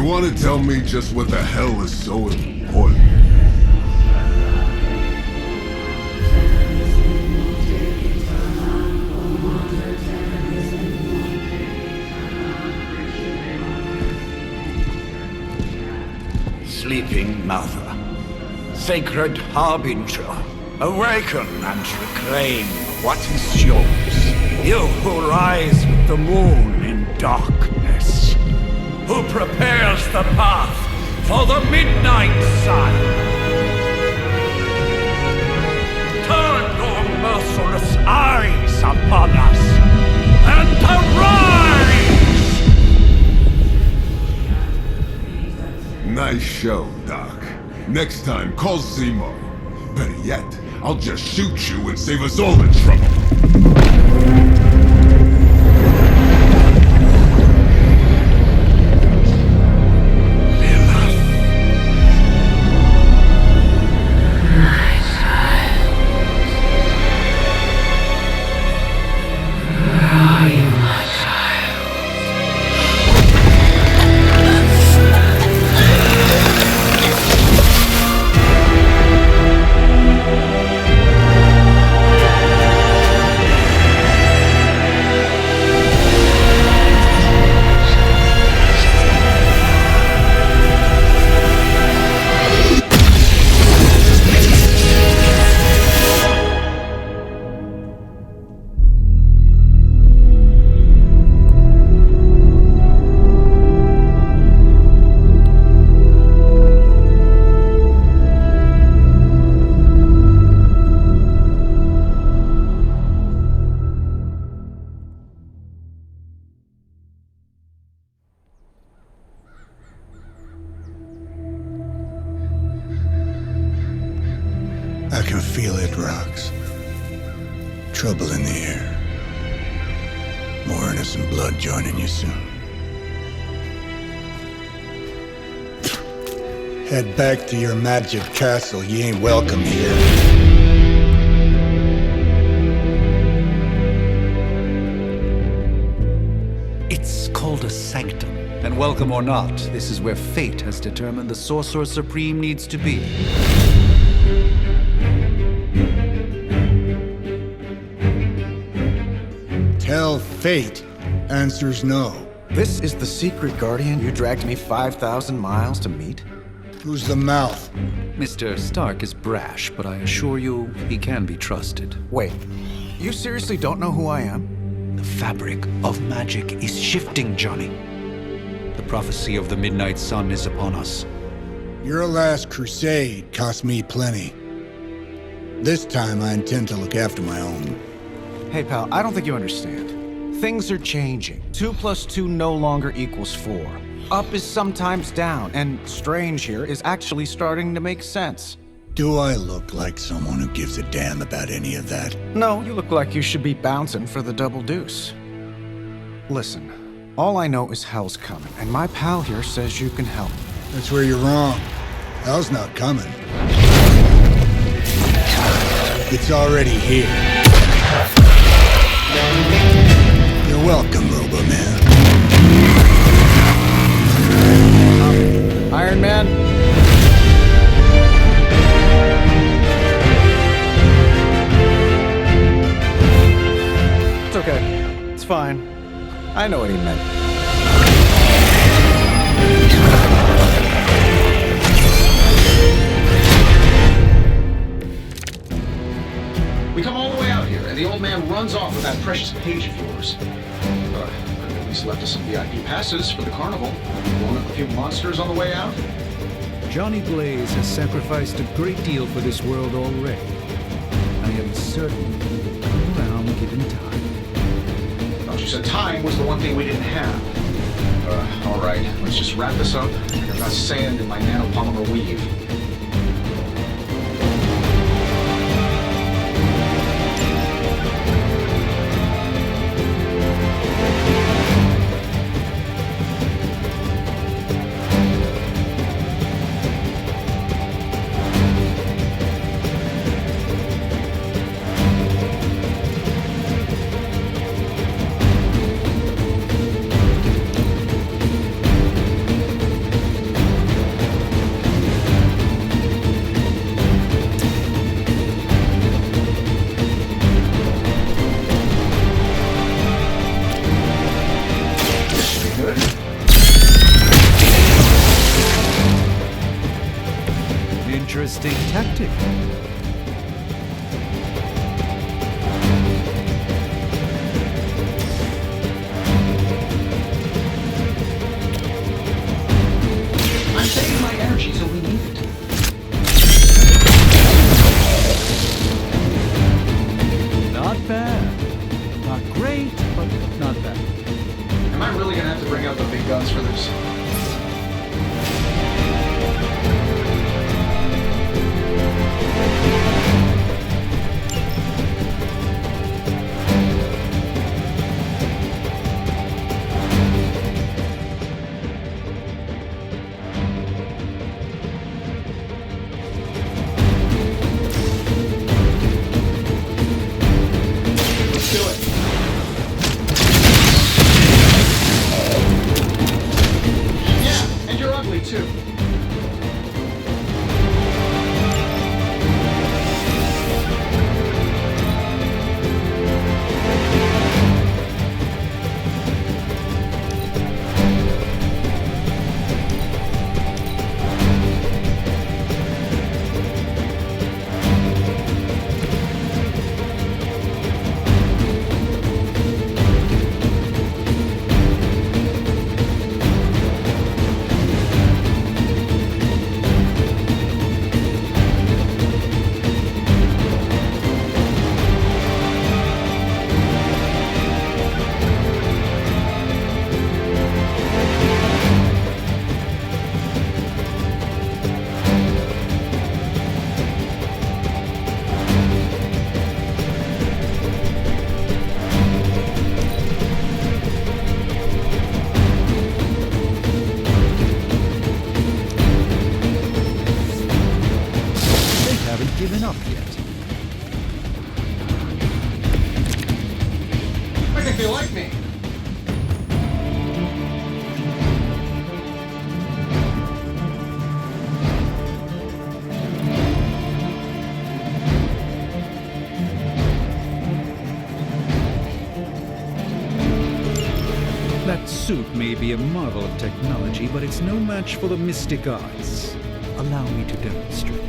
You want to tell me just what the hell is so important? Sleeping Mother, sacred harbinger, awaken and reclaim what is yours. You who rise with the moon in darkness, who prepares the path for the midnight sun. Turn your merciless eyes upon us and arise! Nice show, Doc. Next time, call Zemo. Better yet, I'll just shoot you and save us all the trouble. I can feel it, Rox. Trouble in the air. More innocent blood joining you soon. Head back to your magic castle. You ain't welcome here. It's called a sanctum. And welcome or not, this is where fate has determined the Sorcerer Supreme needs to be. Tell fate. Answers no. This is the secret guardian you dragged me 5,000 miles to meet? Who's the mouth? Mr. Stark is brash, but I assure you, he can be trusted. Wait, you seriously don't know who I am? The fabric of magic is shifting, Johnny. The prophecy of the Midnight Sun is upon us. Your last crusade cost me plenty. This time I intend to look after my own. Hey pal, I don't think you understand. Things are changing. 2 + 2 no longer equals 4. Up is sometimes down, and strange here is actually starting to make sense. Do I look like someone who gives a damn about any of that? No, you look like you should be bouncing for the double deuce. Listen, all I know is hell's coming, and my pal here says you can help. That's where you're wrong. Hell's not coming. It's already here. You're welcome, Robo-Man. Iron Man? It's okay. It's fine. I know what he meant. We come all the way out here, and the old man runs off with that precious page of yours. At least left us some VIP passes for the carnival. Blown up a few monsters on the way out. Johnny Blaze has sacrificed a great deal for this world already. I am certain he will come around given time. Thought you said time was the one thing we didn't have. All right, let's just wrap this up. I've got sand in my nanopolymer weave. interesting tactic. I'm saving my energy till we need it. Not bad. Not great, but not bad. Am I really gonna have to bring out the big guns for this? Let's do it. Yeah, and you're ugly too. Given up yet. I think they like me. That suit may be a marvel of technology, but it's no match for the mystic arts. Allow me to demonstrate.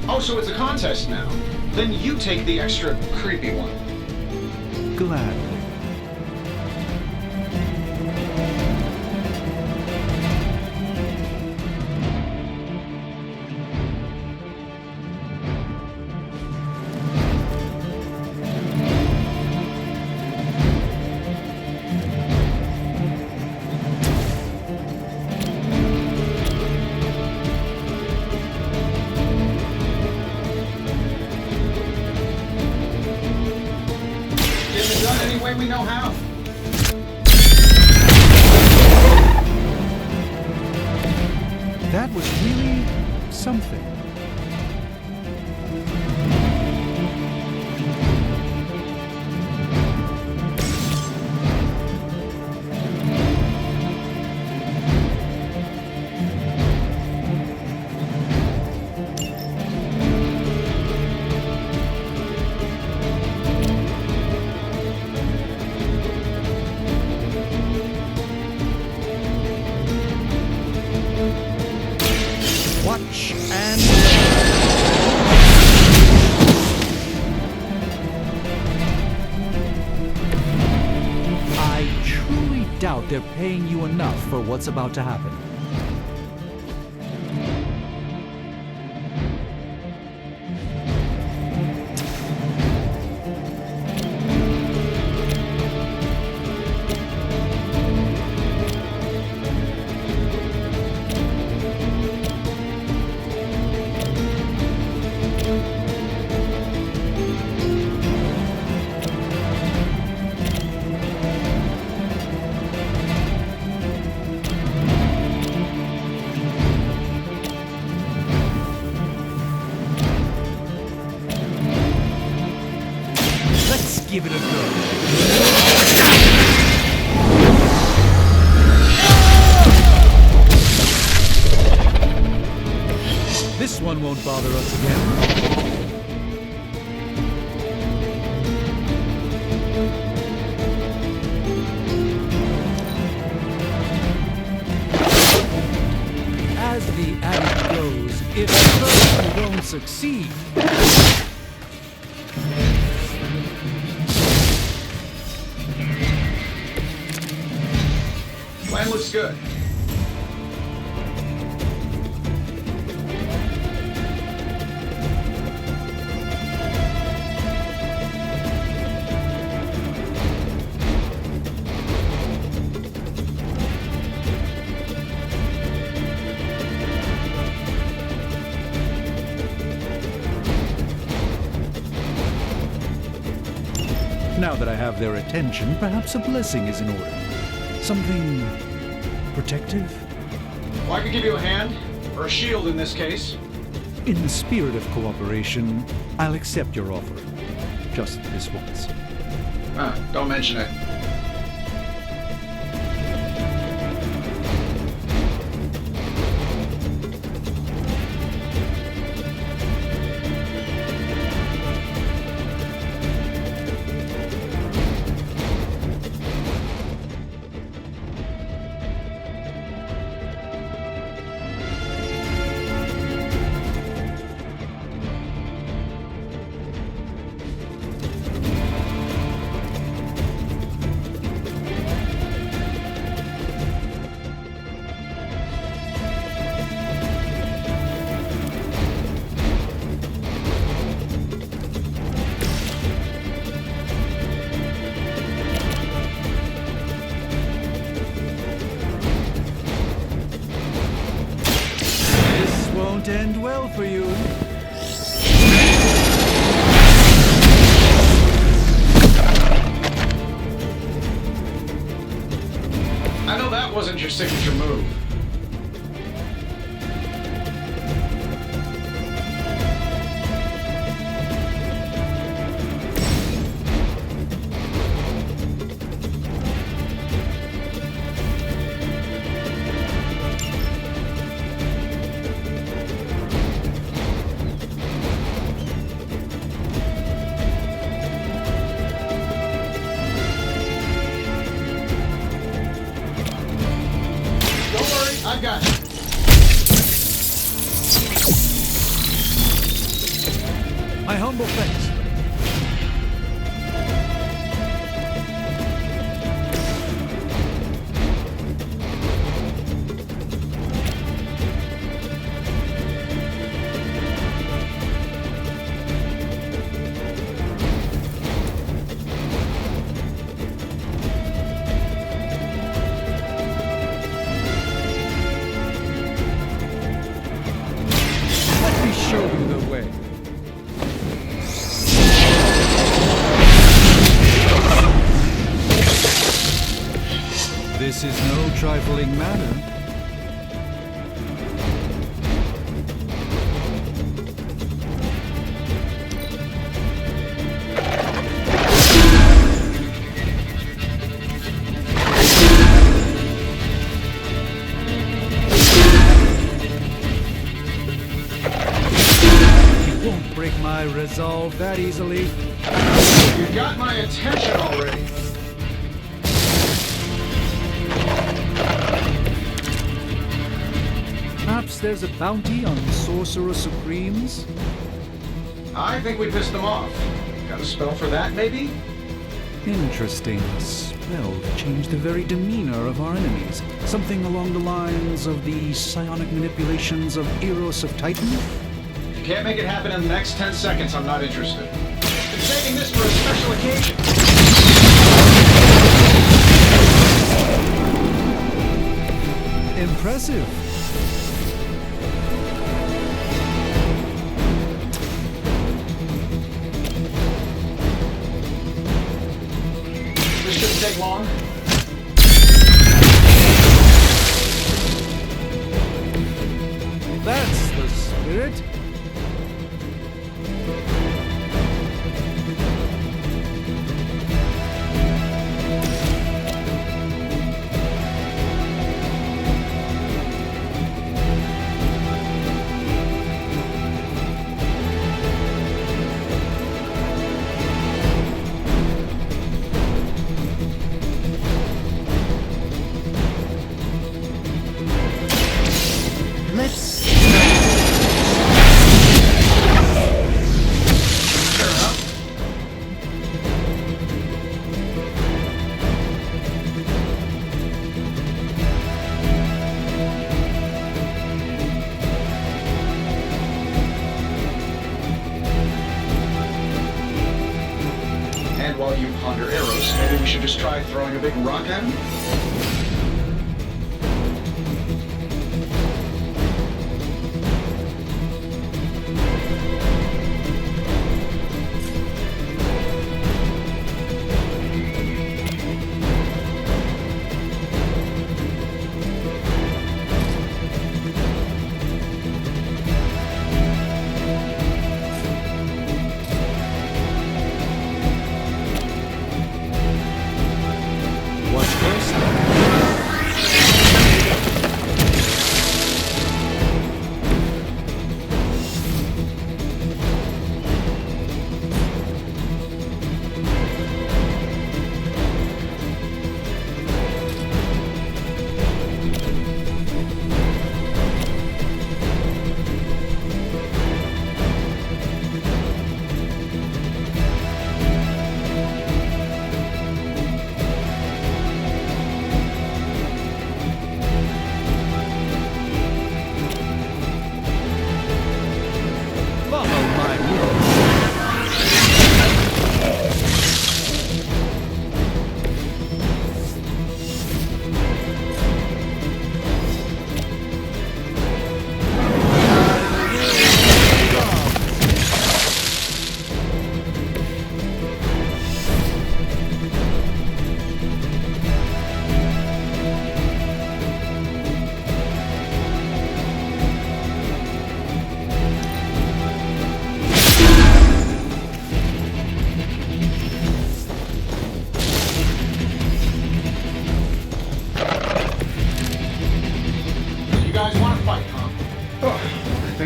Oh, so it's a contest now. Then you take the extra creepy one. Gladly. Any way we know how. That was really something. Watch and I truly doubt they're paying you enough for what's about to happen. Give it a go. This one won't bother us again. As the adage goes, If first you don't succeed, Plan looks good. now that I have their attention, perhaps a blessing is in order. Something protective? Well, I could give you a hand, or a shield in this case. In the spirit of cooperation, I'll accept your offer. Just this once. Don't mention it. Won't end well for you. I know that wasn't your signature move. I've got you. My humble thanks. Show you the way. This is no trifling matter. Break my resolve that easily. You got my attention already. Perhaps there's a bounty on Sorcerer Supremes? I think we pissed them off. Got a spell for that, maybe? Interesting. A spell to change the very demeanor of our enemies. Something along the lines of the psionic manipulations of Eros of Titan? Can't make it happen in the next 10 seconds, I'm not interested. Been saving this for a special occasion. Impressive. This shouldn't take long. That's the spirit. Let's let you ponder arrows, maybe we should just try throwing a big rock at him?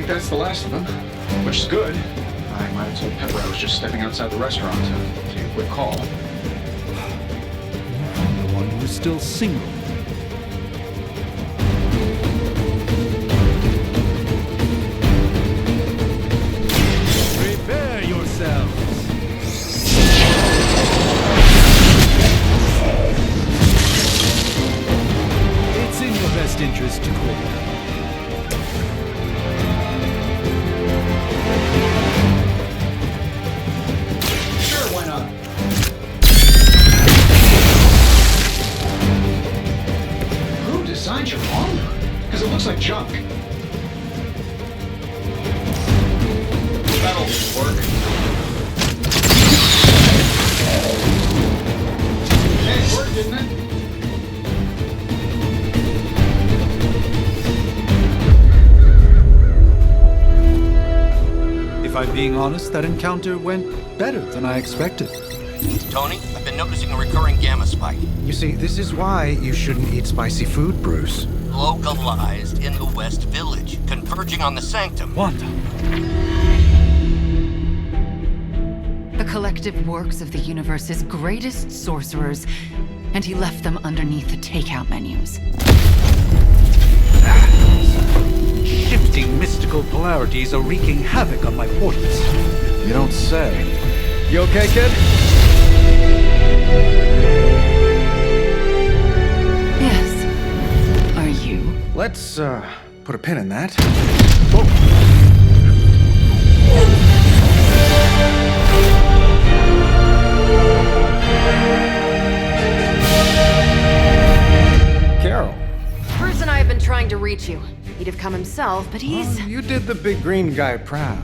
That's the last of them, which is good. I might have told Pepper I was just stepping outside the restaurant to take a quick call. I'm the one who's still single. Prepare yourselves. It's in your best interest to quit. Designed your armor? Because it looks like junk. That'll work. Hey, it worked, didn't it? If I'm being honest, that encounter went better than I expected. Tony, I've been noticing a recurring gamma spike. You see, this is why you shouldn't eat spicy food, Bruce. Localized in the West Village, converging on the sanctum. Wanda. The collective works of the universe's greatest sorcerers, and he left them underneath the takeout menus. Shifting mystical polarities are wreaking havoc on my portals. You don't say. You okay, kid? Yes. Are you? Let's, put a pin in that. Carol. Bruce and I have been trying to reach you. He'd have come himself, but he's... Oh, you did the big green guy proud.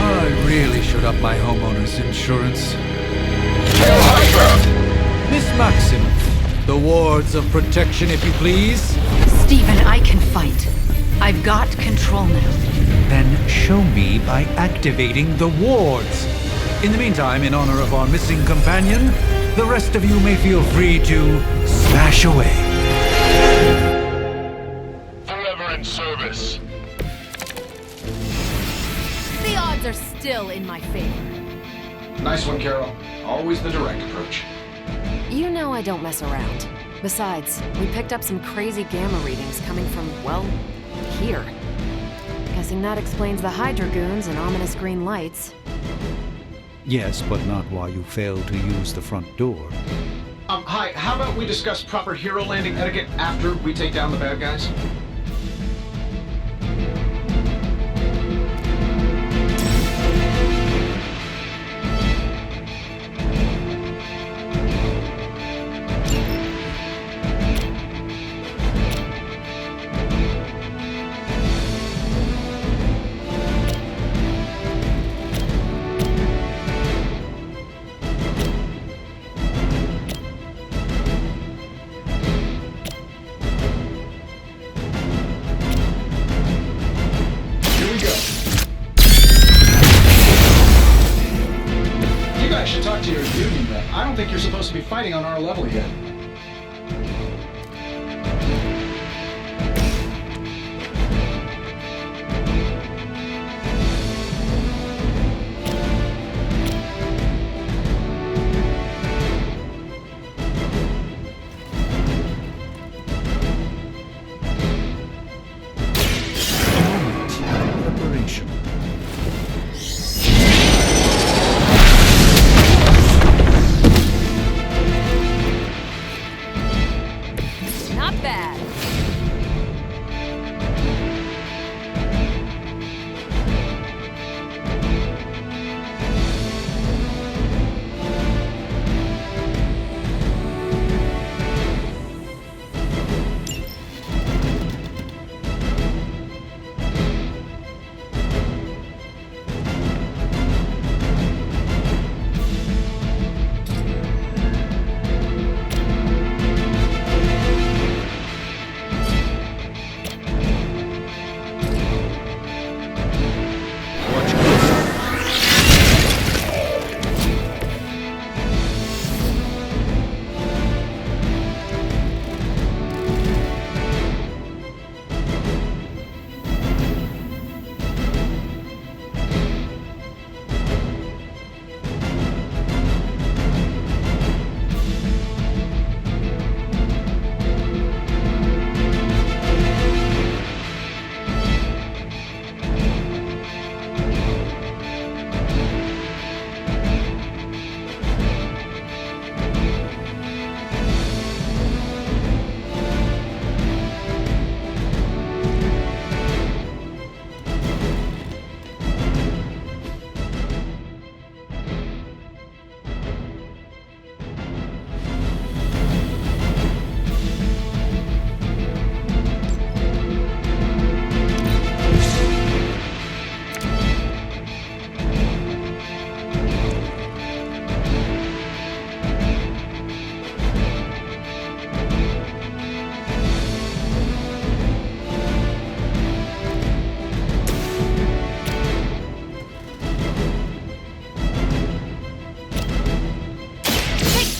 I really should up my homeowner's insurance. Miss Maximoff, the wards of protection, if you please. Stephen, I can fight. I've got control now. Then show me by activating the wards. In the meantime, in honor of our missing companion, the rest of you may feel free to smash away. Forever in service. The odds are still in my favor. Nice one, Carol. Always the direct approach. You know I don't mess around. Besides, we picked up some crazy gamma readings coming from, well, here. Guessing that explains the Hydra goons and ominous green lights. Yes, but not while you fail to use the front door. Hi, how about we discuss proper hero landing etiquette after we take down the bad guys? fighting on our level yet. Preparation. Not bad.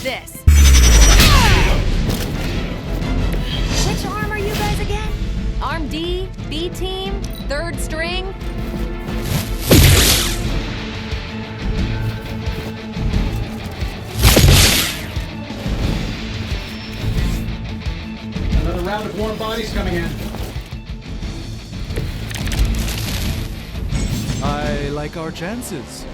This. Which arm are you guys again? Arm D, B team, third string? Another round of warm bodies coming in. I like our chances.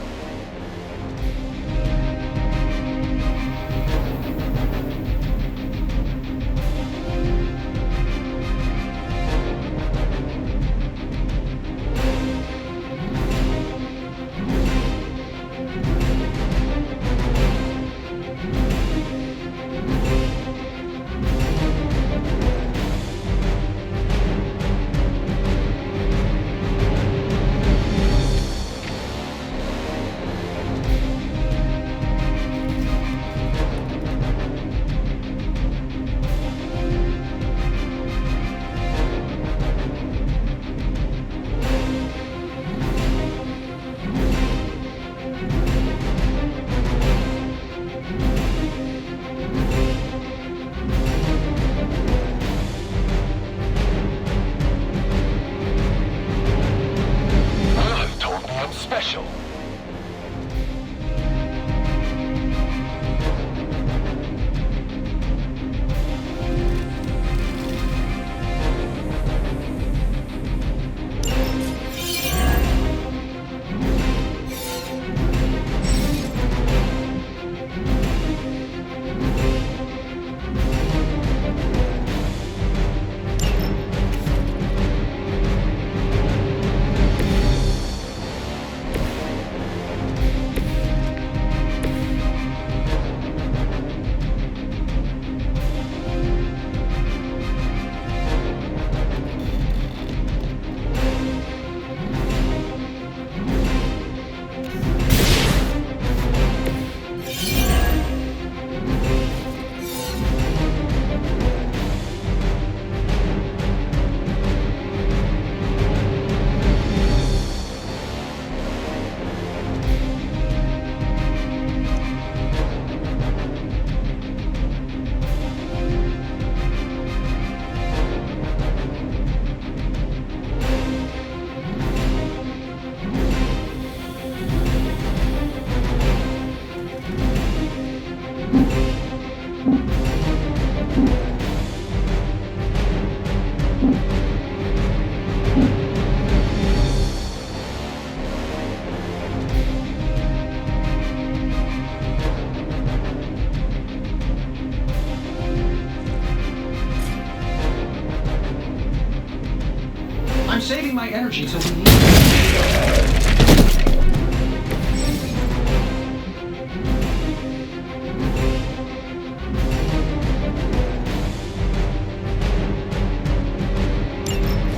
saving my energy till we need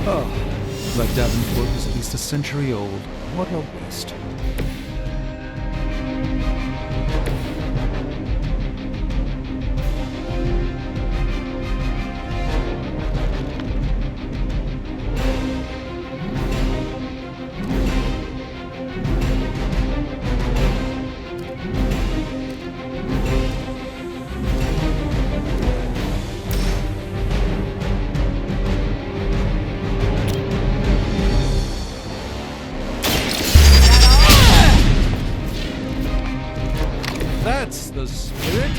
Oh, that Davenport was at least a century old. What a waste. That's the spirit.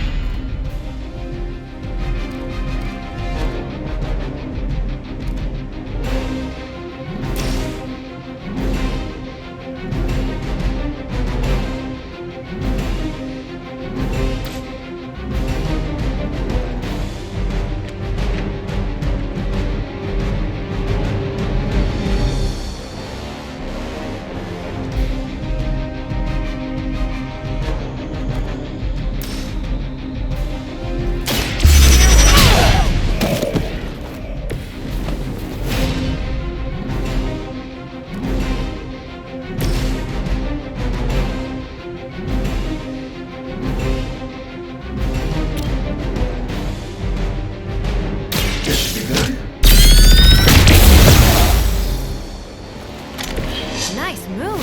Nice move.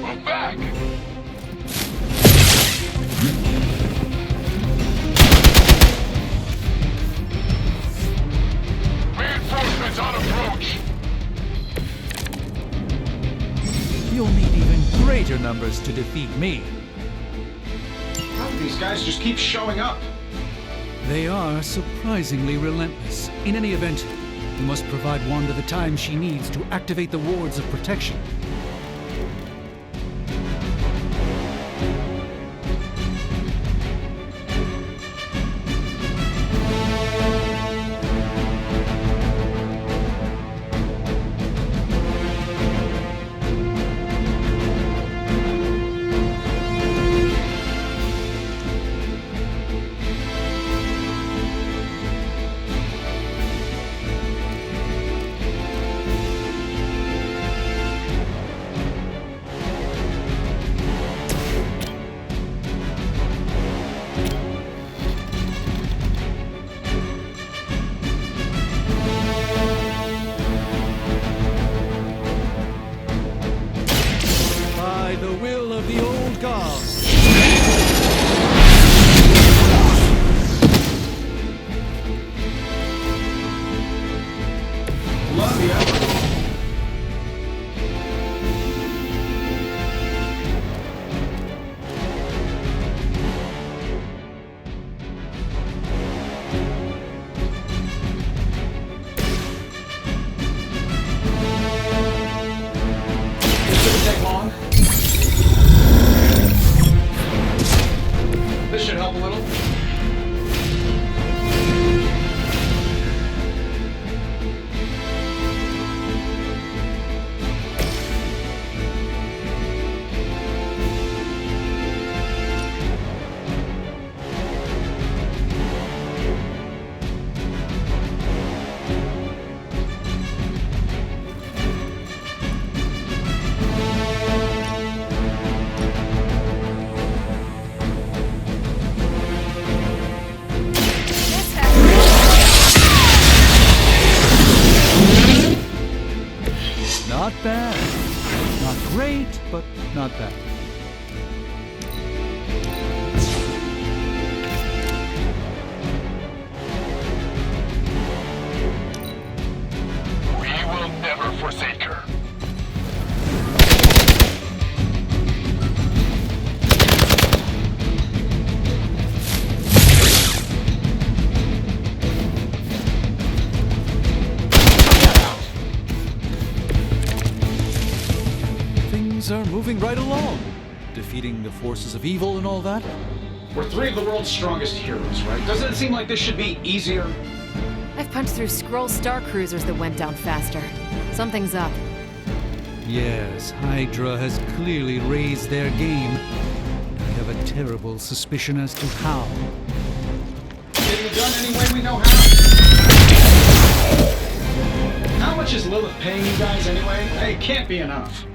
Move back! Reinforcements on approach! You'll need even greater numbers to defeat me. How do these guys just keep showing up? They are surprisingly relentless. In any event, you must provide Wanda the time she needs to activate the wards of protection. By the will of the old gods. Love ya. This shouldn't take long. This should help a little. Not bad. Not great, but not bad. We will never forsake her. sir. Moving right along. Defeating the forces of evil and all that. We're three of the world's strongest heroes, right? Doesn't it seem like this should be easier? I've punched through Skrull Star Cruisers that went down faster. Something's up. Yes, Hydra has clearly raised their game. I have a terrible suspicion as to how. Getting it done any way we know how. How much is Lilith paying you guys anyway? Hey, it can't be enough.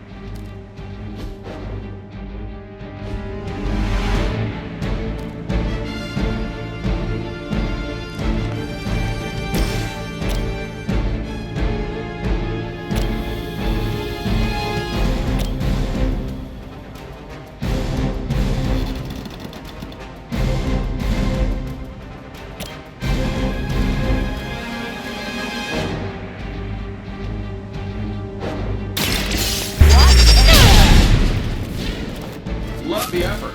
Love the effort.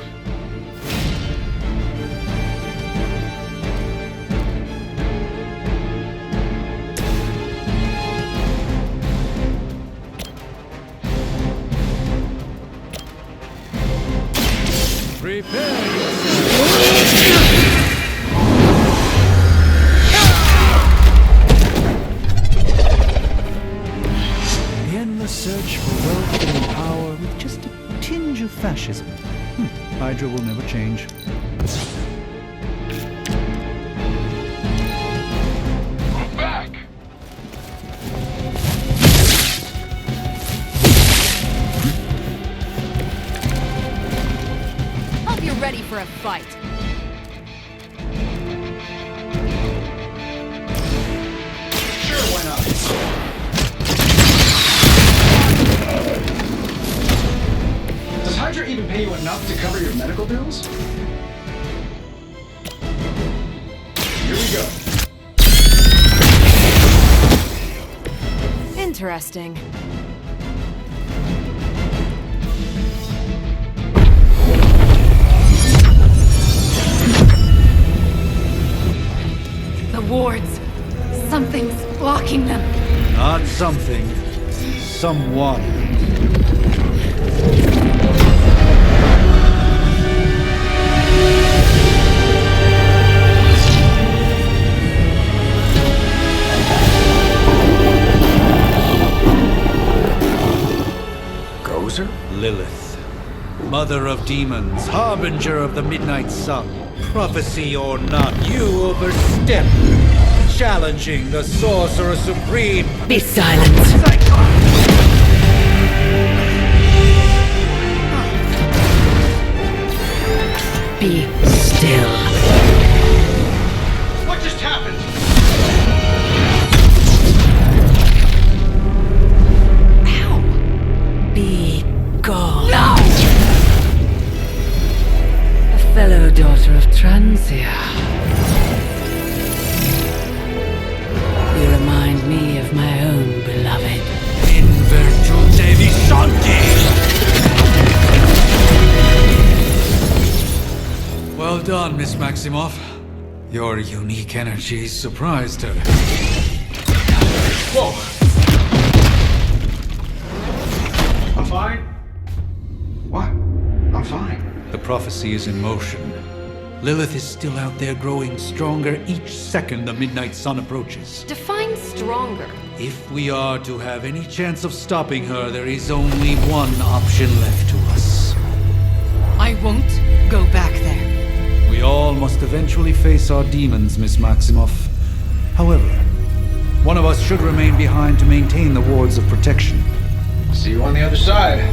Prepare the endless search for wealth and power with just a tinge of fascism. Hydra will never change. Move back! Hope you're ready for a fight. Sure, why not? Does Hydra even pay you enough to cover your medical bills? Here we go. Interesting. The wards. Something's blocking them. Not something. Someone. Gozer? Lilith. Mother of demons, harbinger of the midnight sun. Prophecy or not, you overstep. Challenging the Sorcerer Supreme. Be silent. Be still. What just happened? Be gone. No! A fellow daughter of Transia. You remind me of my own beloved. In virtù Devi Sancti! Well done, Miss Maximoff. Your unique energy surprised her. Whoa! I'm fine. What? I'm fine. The prophecy is in motion. Lilith is still out there growing stronger each second the midnight sun approaches. Define stronger. If we are to have any chance of stopping her, there is only one option left to us. I won't go back there. We all must eventually face our demons, Miss Maximoff. However, one of us should remain behind to maintain the wards of protection. See you on the other side.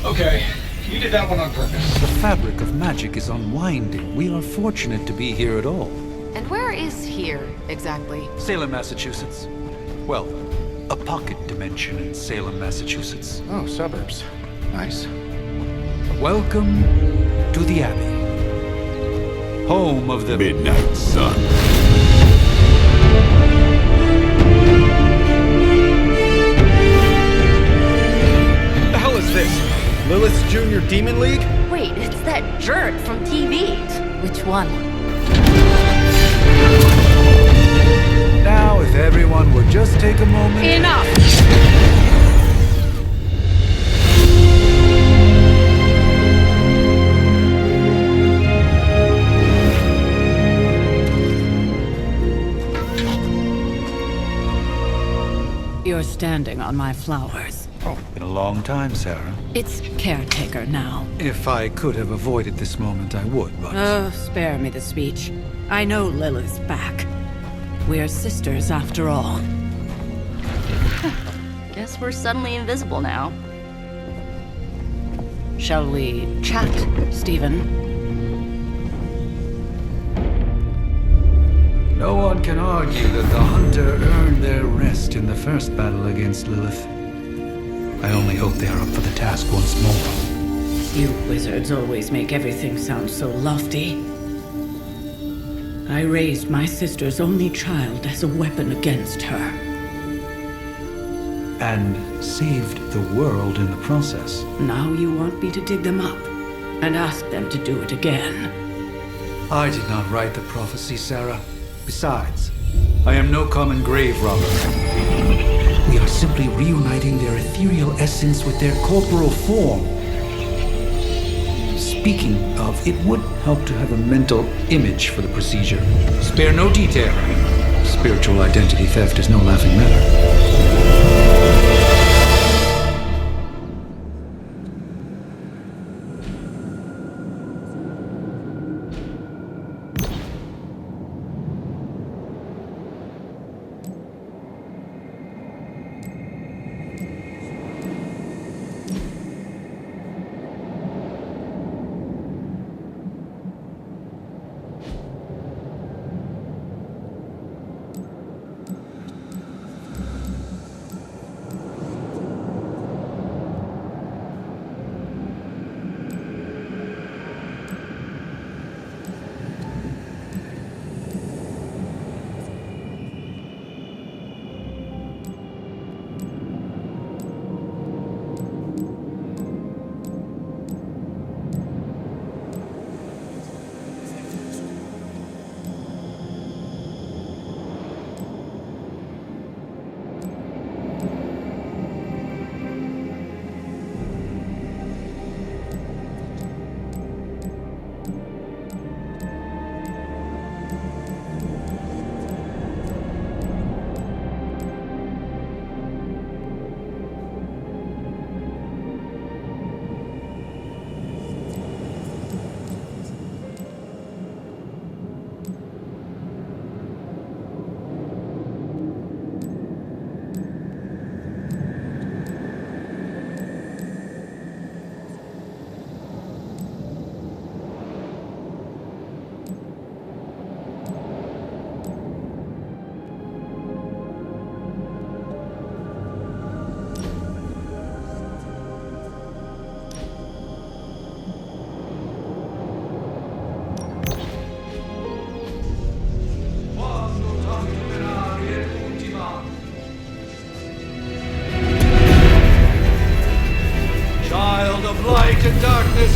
Okay, you did that one on purpose. The fabric of magic is unwinding. We are fortunate to be here at all. And where is here, exactly? Salem, Massachusetts. Well, a pocket dimension in Salem, Massachusetts. Oh, suburbs. Nice. Welcome to the Abbey. Home of the Midnight Sun. Lilith's Junior Demon League? Wait, it's that jerk from TV. Which one? Now, if everyone would just take a moment... Enough! You're standing on my flowers. Oh, been a long time, Sarah. It's caretaker now. If I could have avoided this moment, I would, but... Oh, spare me the speech. I know Lilith's back. We're sisters after all. Guess we're suddenly invisible now. Shall we chat, Stephen? No one can argue that the Hunter earned their rest in the first battle against Lilith. I only hope they are up for the task once more. You wizards always make everything sound so lofty. I raised my sister's only child as a weapon against her. And saved the world in the process. Now you want me to dig them up and ask them to do it again. I did not write the prophecy, Sarah. Besides, I am no common grave robber. We are simply reuniting their ethereal essence with their corporal form. Speaking of, it would help to have a mental image for the procedure. Spare no detail. Spiritual identity theft is no laughing matter. Light and darkness,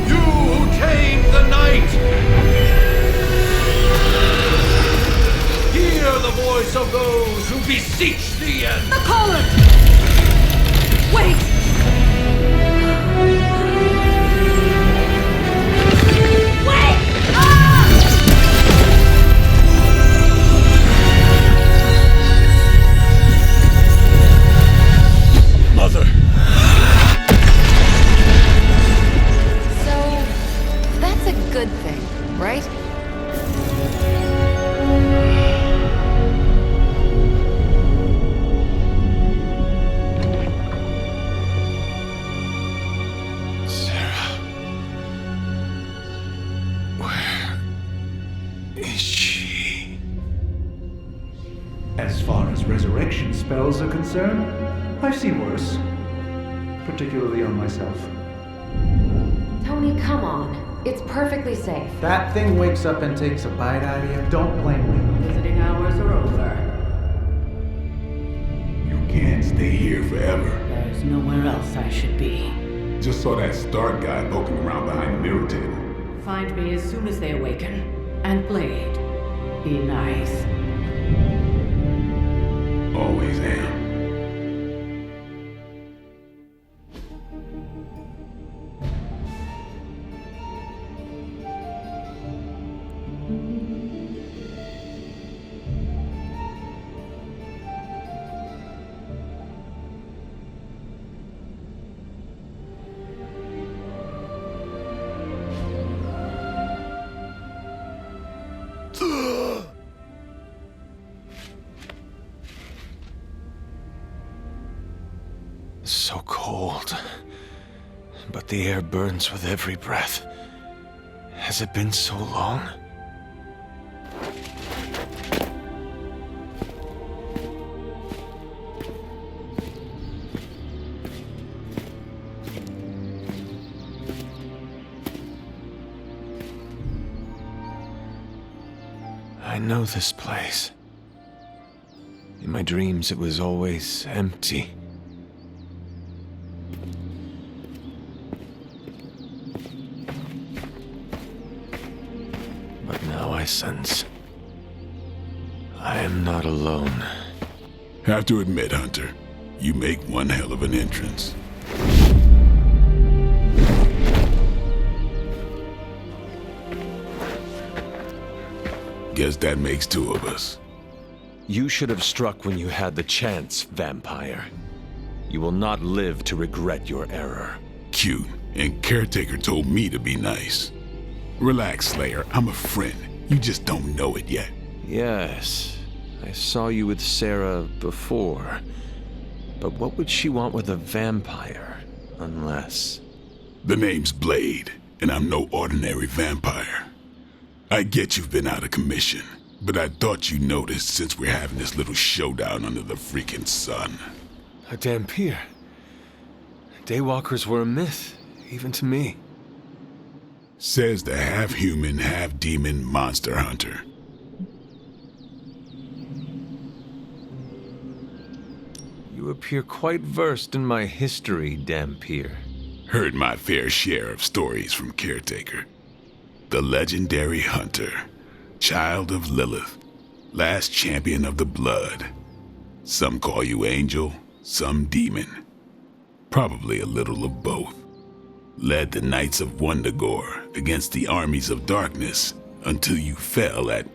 you who tame the night, hear the voice of those who beseech thee and... The caller! Wait! Mother! Good thing, right? Sarah. Where is she? As far as resurrection spells are concerned, I've seen worse. Particularly on myself. Tony, come on. It's perfectly safe. That thing wakes up and takes a bite out of you. Don't blame me. Visiting hours are over. You can't stay here forever. There's nowhere else I should be. Just saw that Stark guy poking around behind the mirror table. Find me as soon as they awaken. And Blade, be nice. Always am. So cold. But the air burns with every breath. Has it been so long? I know this place. In my dreams, it was always empty. But now I sense I am not alone. Have to admit, Hunter, you make one hell of an entrance. Guess that makes two of us. You should have struck when you had the chance, vampire. You will not live to regret your error. Cute, and Caretaker told me to be nice. Relax, Slayer, I'm a friend. You just don't know it yet. Yes, I saw you with Sarah before. But what would she want with a vampire, unless... The name's Blade, and I'm no ordinary vampire. I get you've been out of commission, but I thought you noticed since we're having this little showdown under the freaking sun. A Dampier. Daywalkers were a myth, even to me. Says the half-human, half-demon monster hunter. You appear quite versed in my history, Dampier. Heard my fair share of stories from Caretaker. The legendary hunter, child of Lilith, last champion of the blood. Some call you angel, some demon. Probably a little of both. Led the Knights of Wundagore against the armies of darkness until you fell at...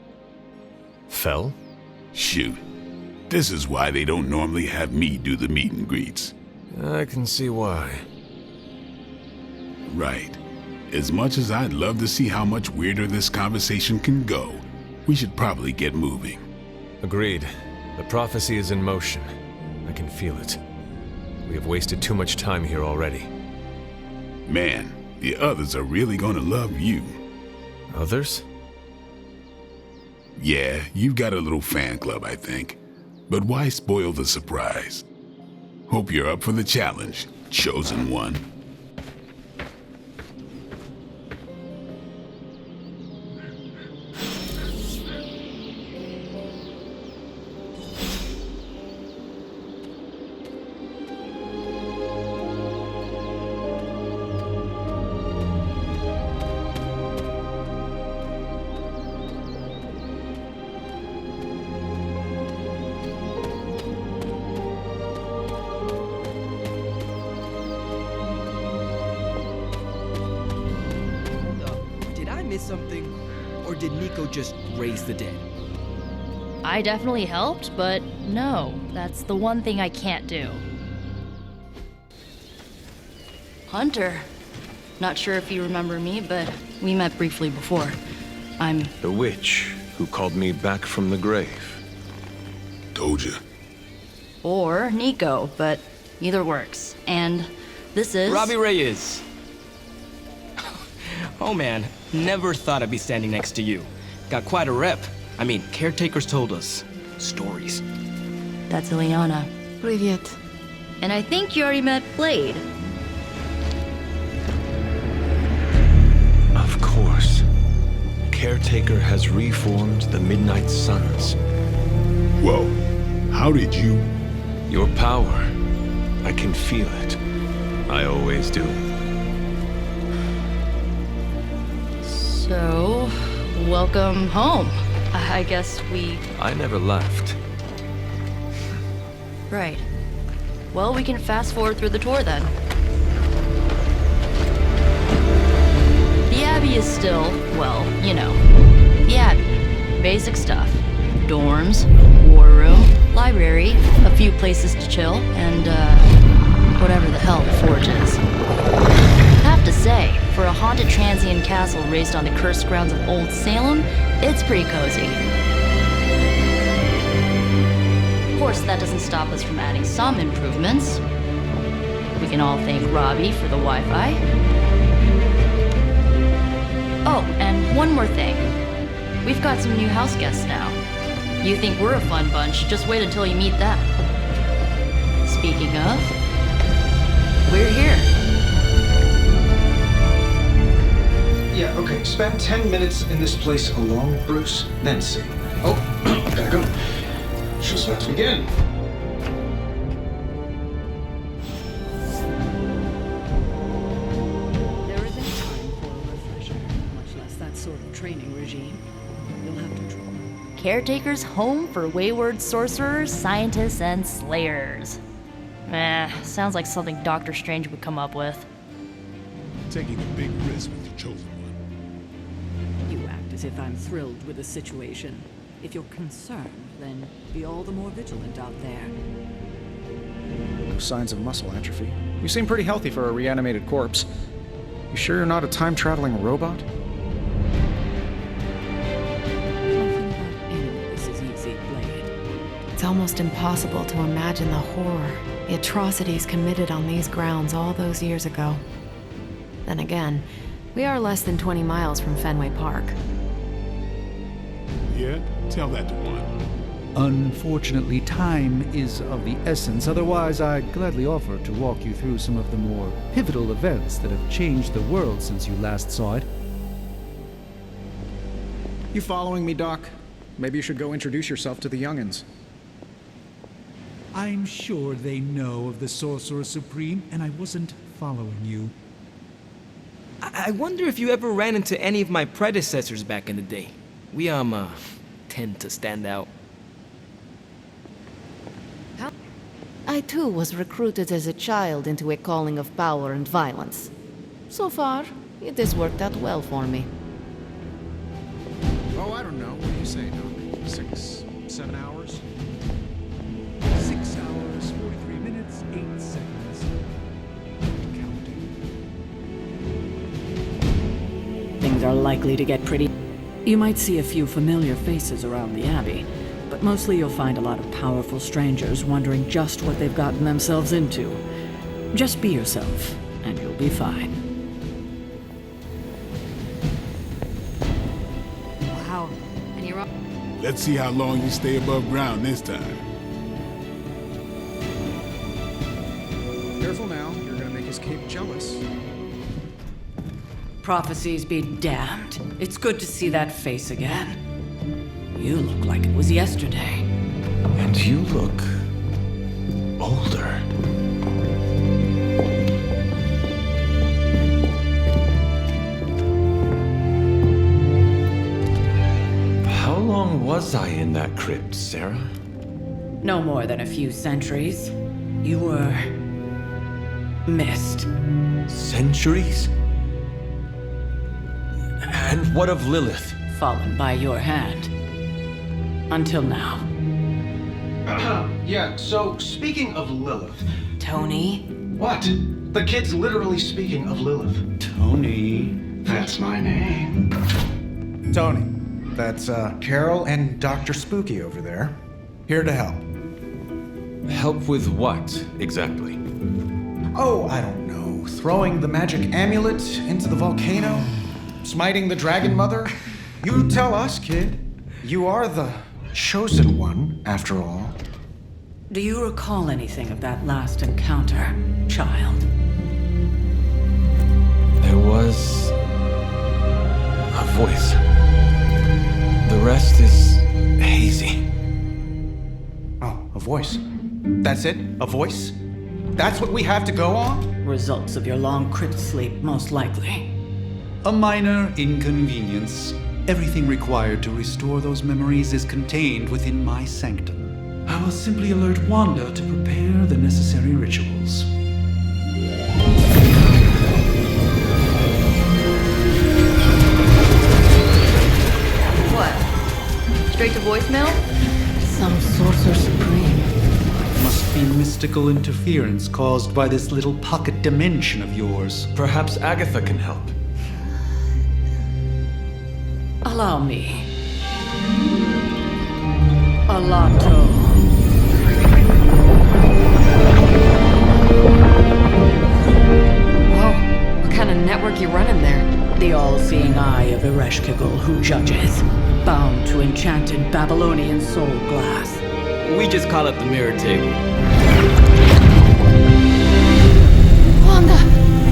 Fell? Shoot. This is why they don't normally have me do the meet and greets. I can see why. Right. As much as I'd love to see how much weirder this conversation can go, we should probably get moving. Agreed. The prophecy is in motion. I can feel it. We have wasted too much time here already. Man, the others are really gonna love you. Others? Yeah, you've got a little fan club, I think. But why spoil the surprise? Hope you're up for the challenge, chosen one. Something, or did Nico just raise the dead? I definitely helped, but no, that's the one thing I can't do. Hunter. Not sure if you remember me, but we met briefly before. I'm... The witch who called me back from the grave. Told you. Or Nico, but either works. And this is... Robbie Reyes. Oh man, never thought I'd be standing next to you. Got quite a rep. I mean, caretakers told us stories. That's Ileana. Привет. And I think you already met Blade. Of course. Caretaker has reformed the Midnight Suns. Whoa, how did you... Your power. I can feel it. I always do. So, welcome home. I guess we... I never left. Right. Well, we can fast forward through the tour then. The Abbey is still, well, you know, the Abbey. Basic stuff. Dorms, war room, library, a few places to chill, and, whatever the hell the forge is. Have to say, for a haunted transient castle raised on the cursed grounds of Old Salem, it's pretty cozy. Of course, that doesn't stop us from adding some improvements. We can all thank Robbie for the Wi-Fi. Oh, and one more thing. We've got some new house guests now. You think we're a fun bunch, just wait until you meet them. Speaking of, we're here. Yeah, okay. Spend 10 minutes in this place alone, Bruce, then see. Oh, gotta go. Show's about to begin. There isn't time for a refresher, much less that sort of training regime. You'll have to try. Caretaker's home for wayward sorcerers, scientists, and slayers. Sounds like something Doctor Strange would come up with. Taking a big risk with the chosen one. You act as if I'm thrilled with the situation. If you're concerned, then be all the more vigilant out there. No signs of muscle atrophy. You seem pretty healthy for a reanimated corpse. You sure you're not a time-traveling robot? This is easy, Blade. It's almost impossible to imagine the horror, the atrocities committed on these grounds all those years ago. Then again, we are less than 20 miles from Fenway Park. Yeah? Tell that to one. Unfortunately, time is of the essence. Otherwise, I'd gladly offer to walk you through some of the more pivotal events that have changed the world since you last saw it. You following me, Doc? Maybe you should go introduce yourself to the young'uns. I'm sure they know of the Sorcerer Supreme, and I wasn't following you. I wonder if you ever ran into any of my predecessors back in the day. We, tend to stand out. I too was recruited as a child into a calling of power and violence. So far, it has worked out well for me. Oh, I don't know. What do you say, Doc? 6, 7 hours? 6 hours, 43 minutes, 8 seconds. Counting. Things are likely to get pretty... You might see a few familiar faces around the Abbey, but mostly you'll find a lot of powerful strangers wondering just what they've gotten themselves into. Just be yourself, and you'll be fine. Wow. And you're all... Let's see how long you stay above ground this time. Careful now. You're gonna make his cape jealous. Prophecies be damned. It's good to see that face again. You look like it was yesterday. And you look older. How long was I in that crypt, Sarah? No more than a few centuries. You were... missed. Centuries? And what of Lilith? Fallen by your hand. Until now. Yeah, so speaking of Lilith... Tony? What? The kid's literally speaking of Lilith. Tony. That's my name. Tony. That's, Carol and Dr. Spooky over there. Here to help. Help with what, exactly? Oh, I don't know. Throwing the magic amulet into the volcano? Smiting the Dragon Mother? You tell us, kid. You are the chosen one, after all. Do you recall anything of that last encounter, child? There was... a voice. The rest is hazy. Oh, a voice. That's it? A voice? That's what we have to go on? Results of your long crypt sleep, most likely. A minor inconvenience. Everything required to restore those memories is contained within my sanctum. I will simply alert Wanda to prepare the necessary rituals. What? Straight to voicemail? Some Sorcerer Supreme. Must be mystical interference caused by this little pocket dimension of yours. Perhaps Agatha can help. Allow me. Alato. Whoa, what kind of network you running there? The all-seeing eye of Ereshkigal who judges, bound to enchanted Babylonian soul glass. We just call it the mirror table. Wanda!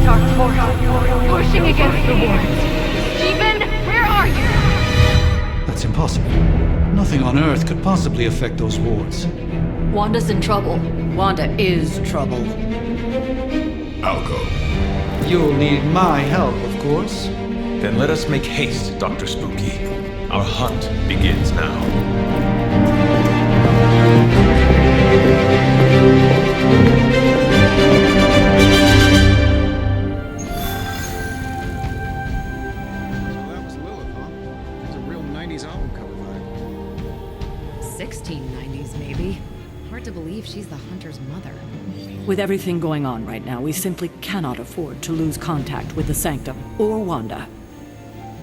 Dark force, pushing against the wards. Steven, where are you? That's impossible. Nothing on Earth could possibly affect those wards. Wanda's in trouble. Wanda is trouble. I'll go. You'll need my help, of course. Then let us make haste, Dr. Spooky. Our hunt begins now. So that was Lilith, huh? It's a real 90s album cover vibe. 1690s, maybe. Hard to believe she's the hunter's mother. With everything going on right now, we simply cannot afford to lose contact with the Sanctum or Wanda.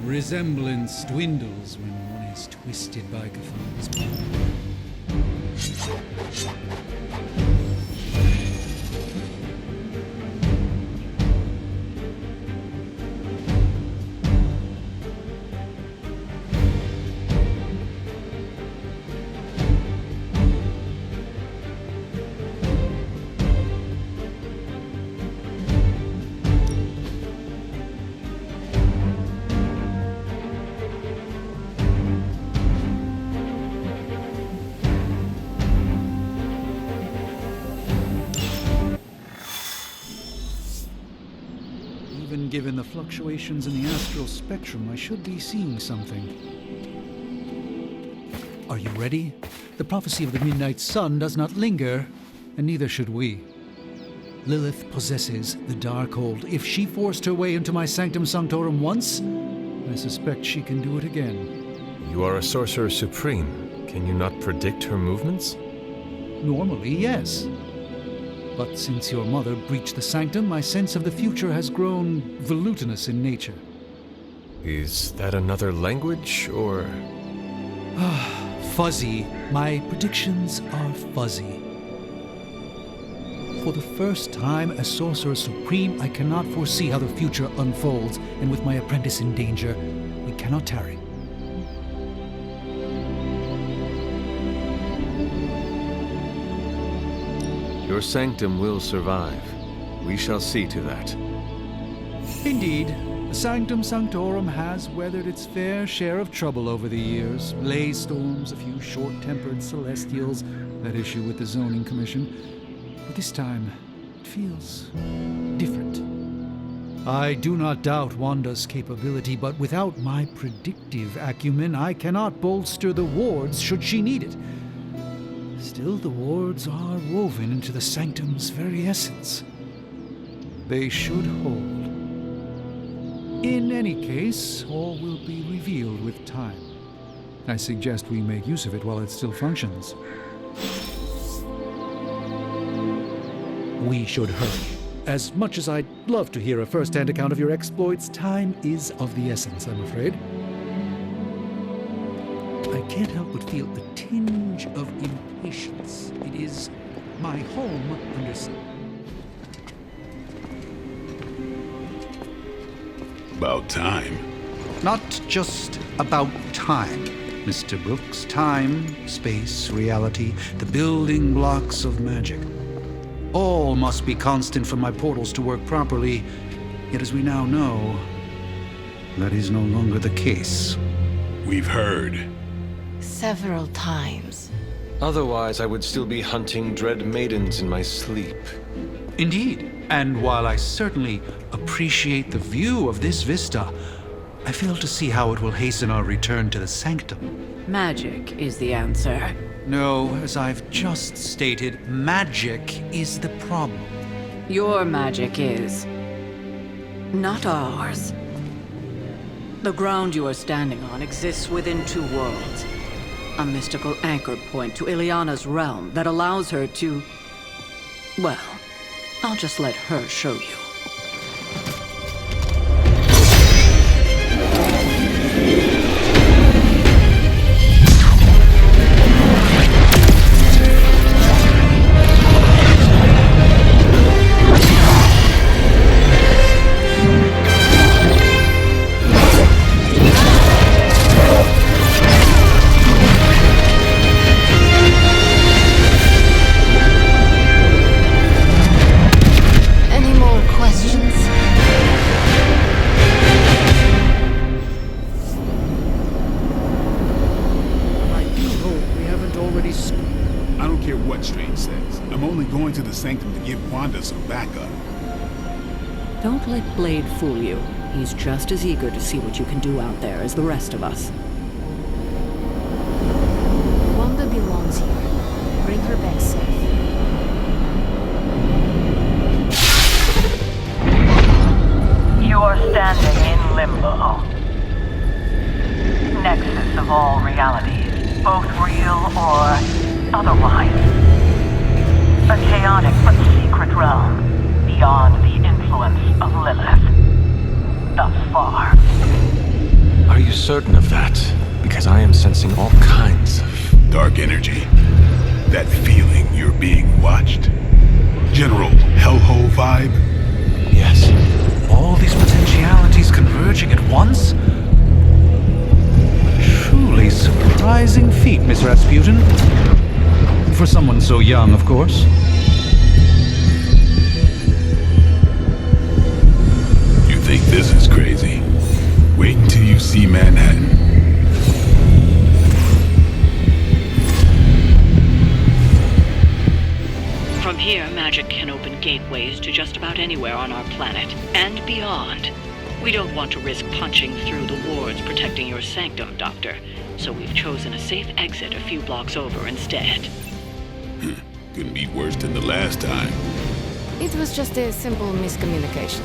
Resemblance dwindles when one is twisted by Cathar's. Even given the fluctuations in the astral spectrum, I should be seeing something. Are you ready? The prophecy of the Midnight Sun does not linger, and neither should we. Lilith possesses the Darkhold. If she forced her way into my Sanctum Sanctorum once, I suspect she can do it again. You are a Sorcerer Supreme. Can you not predict her movements? Normally, yes. But since your mother breached the Sanctum, my sense of the future has grown volutinous in nature. Is that another language, or...? Fuzzy. My predictions are fuzzy. For the first time as Sorcerer Supreme, I cannot foresee how the future unfolds, and with my apprentice in danger, we cannot tarry. Your sanctum will survive. We shall see to that. Indeed, the Sanctum Sanctorum has weathered its fair share of trouble over the years. Lay storms, a few short-tempered celestials, that issue with the Zoning Commission. But this time, it feels different. I do not doubt Wanda's capability, but without my predictive acumen, I cannot bolster the wards should she need it. Still, the wards are woven into the Sanctum's very essence. They should hold. In any case, all will be revealed with time. I suggest we make use of it while it still functions. We should hurry. As much as I'd love to hear a first-hand account of your exploits, time is of the essence, I'm afraid. I can't help but feel a tinge of impatience. It is my home under... About time. Not just about time, Mr. Brooks. Time, space, reality, the building blocks of magic. All must be constant for my portals to work properly. Yet as we now know, that is no longer the case. We've heard. Several times. Otherwise, I would still be hunting dread maidens in my sleep. Indeed. And while I certainly appreciate the view of this vista, I fail to see how it will hasten our return to the sanctum. Magic is the answer. No, as I've just stated, magic is the problem. Your magic is. Not ours. The ground you are standing on exists within two worlds. A mystical anchor point to Ileana's realm that allows her to... Well, I'll just let her show you. Sanctum to give Wanda some backup. Don't let Blade fool you. He's just as eager to see what you can do out there as the rest of us. Wanda belongs here. Bring her back safe. You are standing in limbo. Nexus of all realities, both real or otherwise. A chaotic but secret realm, beyond the influence of Lilith. Thus far. Are you certain of that? Because I am sensing all kinds of... dark energy. That feeling you're being watched. General hellhole vibe? Yes. All these potentialities converging at once? Truly surprising feat, Miss Rasputin. For someone so young, of course. You think this is crazy? Wait until you see Manhattan. From here, magic can open gateways to just about anywhere on our planet, and beyond. We don't want to risk punching through the wards protecting your sanctum, Doctor, so we've chosen a safe exit a few blocks over instead. Couldn't be worse than the last time. It was just a simple miscommunication.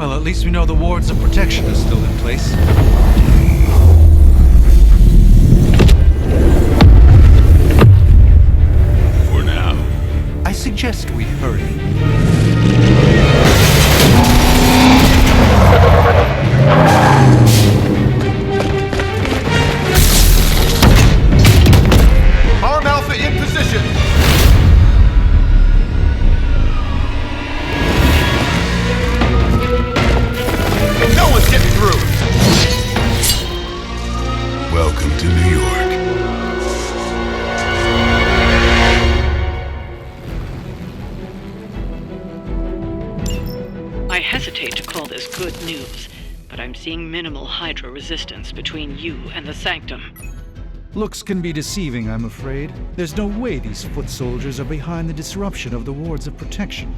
At least we know the wards of protection are still in place. For now. I suggest we hurry. Arm Alpha in position! No one's getting through! Welcome to New York. I hesitate to call this good news, but I'm seeing minimal Hydra resistance between you and the Sanctum. Looks can be deceiving, I'm afraid. There's no way these foot soldiers are behind the disruption of the wards of protection.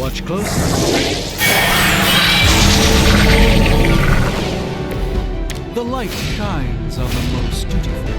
Watch closely. The light shines on the most dutiful.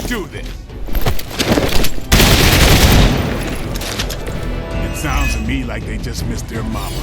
Do this. It sounds to me like they just missed their mama.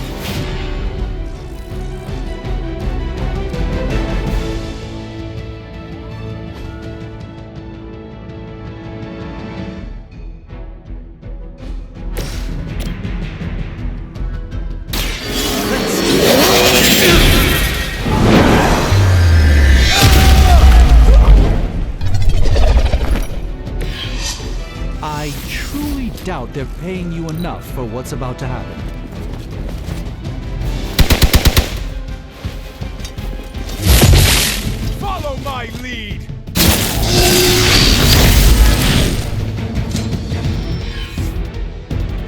I truly doubt they're paying you enough for what's about to happen. Follow my lead!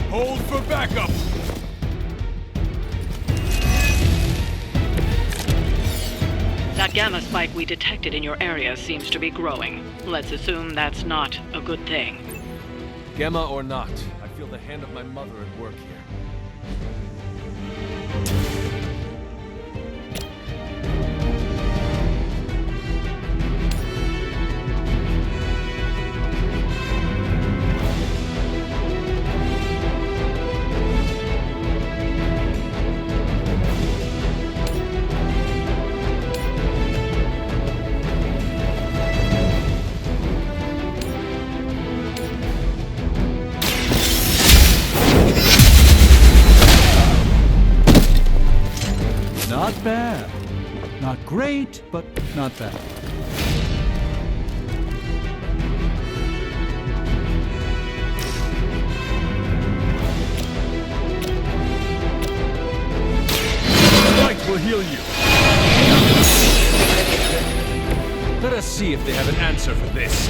Hold for backup! That gamma spike we detected in your area seems to be growing. Let's assume that's not a good thing. Gamma or not, I feel the hand of my mother at work here. Not bad. Not great, but not bad. Light will heal you. Let us see if they have an answer for this.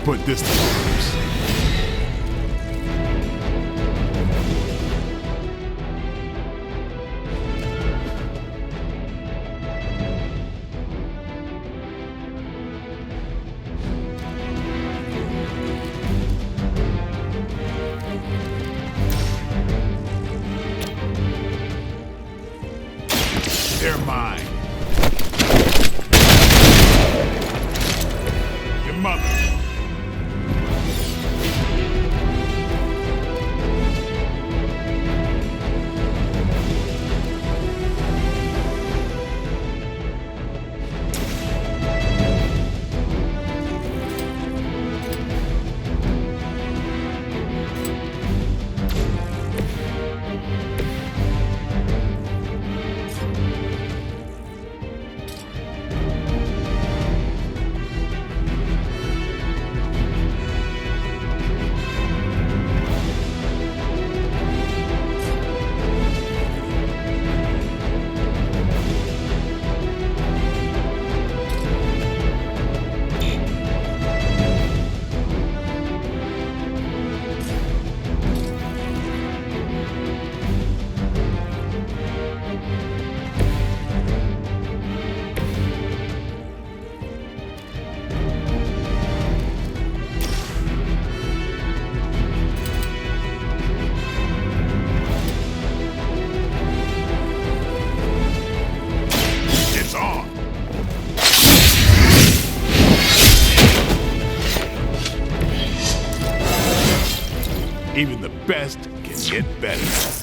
Put this to words. Even the best can get better.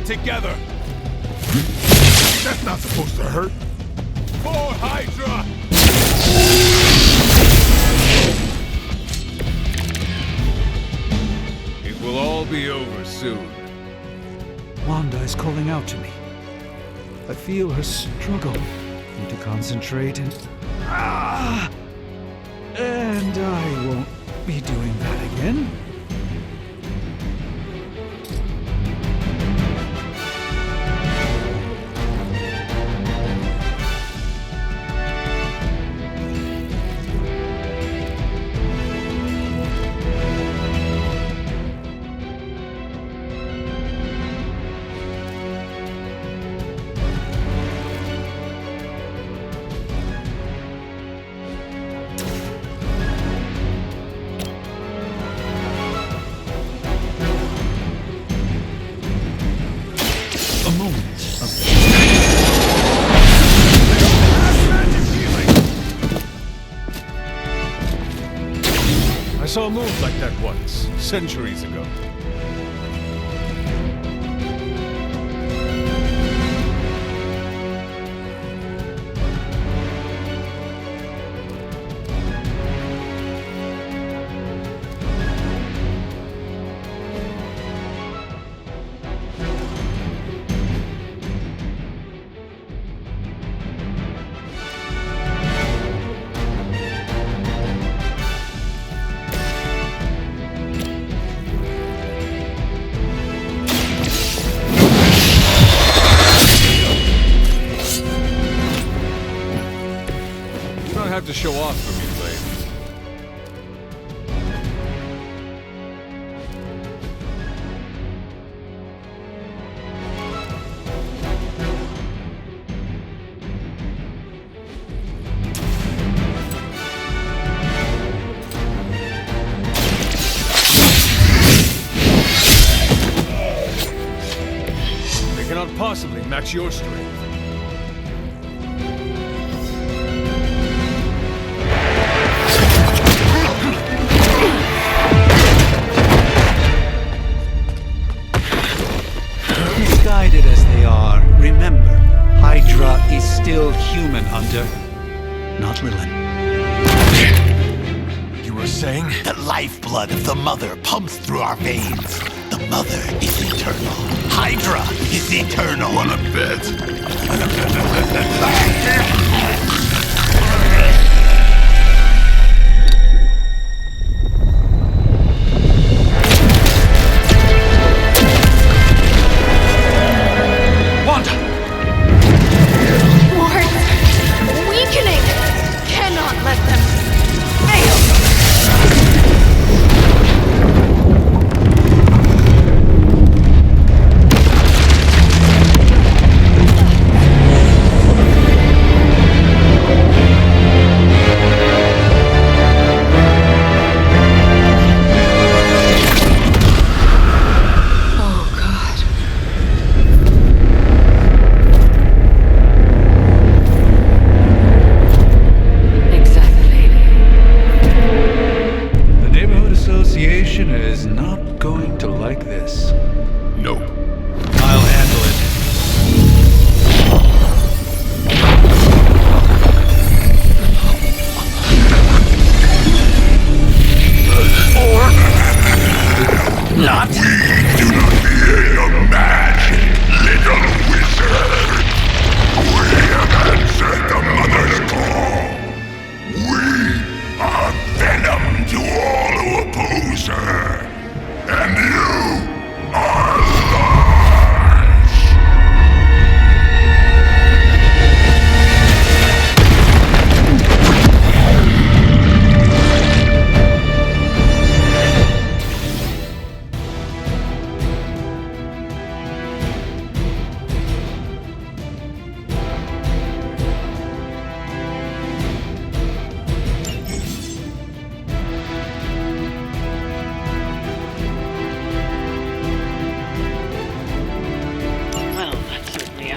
Together. That's not supposed to hurt. For Hydra! It will all be over soon. Wanda is calling out to me. I feel her struggle. Need to concentrate and... And I won't be doing that again. I saw a move like that once, centuries ago. To show off for me, Blade. They cannot possibly match your strength. Misguided as they are, remember, Hydra is still human, Hunter. Not Lilith. You were saying? The lifeblood of the Mother pumps through our veins. The Mother is eternal. Hydra is eternal. Wanna bet?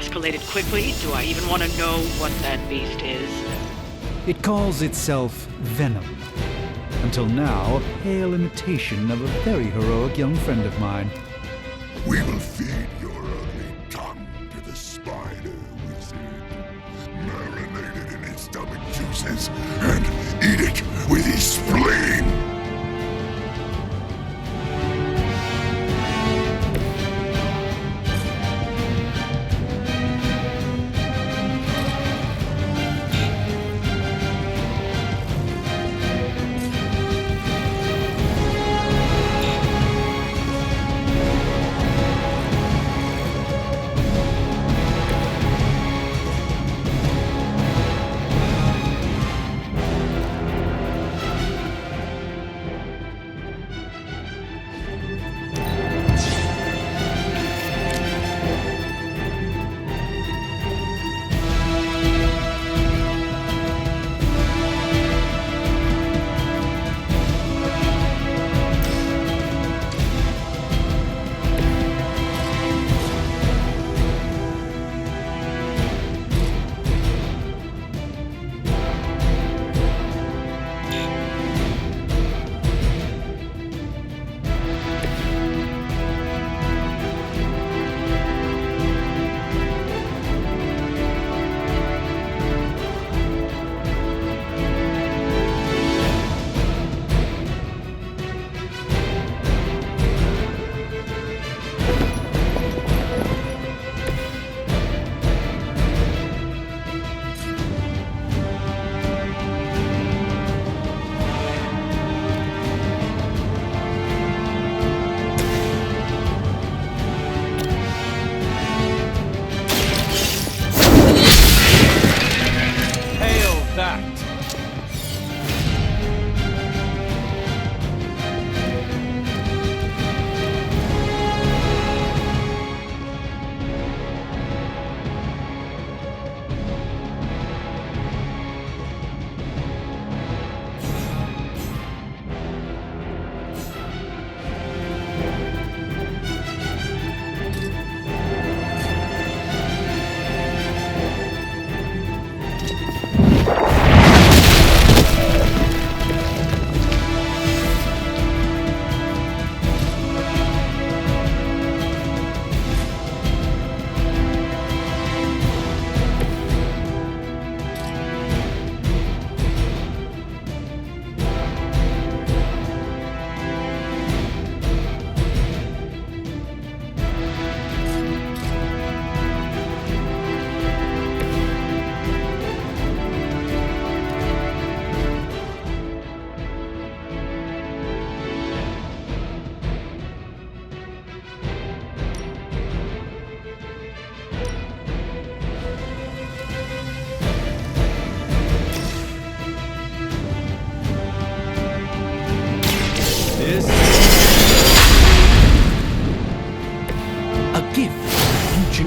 escalated quickly. Do I even want to know what that beast is? It calls itself Venom. Until now, a pale imitation of a very heroic young friend of mine. We will feed your ugly tongue to the spider wizard, marinate it in its stomach juices, and eat it with his spleen.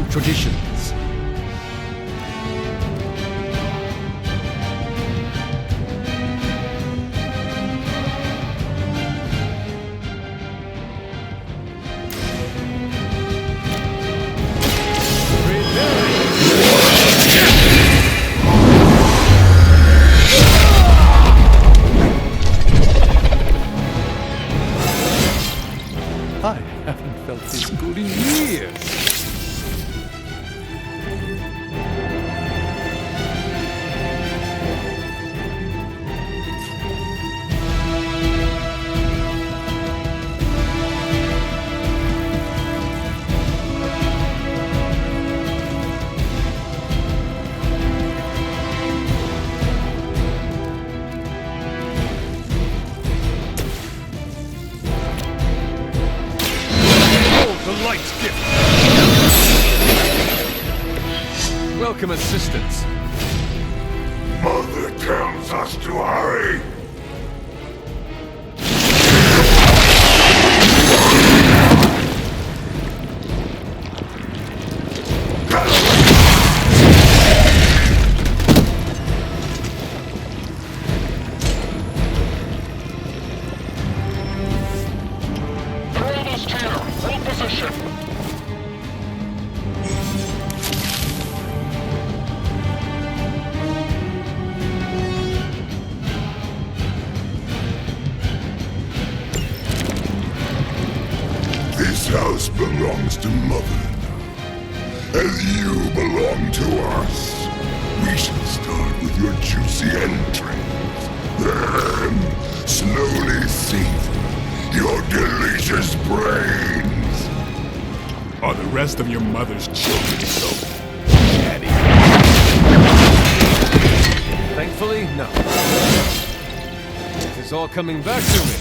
Traditions. I haven't felt this good in years. Welcome assistance. Mother tells us to hurry. belongs to Mother now. As you belong to us, we shall start with your juicy entrails, then slowly savor your delicious brains. Are the rest of your mother's children so daddy? Thankfully, no. This is all coming back to me.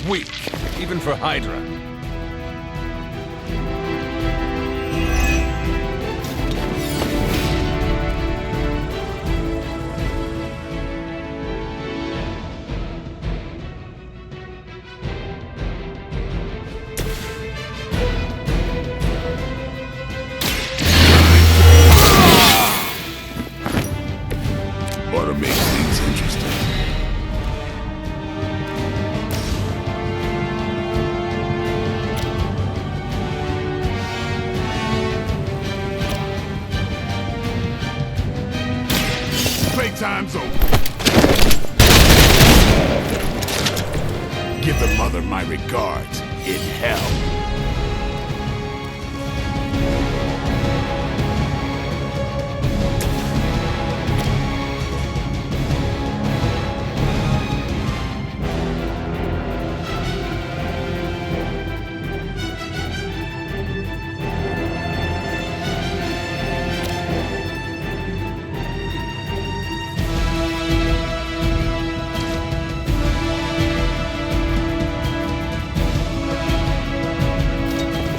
Weak, even for Hydra. Ought to make things interesting. Playtime's over. Give the mother my regards in hell.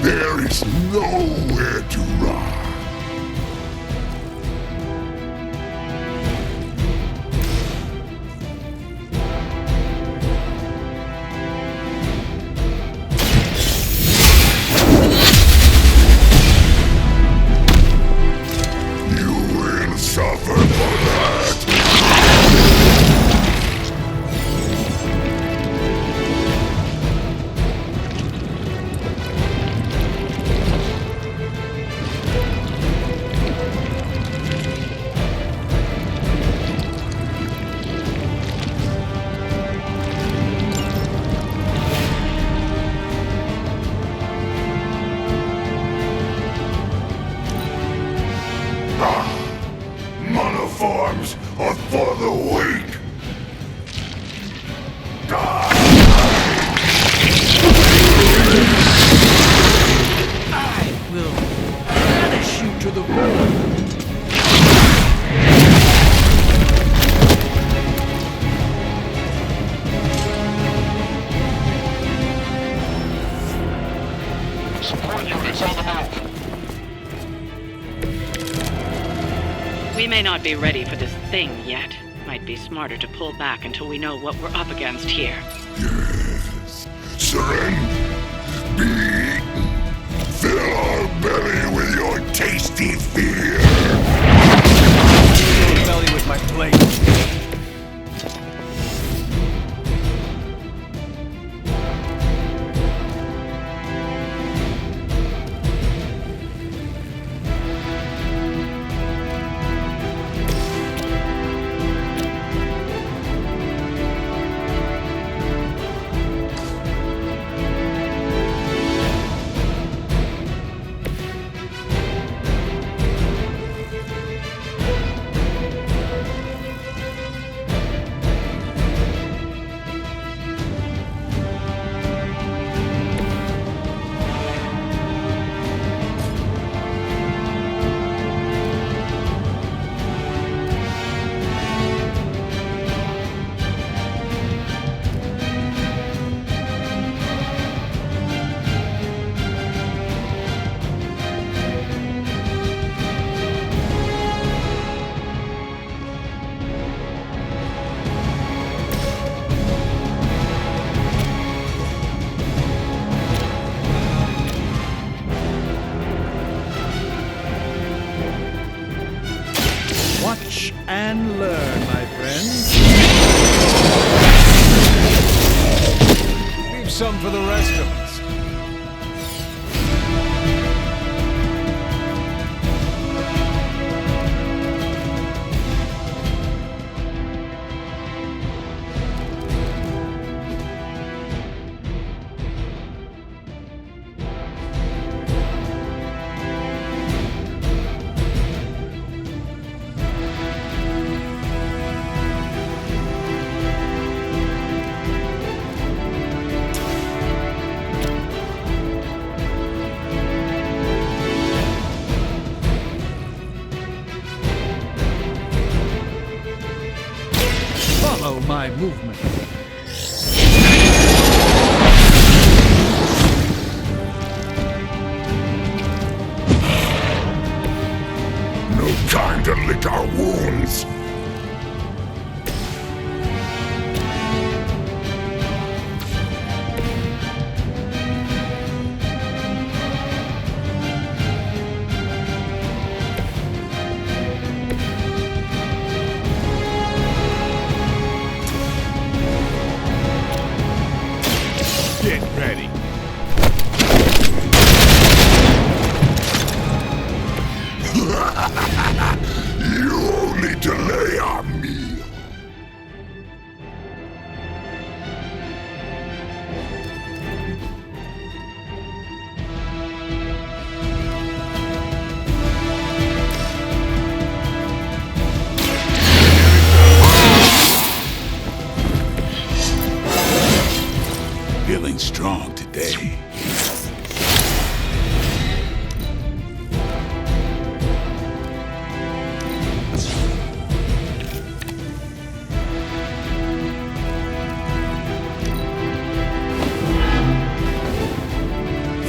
There is nowhere to run. You will suffer for that. Monoforms are for the weak. I will banish you to the void. Support units on the move. We may not be ready for this thing yet. Might be smarter to pull back until we know what we're up against here. Yes. Surrender. Be eaten. Fill our belly with your tasty fear. Fill your belly with my blade. Watch and learn, my come for the rest of us. Follow my movement. No time to lick our wounds. Get ready. You only delay our meal. Feeling strong today.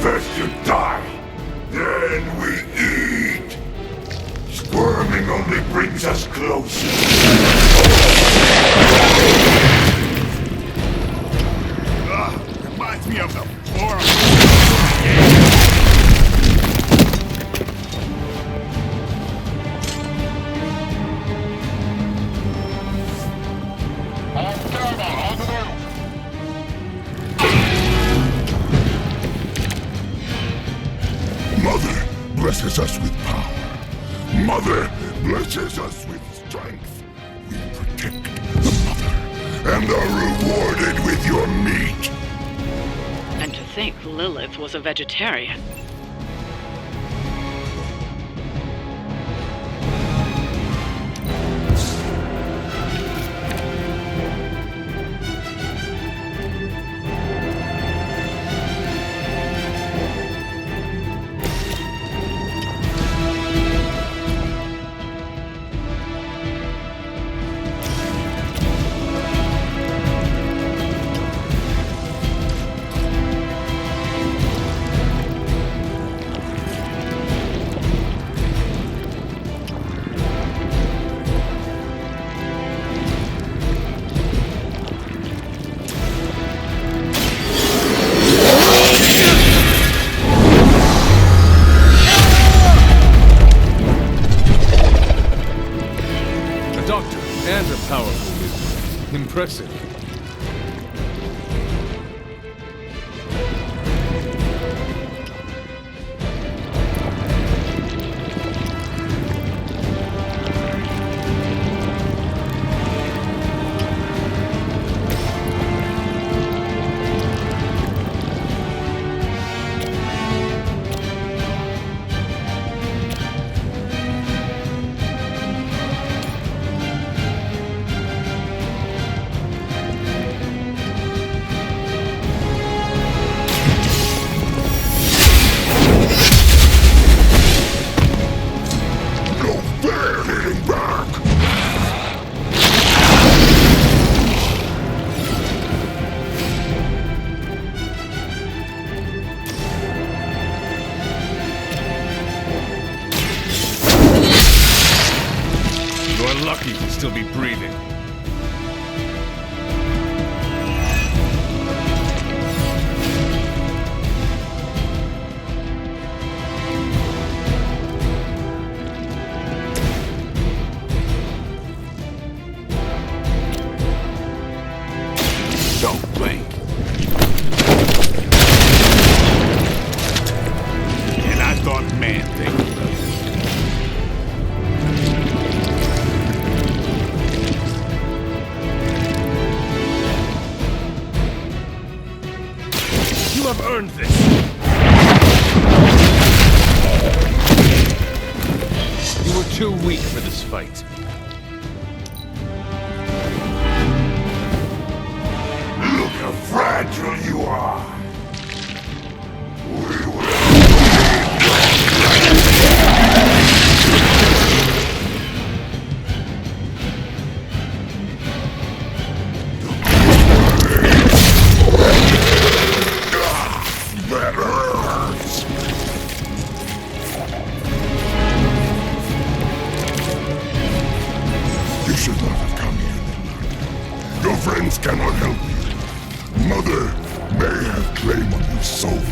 First you die, then we eat. Squirming only brings us closer. Reminds me of the Mother blesses us with power. Mother blesses us with strength. We protect the mother and are rewarded with your meat. And to think Lilith was a vegetarian. And a powerful wizard. Impressive. You're lucky to still be breathing. Don't blink. have earned this. You were too weak for this fight. Look how fragile you are. That hurts. You should not have come here, Lilith. Your friends cannot help you. Mother may have claim on your soul,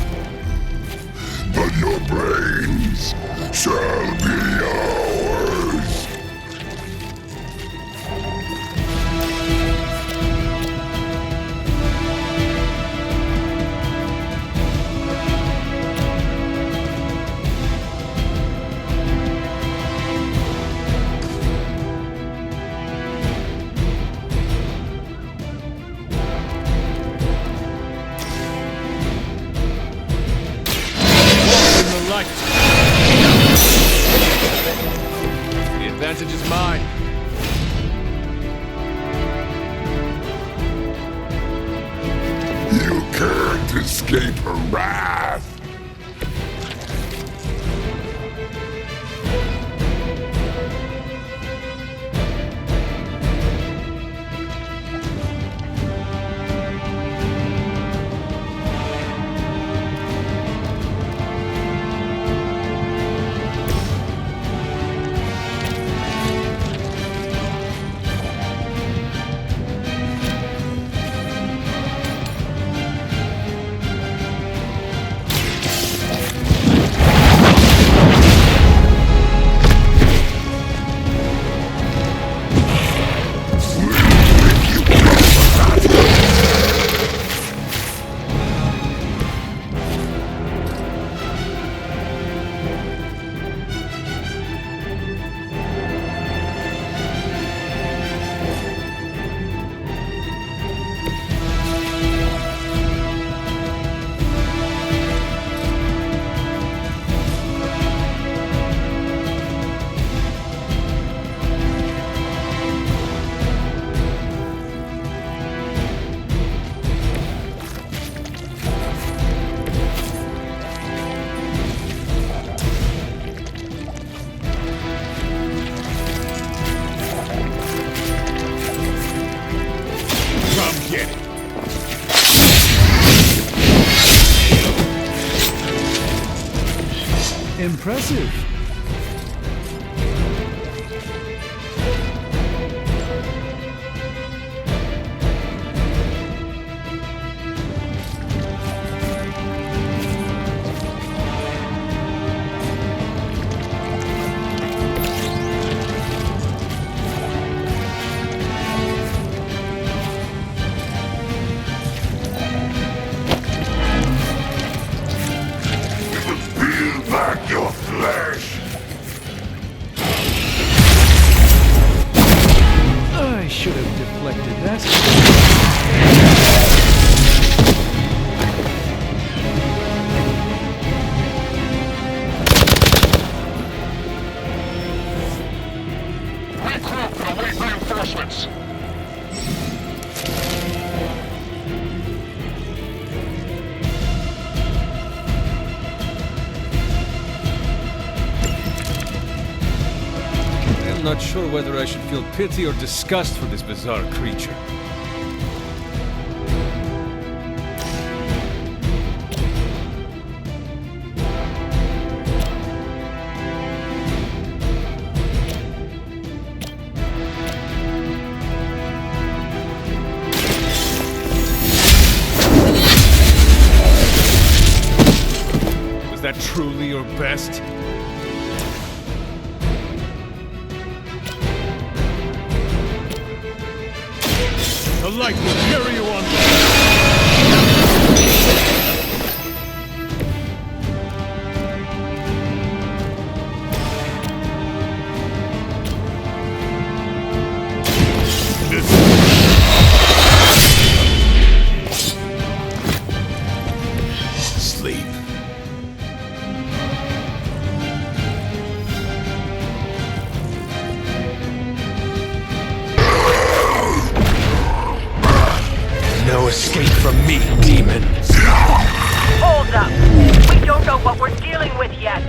but your brains shall be ours. The advantage is mine. You can't escape her wrath. Impressive. Back your flesh! I should have deflected that. Regroup and await reinforcements! I'm not sure whether I should feel pity or disgust for this bizarre creature. Was that truly your best? The light will carry you on. Escape from me, demon! Hold up. We don't know what we're dealing with yet.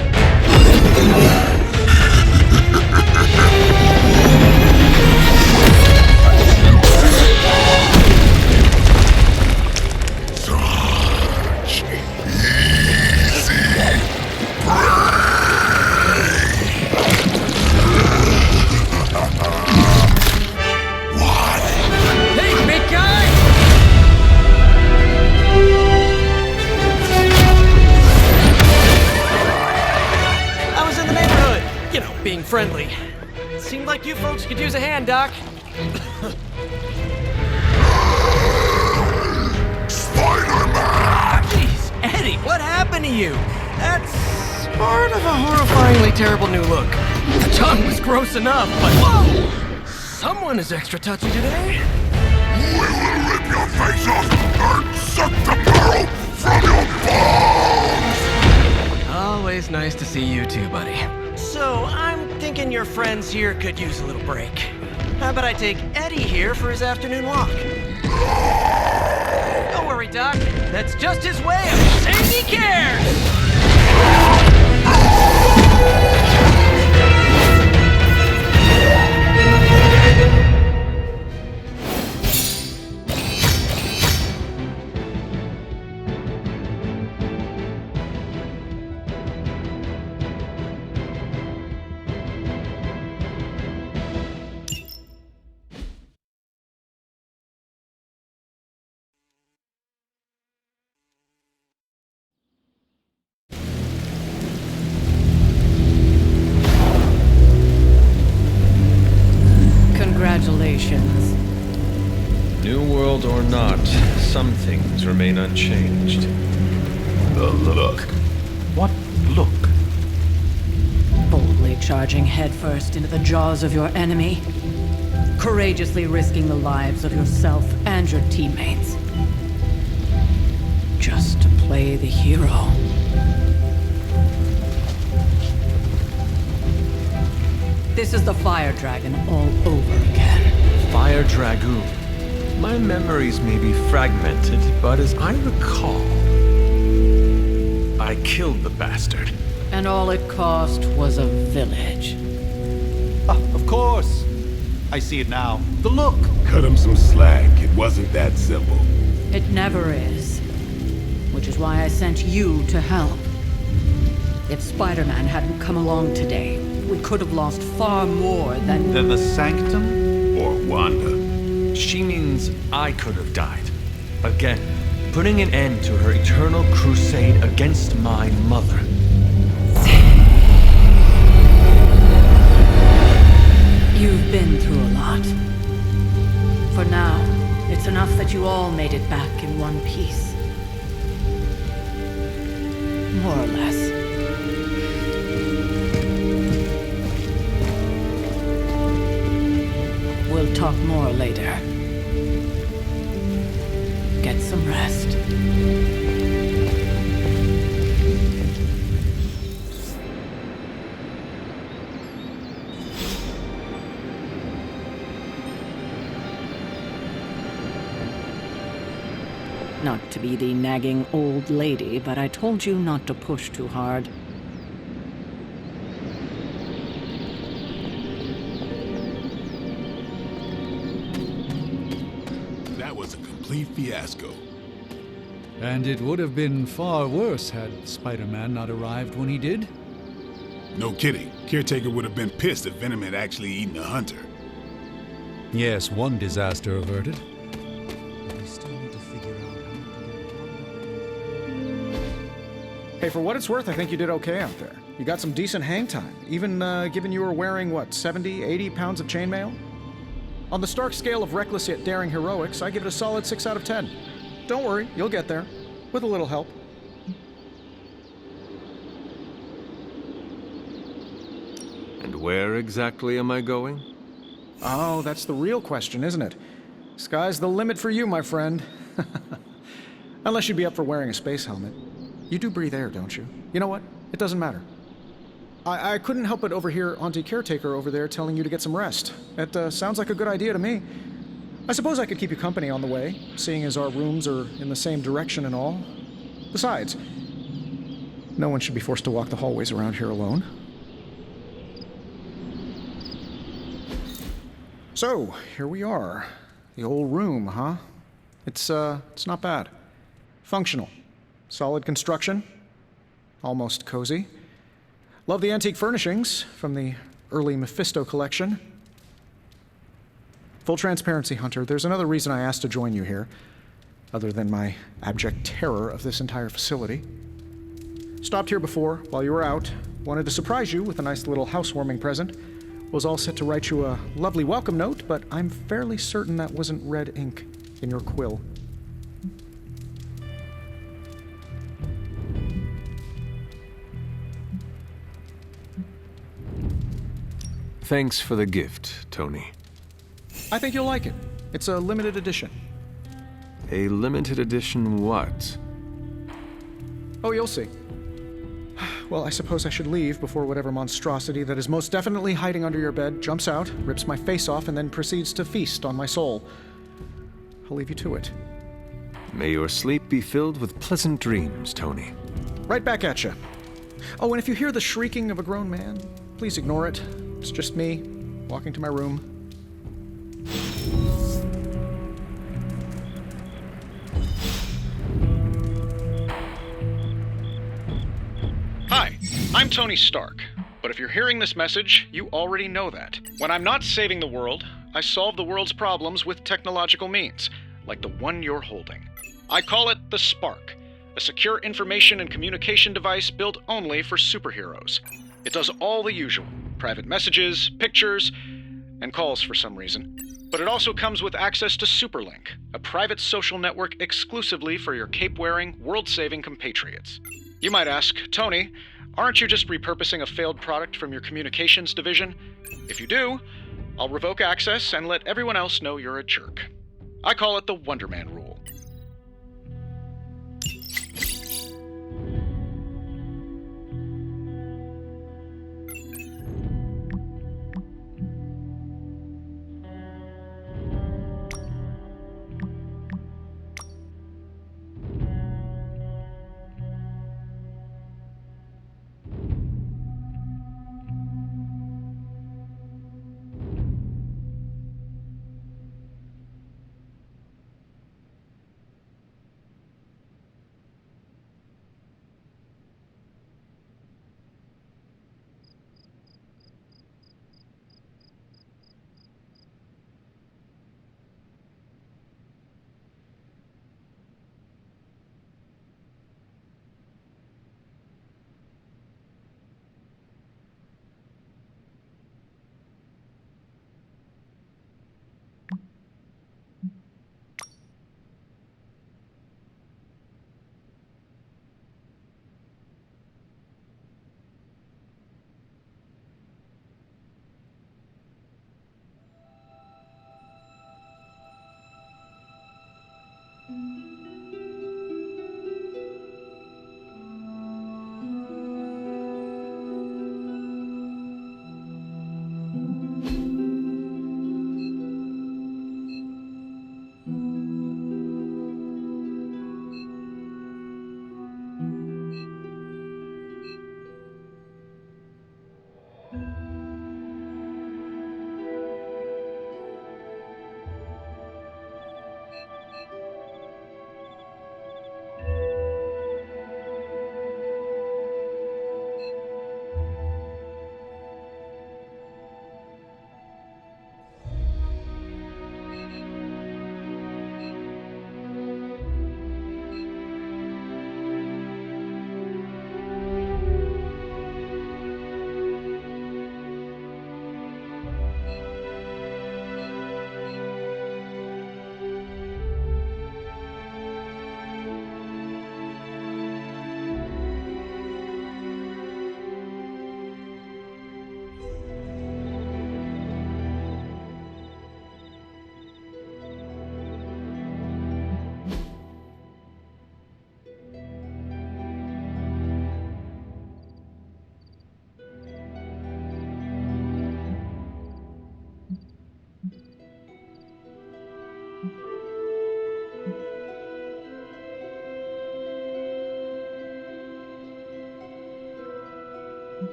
Such easy prey! What? Hey, big guy! I was in the neighborhood, you know, being friendly. Seemed like you folks could use a hand, Doc. Spiderman! Jeez, Eddie, what happened to you? That's part of a horrifyingly terrible new look. The tongue was gross enough, but whoa! Someone is extra touchy today. We will rip your face off and suck the marrow from your bones! Always nice to see you too, buddy. So, I'm thinking your friends here could use a little break. How about I take Eddie here for his afternoon walk? Don't worry, Doc. That's just his way of saying he cares! Congratulations. New world or not, some things remain unchanged. The look. What look? Boldly charging headfirst into the jaws of your enemy. Courageously risking the lives of yourself and your teammates. Just to play the hero. This is the Fire Dragon all over again. Fire Dragoon. My memories may be fragmented, but as I recall, I killed the bastard. And all it cost was a village. Of course. I see it now. The look. Cut him some slack. It wasn't that simple. It never is. Which is why I sent you to help. If Spider-Man hadn't come along today, we could have lost far more than... Then the sanctum? Or Wanda. She means I could have died. Again, putting an end to her eternal crusade against my mother. You've been through a lot. For now, it's enough that you all made it back in one piece. More or less. We'll talk more later. Get some rest. Not to be the nagging old lady, but I told you not to push too hard. That was a complete fiasco. And it would have been far worse had Spider-Man not arrived when he did. No kidding. Caretaker would have been pissed if Venom had actually eaten a hunter. Yes, one disaster averted. Hey, for what it's worth, I think you did okay out there. You got some decent hang time, even given you were wearing, what, 70, 80 pounds of chainmail? On the Stark scale of reckless yet daring heroics, I give it a solid 6 out of 10. Don't worry, you'll get there. With a little help. And where exactly am I going? Oh, that's the real question, isn't it? Sky's the limit for you, my friend. Unless you'd be up for wearing a space helmet. You do breathe air, don't you? You know what? It doesn't matter. I couldn't help but overhear Auntie Caretaker over there telling you to get some rest. It sounds like a good idea to me. I suppose I could keep you company on the way, seeing as our rooms are in the same direction and all. Besides, no one should be forced to walk the hallways around here alone. So, here we are. The old room, huh? It's not bad. Functional. Solid construction. Almost cozy. Love the antique furnishings from the early Mephisto collection. Full transparency, Hunter, there's another reason I asked to join you here, other than my abject terror of this entire facility. Stopped here before, while you were out. Wanted to surprise you with a nice little housewarming present. Was all set to write you a lovely welcome note, but I'm fairly certain that wasn't red ink in your quill. Thanks for the gift, Tony. I think you'll like it. It's a limited edition. A limited edition what? Oh, you'll see. Well, I suppose I should leave before whatever monstrosity that is most definitely hiding under your bed jumps out, rips my face off, and then proceeds to feast on my soul. I'll leave you to it. May your sleep be filled with pleasant dreams, Tony. Right back at you. Oh, and if you hear the shrieking of a grown man, please ignore it. It's just me, walking to my room. Hi, I'm Tony Stark, but if you're hearing this message, you already know that. When I'm not saving the world, I solve the world's problems with technological means, like the one you're holding. I call it the Spark, a secure information and communication device built only for superheroes. It does all the usual, private messages, pictures, and calls for some reason. But it also comes with access to Superlink, a private social network exclusively for your cape-wearing, world-saving compatriots. You might ask, Tony, aren't you just repurposing a failed product from your communications division? If you do, I'll revoke access and let everyone else know you're a jerk. I call it the Wonder Man rule.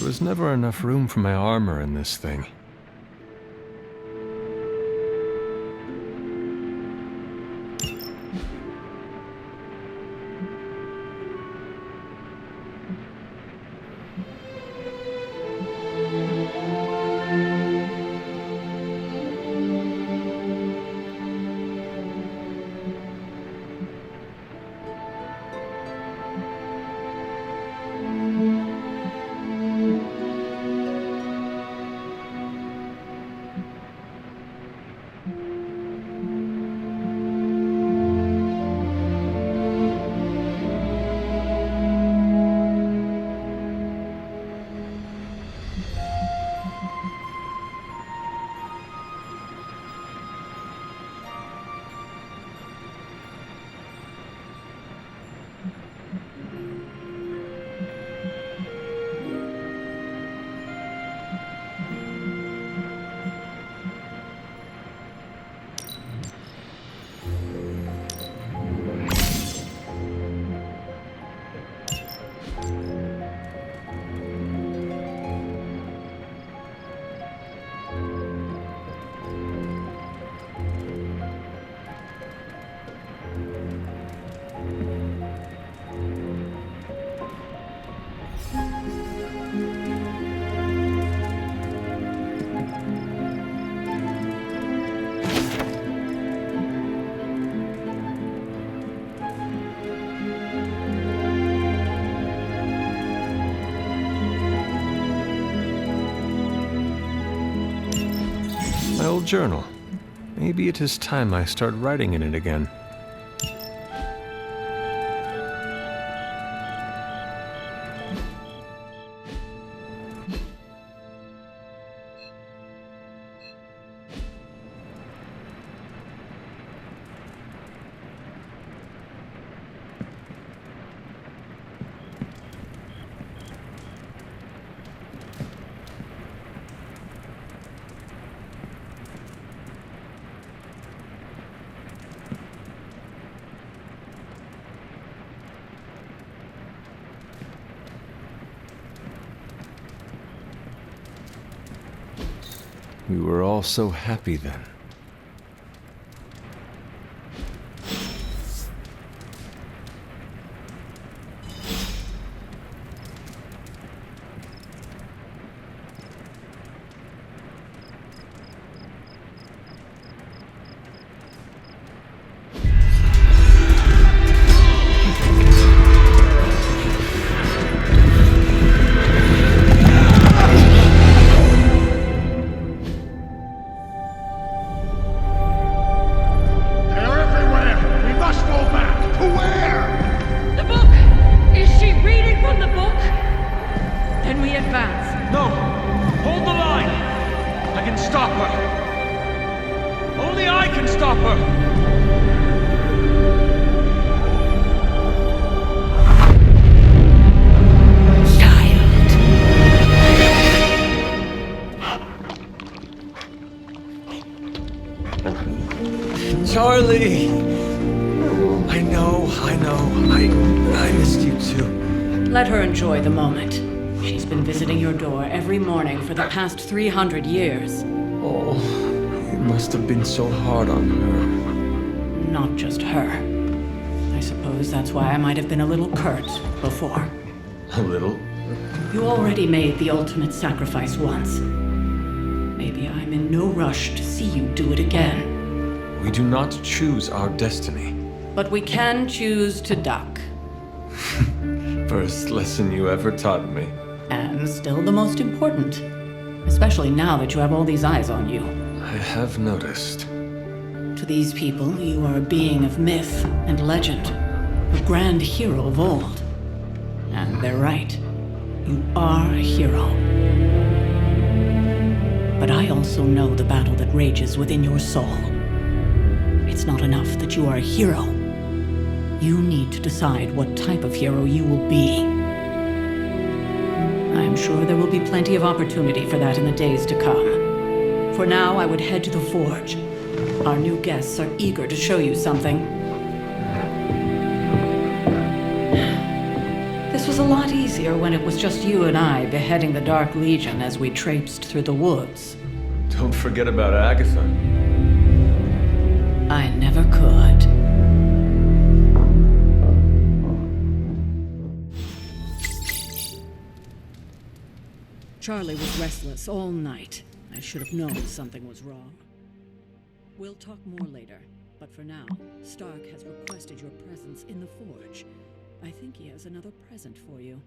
was never enough room for my armor in this thing. My old journal. Maybe it is time I start writing in it again. We were all so happy then. Charlie! I know. I missed you too. Let her enjoy the moment. She's been visiting your door every morning for the past 300 years. Oh, it must have been so hard on her. Not just her. I suppose that's why I might have been a little curt before. A little? You already made the ultimate sacrifice once. Maybe I'm in no rush to see you do it again. We do not choose our destiny. But we can choose to duck. First lesson you ever taught me. And still the most important. Especially now that you have all these eyes on you. I have noticed. To these people, you are a being of myth and legend. A grand hero of old. And they're right. You are a hero. But I also know the battle that rages within your soul. It's not enough that you are a hero. You need to decide what type of hero you will be. I'm sure there will be plenty of opportunity for that in the days to come. For now, I would head to the forge. Our new guests are eager to show you something. This was a lot easier easier when it was just you and I beheading the Dark Legion as we traipsed through the woods. Don't forget about Agatha. I never could. Charlie was restless all night. I should have known something was wrong. We'll talk more later, but for now, Stark has requested your presence in the Forge. I think he has another present for you.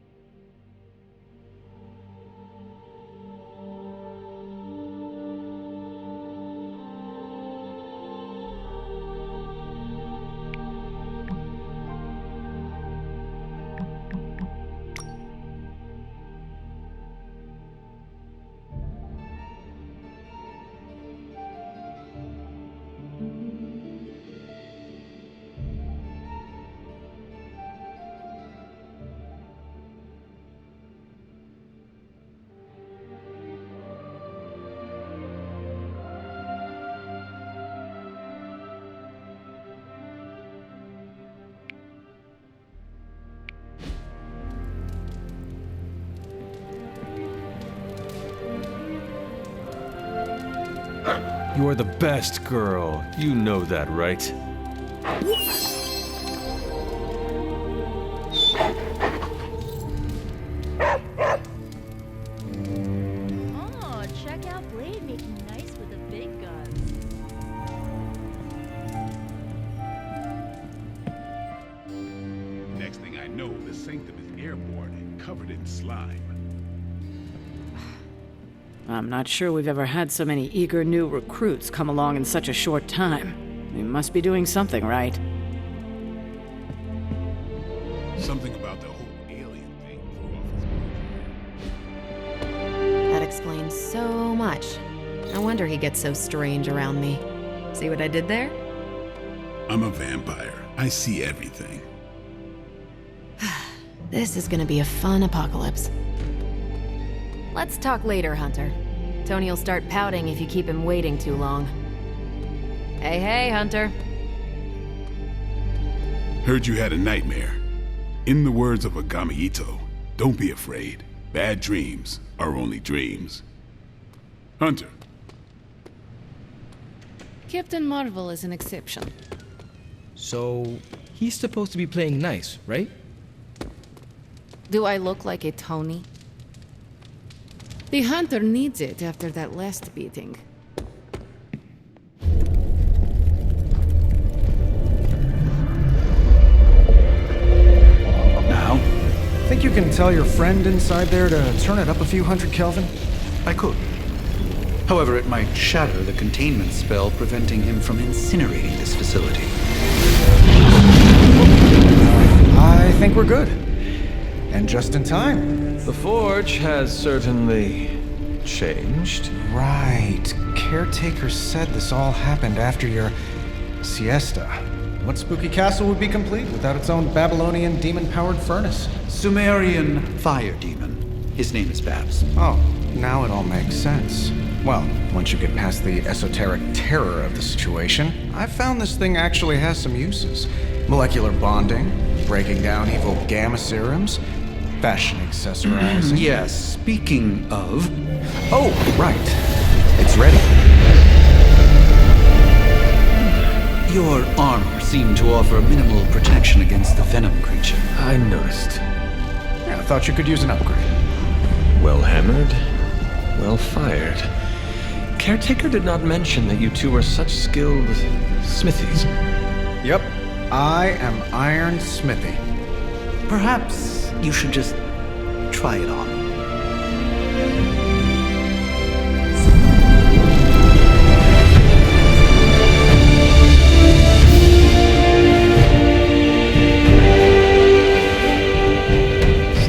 You are the best girl. You know that, right? Oh, check out Blade making nice with the big guns. Next thing I know, the sanctum is airborne and covered in slime. I'm not sure we've ever had so many eager new recruits come along in such a short time. We must be doing something right. Something about the whole alien thing threw off his. That explains so much. No wonder he gets so strange around me. See what I did there? I'm a vampire. I see everything. This is gonna be a fun apocalypse. Let's talk later, Hunter. Tony'll start pouting if you keep him waiting too long. Hey, Hunter. Heard you had a nightmare. In the words of Agami Ito, don't be afraid. Bad dreams are only dreams. Hunter. Captain Marvel is an exception. So, he's supposed to be playing nice, right? Do I look like a Tony? The Hunter needs it after that last beating. Now? Think you can tell your friend inside there to turn it up a few hundred Kelvin? I could. However, it might shatter the containment spell preventing him from incinerating this facility. I think we're good. And just in time. The Forge has certainly changed. Right. Caretaker said this all happened after your siesta. What spooky castle would be complete without its own Babylonian demon-powered furnace? Sumerian fire demon. His name is Babs. Oh, now it all makes sense. Well, once you get past the esoteric terror of the situation, I've found this thing actually has some uses. Molecular bonding, breaking down evil gamma serums, fashion accessorizing. Yes, speaking of... Oh, right. It's ready. Your armor seemed to offer minimal protection against the Venom creature. I noticed. Yeah, I thought you could use an upgrade. Well hammered, well fired. Caretaker did not mention that you two are such skilled smithies. Yep, I am Iron Smithy. Perhaps you should just try it on.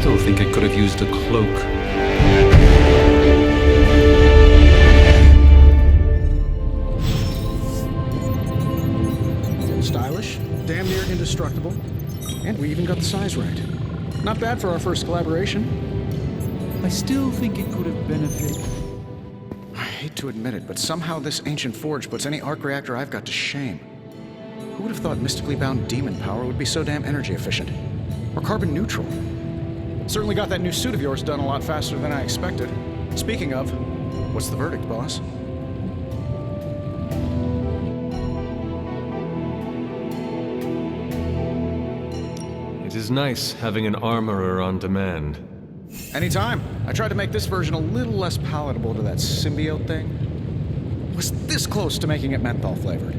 Still think it could have used a cloak. Stylish, damn near indestructible, and we even got the size right. Not bad for our first collaboration. I still think it could have benefited. I hate to admit it, but somehow this ancient forge puts any arc reactor I've got to shame. Who would have thought mystically bound demon power would be so damn energy efficient? Or carbon neutral? Certainly got that new suit of yours done a lot faster than I expected. Speaking of, what's the verdict, boss? It is nice having an armorer on demand. Anytime. I tried to make this version a little less palatable to that symbiote thing. Was this close to making it menthol flavored.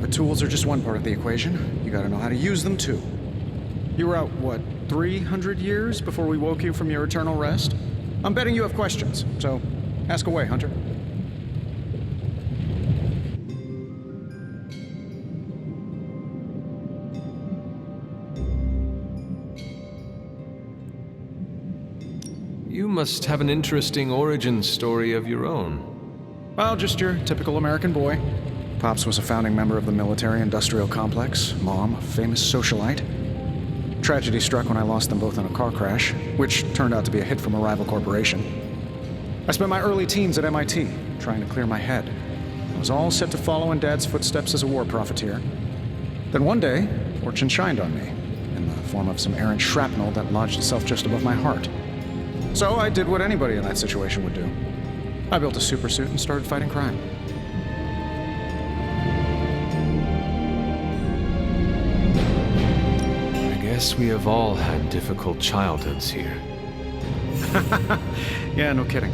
But tools are just one part of the equation. You gotta know how to use them too. You were out, what, 300 years before we woke you from your eternal rest? I'm betting you have questions, so ask away, Hunter. You must have an interesting origin story of your own. Well, just your typical American boy. Pops was a founding member of the military-industrial complex. Mom, a famous socialite. Tragedy struck when I lost them both in a car crash, which turned out to be a hit from a rival corporation. I spent my early teens at MIT, trying to clear my head. I was all set to follow in Dad's footsteps as a war profiteer. Then one day, fortune shined on me, in the form of some errant shrapnel that lodged itself just above my heart. So I did what anybody in that situation would do. I built a supersuit and started fighting crime. I guess we have all had difficult childhoods here. Yeah, no kidding.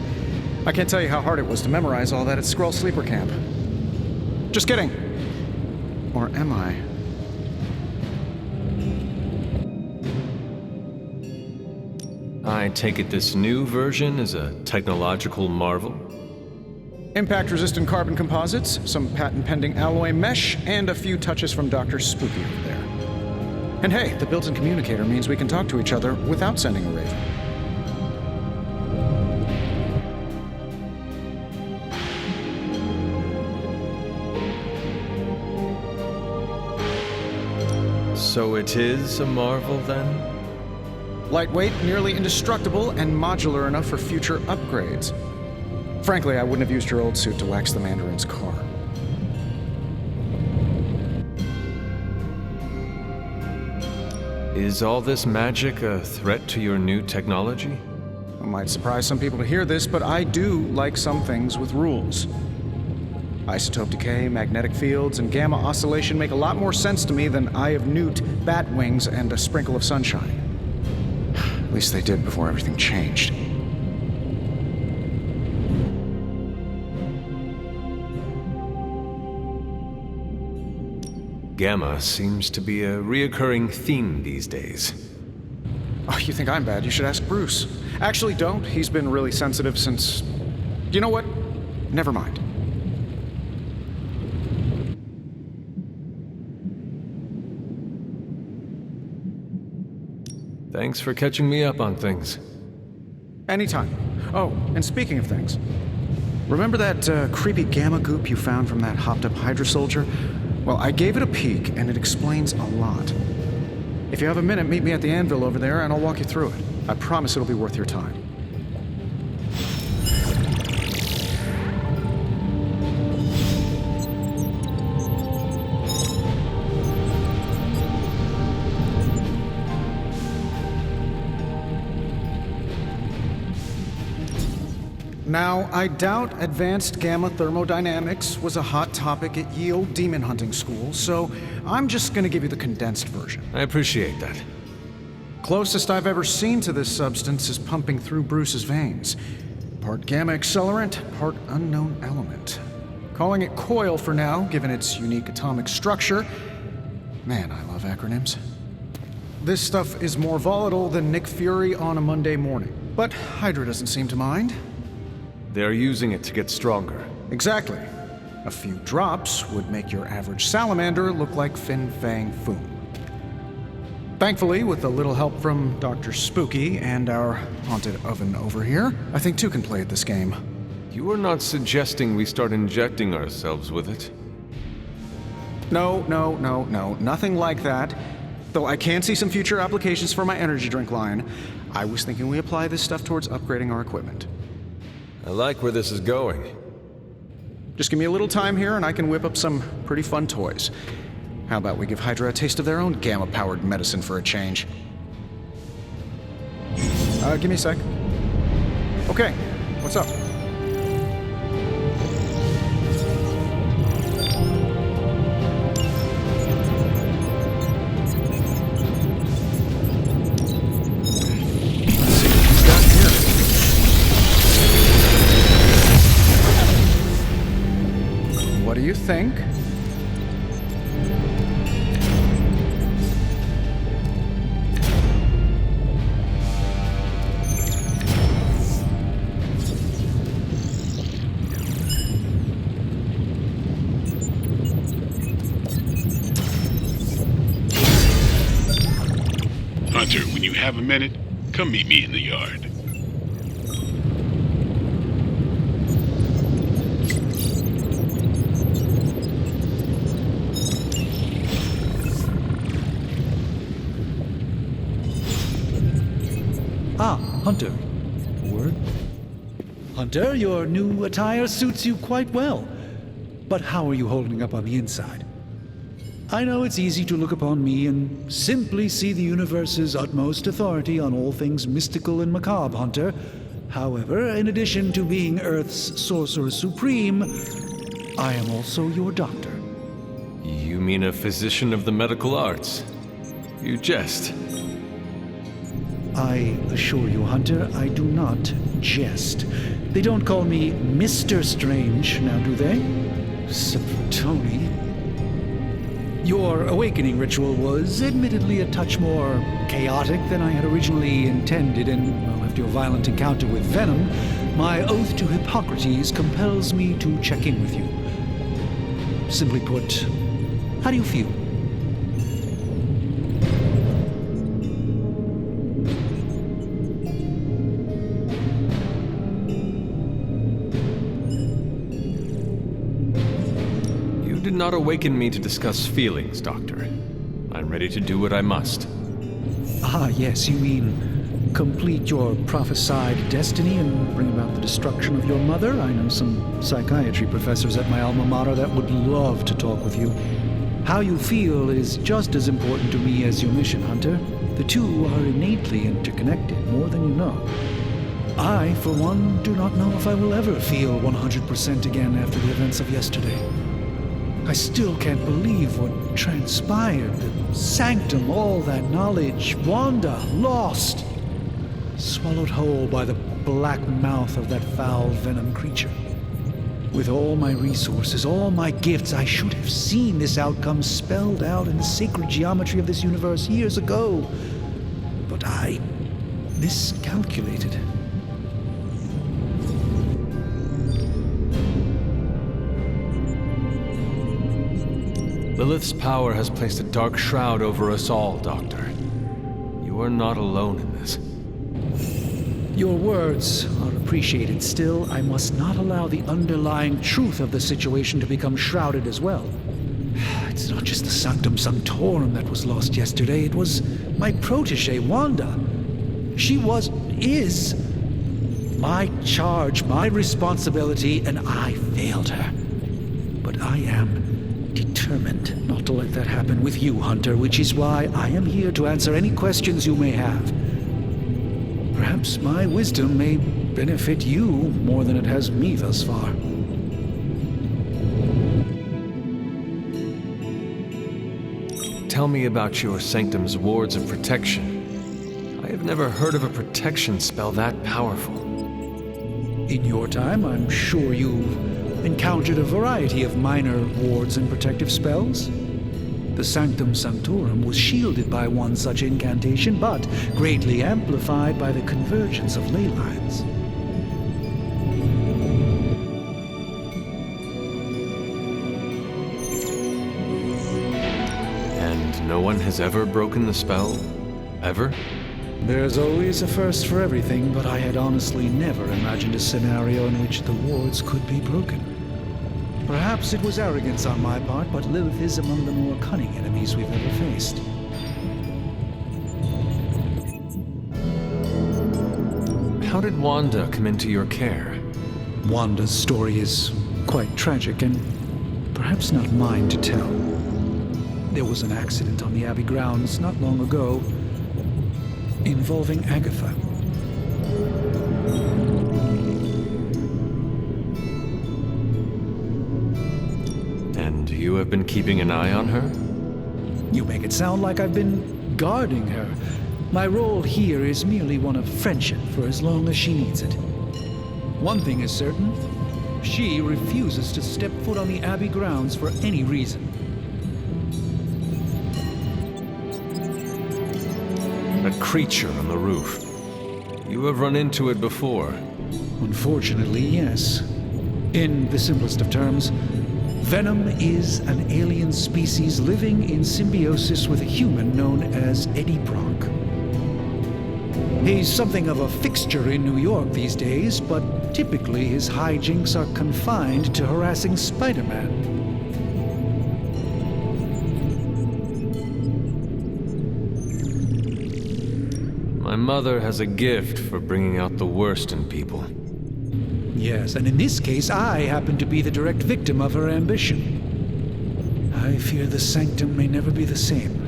I can't tell you how hard it was to memorize all that at Skrull Sleeper Camp. Just kidding. Or am I? I take it this new version is a technological marvel? Impact-resistant carbon composites, some patent-pending alloy mesh, and a few touches from Dr. Spooky over there. And hey, the built-in communicator means we can talk to each other without sending a raven. So it is a marvel, then? Lightweight, nearly indestructible, and modular enough for future upgrades. Frankly, I wouldn't have used your old suit to wax the Mandarin's car. Is all this magic a threat to your new technology? It might surprise some people to hear this, but I do like some things with rules. Isotope decay, magnetic fields, and gamma oscillation make a lot more sense to me than Eye of Newt, bat wings, and a sprinkle of sunshine. At least they did before everything changed. Gamma seems to be a reoccurring theme these days. Oh, you think I'm bad? You should ask Bruce. Actually, don't. He's been really sensitive since... You know what? Never mind. Thanks for catching me up on things. Anytime. Oh, and speaking of things, remember that creepy gamma goop you found from that hopped-up Hydra soldier? Well, I gave it a peek, and it explains a lot. If you have a minute, meet me at the anvil over there, and I'll walk you through it. I promise it'll be worth your time. Now, I doubt advanced gamma thermodynamics was a hot topic at ye old demon hunting school, so I'm just gonna give you the condensed version. I appreciate that. Closest I've ever seen to this substance is pumping through Bruce's veins. Part gamma accelerant, part unknown element. Calling it coil for now, given its unique atomic structure. Man, I love acronyms. This stuff is more volatile than Nick Fury on a Monday morning, but Hydra doesn't seem to mind. They're using it to get stronger. Exactly. A few drops would make your average salamander look like Fin Fang Foom. Thankfully, with a little help from Dr. Spooky and our haunted oven over here, I think two can play at this game. You are not suggesting we start injecting ourselves with it? No, nothing like that. Though I can see some future applications for my energy drink line. I was thinking we apply this stuff towards upgrading our equipment. I like where this is going. Just give me a little time here and I can whip up some pretty fun toys. How about we give Hydra a taste of their own gamma-powered medicine for a change? Give me a sec. Okay, what's up? What do you think? Hunter, when you have a minute, come meet me in the yard. Ah, Hunter. Word? Hunter, your new attire suits you quite well. But how are you holding up on the inside? I know it's easy to look upon me and simply see the universe's utmost authority on all things mystical and macabre, Hunter. However, in addition to being Earth's Sorcerer Supreme, I am also your doctor. You mean a physician of the medical arts? You jest. I assure you, Hunter, I do not jest. They don't call me Mr. Strange, now do they? Except for Tony. Your awakening ritual was admittedly a touch more chaotic than I had originally intended, and well, after your violent encounter with Venom, my oath to Hippocrates compels me to check in with you. Simply put, how do you feel? You did not awaken me to discuss feelings, Doctor. I'm ready to do what I must. Ah, yes, you mean complete your prophesied destiny and bring about the destruction of your mother? I know some psychiatry professors at my alma mater that would love to talk with you. How you feel is just as important to me as your mission, Hunter. The two are innately interconnected, more than you know. I, for one, do not know if I will ever feel 100% again after the events of yesterday. I still can't believe what transpired. The sanctum, all that knowledge. Wanda, lost. Swallowed whole by the black mouth of that foul Venom creature. With all my resources, all my gifts, I should have seen this outcome spelled out in the sacred geometry of this universe years ago. But I miscalculated. Lilith's power has placed a dark shroud over us all, Doctor. You are not alone in this. Your words are appreciated. Still, I must not allow the underlying truth of the situation to become shrouded as well. It's not just the sanctum sanctorum that was lost yesterday. It was my protege, Wanda. She is my charge, my responsibility, and I failed her. But I am determined not to let that happen with you, Hunter, which is why I am here to answer any questions you may have. Perhaps my wisdom may benefit you more than it has me thus far. Tell me about your sanctum's wards of protection. I have never heard of a protection spell that powerful. In your time, I'm sure you've encountered a variety of minor wards and protective spells. The sanctum sanctorum was shielded by one such incantation, but greatly amplified by the convergence of ley lines. And no one has ever broken the spell? Ever? There's always a first for everything, but I had honestly never imagined a scenario in which the wards could be broken. Perhaps it was arrogance on my part, but Lilith is among the more cunning enemies we've ever faced. How did Wanda come into your care? Wanda's story is quite tragic and perhaps not mine to tell. There was an accident on the Abbey grounds not long ago involving Agatha. And you have been keeping an eye on her? You make it sound like I've been guarding her. My role here is merely one of friendship for as long as she needs it. One thing is certain, she refuses to step foot on the Abbey grounds for any reason. A creature on the roof. You have run into it before. Unfortunately, yes. In the simplest of terms, Venom is an alien species living in symbiosis with a human known as Eddie Brock. He's something of a fixture in New York these days, but typically his hijinks are confined to harassing Spiderman. My mother has a gift for bringing out the worst in people. Yes, and in this case, I happen to be the direct victim of her ambition. I fear the sanctum may never be the same.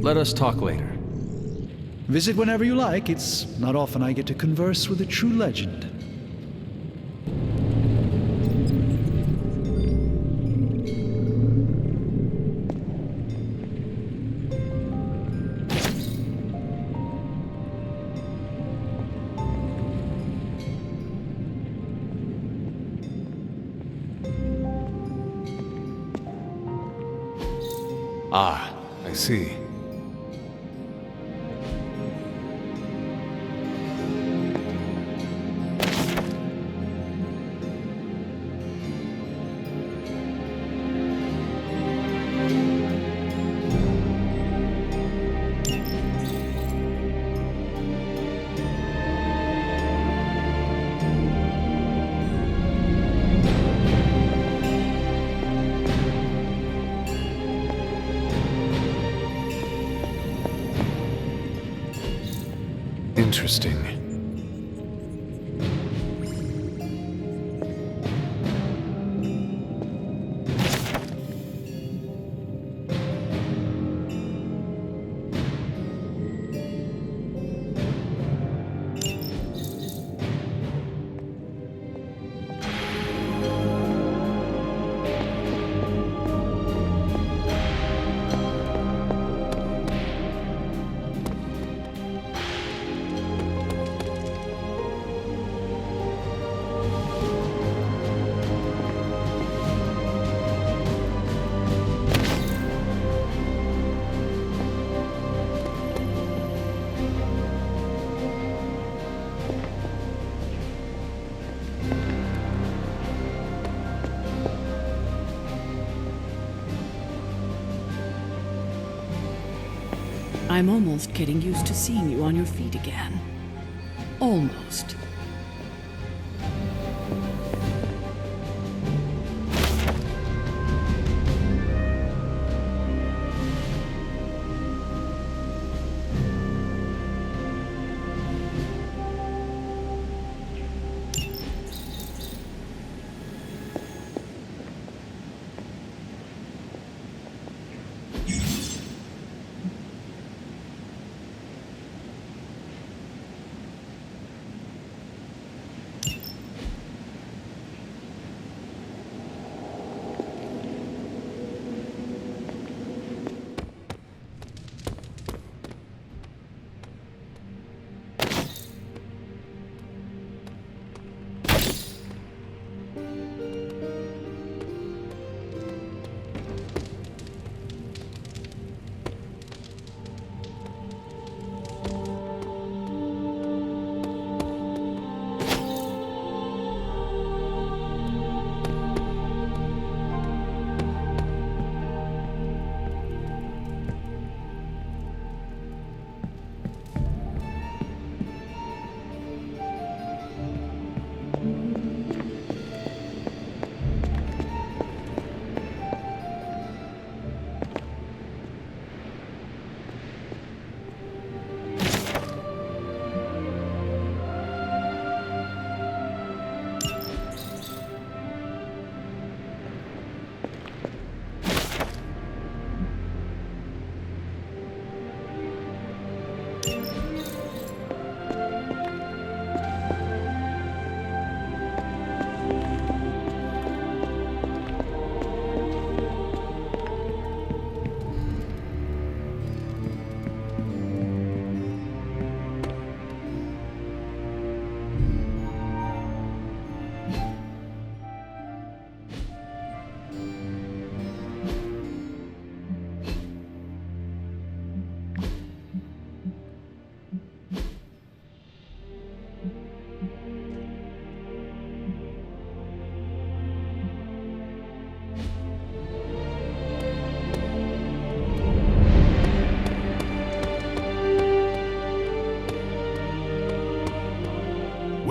Let us talk later. Visit whenever you like. It's not often I get to converse with a true legend. Ah, I see. Interesting. I'm almost getting used to seeing you on your feet again. Almost.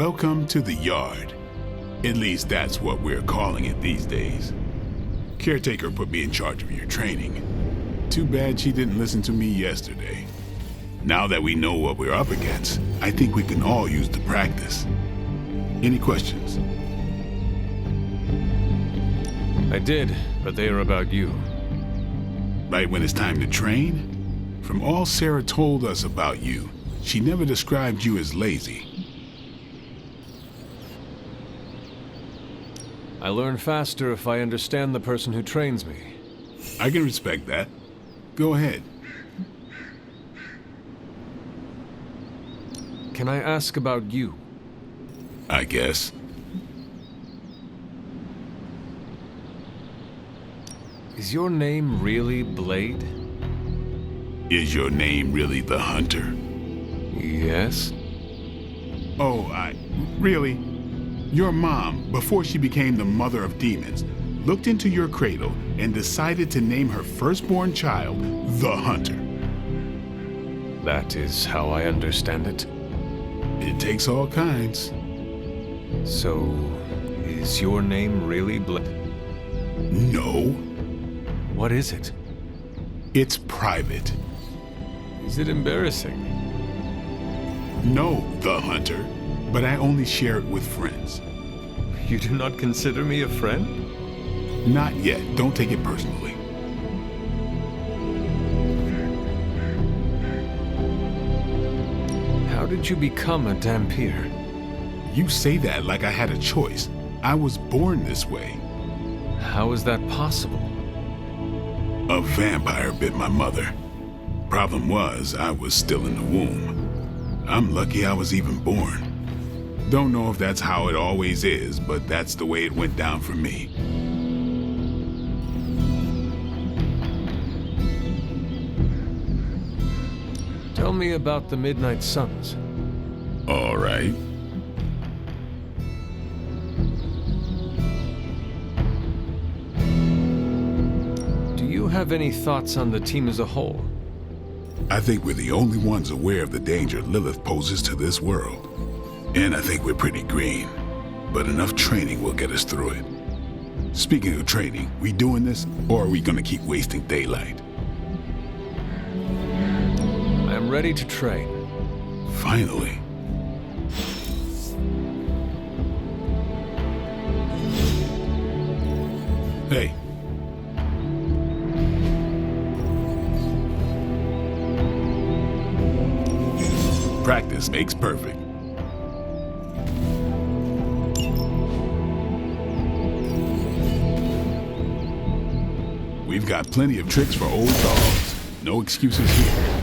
Welcome to the yard. At least that's what we're calling it these days. Caretaker put me in charge of your training. Too bad she didn't listen to me yesterday. Now that we know what we're up against, I think we can all use the practice. Any questions? I did, but they are about you. Right when it's time to train? From all Sarah told us about you, she never described you as lazy. I learn faster if I understand the person who trains me. I can respect that. Go ahead. Can I ask about you? I guess. Is your name really Blade? Is your name really the Hunter? Yes. Oh, really? Your mom, before she became the mother of demons, looked into your cradle and decided to name her firstborn child the Hunter. That is how I understand it. It takes all kinds. So, is your name really Blade? No. What is it? It's private. Is it embarrassing? No, the Hunter, but I only share it with friends. You do not consider me a friend? Not yet. Don't take it personally. How did you become a Dhampir? You say that like I had a choice. I was born this way. How is that possible? A vampire bit my mother. Problem was, I was still in the womb. I'm lucky I was even born. Don't know if that's how it always is, but that's the way it went down for me. Tell me about the Midnight Suns. All right. Do you have any thoughts on the team as a whole? I think we're the only ones aware of the danger Lilith poses to this world. And I think we're pretty green, but enough training will get us through it. Speaking of training, we doing this, or are we gonna keep wasting daylight? I am ready to train. Finally. Hey. Practice makes perfect. We've got plenty of tricks for old dogs. No excuses here.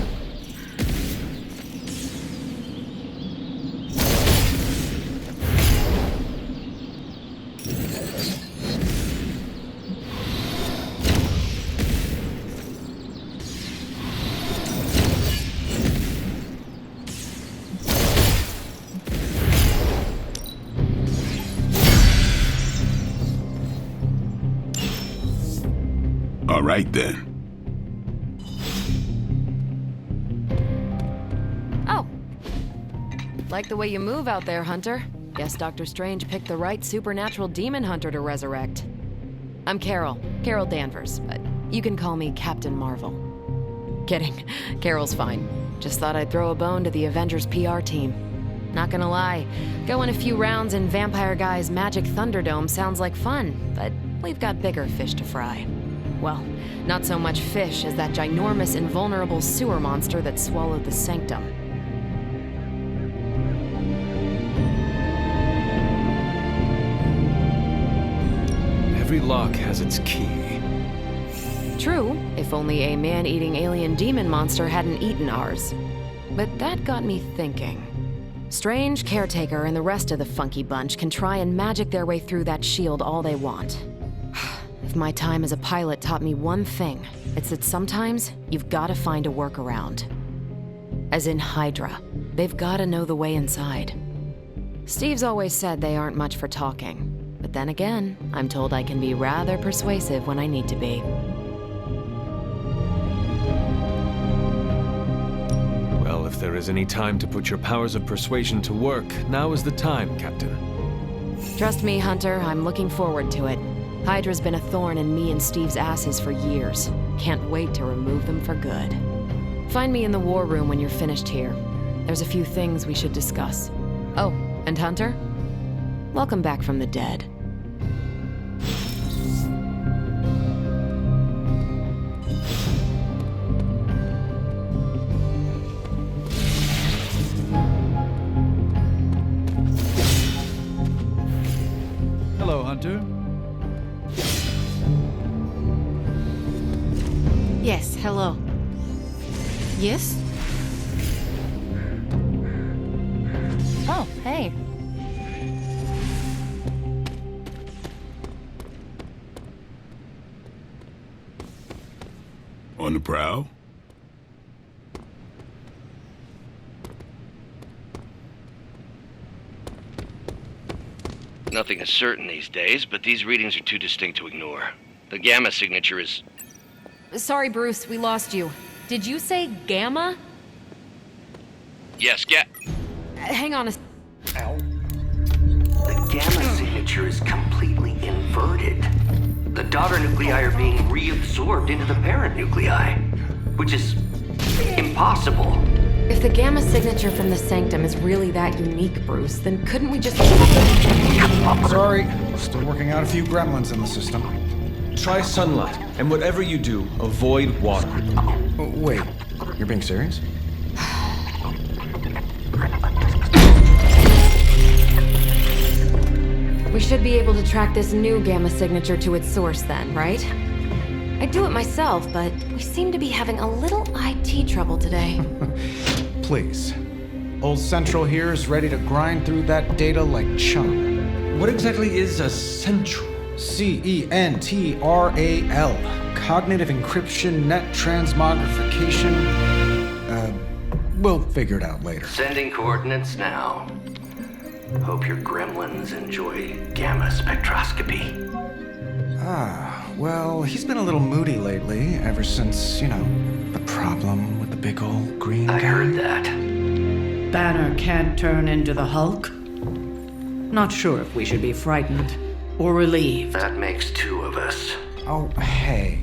All right, then. Oh. Like the way you move out there, Hunter. Guess Dr. Strange picked the right supernatural demon hunter to resurrect. I'm Carol Danvers, but you can call me Captain Marvel. Kidding. Carol's fine. Just thought I'd throw a bone to the Avengers PR team. Not gonna lie, going a few rounds in Vampire Guy's Magic Thunderdome sounds like fun, but we've got bigger fish to fry. Well, not so much fish as that ginormous invulnerable sewer monster that swallowed the sanctum. Every lock has its key. True, if only a man-eating alien demon monster hadn't eaten ours. But that got me thinking. Strange, Caretaker, and the rest of the funky bunch can try and magic their way through that shield all they want. If my time as a pilot taught me one thing, it's that sometimes you've got to find a workaround. As in Hydra, they've got to know the way inside. Steve's always said they aren't much for talking, but then again, I'm told I can be rather persuasive when I need to be. Well, if If there is any time to put your powers of persuasion to work, now is the time, Captain. Trust me, Hunter, I'm looking forward to it. Hydra's been a thorn in me and Steve's asses for years. Can't wait to remove them for good. Find me in the war room when you're finished here. There's a few things we should discuss. Oh, and Hunter? Welcome back from the dead. Hello, Hunter. Yes, hello. Yes? Oh, hey. On the prowl? Nothing is certain these days, but these readings are too distinct to ignore. The gamma signature is... Sorry, Bruce, we lost you. Did you say gamma? Yes, Hang on a... The gamma signature is completely inverted. The daughter nuclei are being reabsorbed into the parent nuclei, which is impossible. If the gamma signature from the sanctum is really that unique, Bruce, then couldn't we just... Sorry, still working out a few gremlins in the system. Try sunlight, and whatever you do, avoid water. Wait, you're being serious? We should be able to track this new gamma signature to its source then, right? I'd do it myself, but we seem to be having a little IT trouble today. Please. Old Central here is ready to grind through that data like chum. What exactly is a Central? CENTRAL. Cognitive encryption, net transmogrification. We'll figure it out later. Sending coordinates now. Hope your gremlins enjoy gamma spectroscopy. Well, he's been a little moody lately, ever since, the problem with the big old green guy. I heard that. Banner can't turn into the Hulk? Not sure if we should be frightened or relieved. That makes two of us. Oh, hey.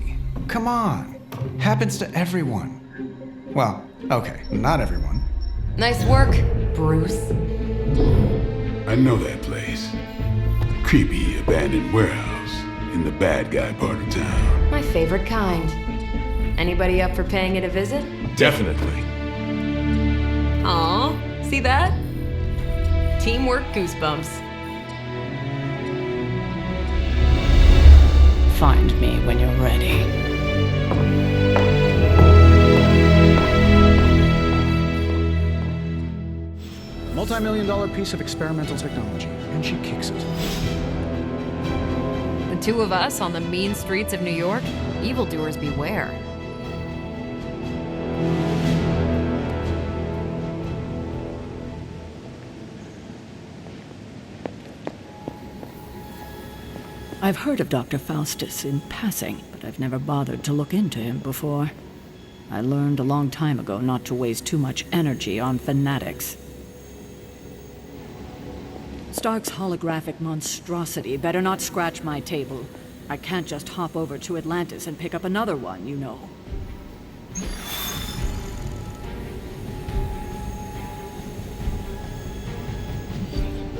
Come on. Happens to everyone. Well, okay, not everyone. Nice work, Bruce. I know that place. Creepy abandoned warehouse in the bad guy part of town. My favorite kind. Anybody up for paying it a visit? Definitely. Aw, see that? Teamwork goosebumps. Find me when you're ready. Multi-million-dollar piece of experimental technology, and she kicks it. The two of us on the mean streets of New York? Evildoers beware. I've heard of Dr. Faustus in passing, but I've never bothered to look into him before. I learned a long time ago not to waste too much energy on fanatics. Stark's holographic monstrosity better not scratch my table. I can't just hop over to Atlantis and pick up another one, you know.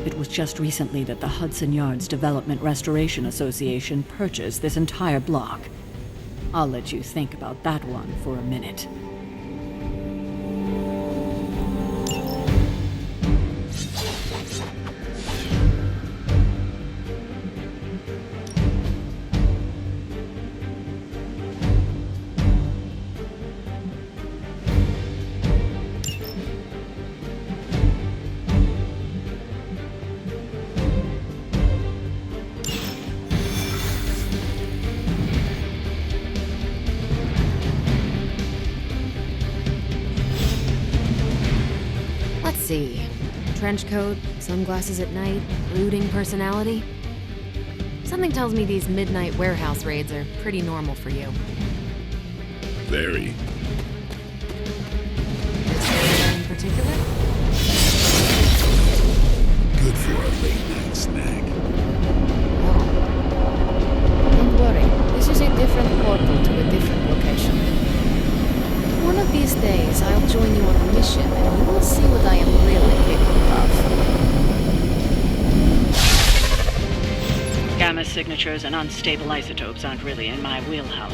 It was just recently that the Hudson Yards Development Restoration Association purchased this entire block. I'll let you think about that one for a minute. See. Trench coat, sunglasses at night, brooding personality. Something tells me these midnight warehouse raids are pretty normal for you. Very. For particular? Good for a late-night snack. Don't worry, this is a different portal to a different location. One of these days, I'll join you on a mission, and you will see what I am really capable of. Gamma signatures and unstable isotopes aren't really in my wheelhouse,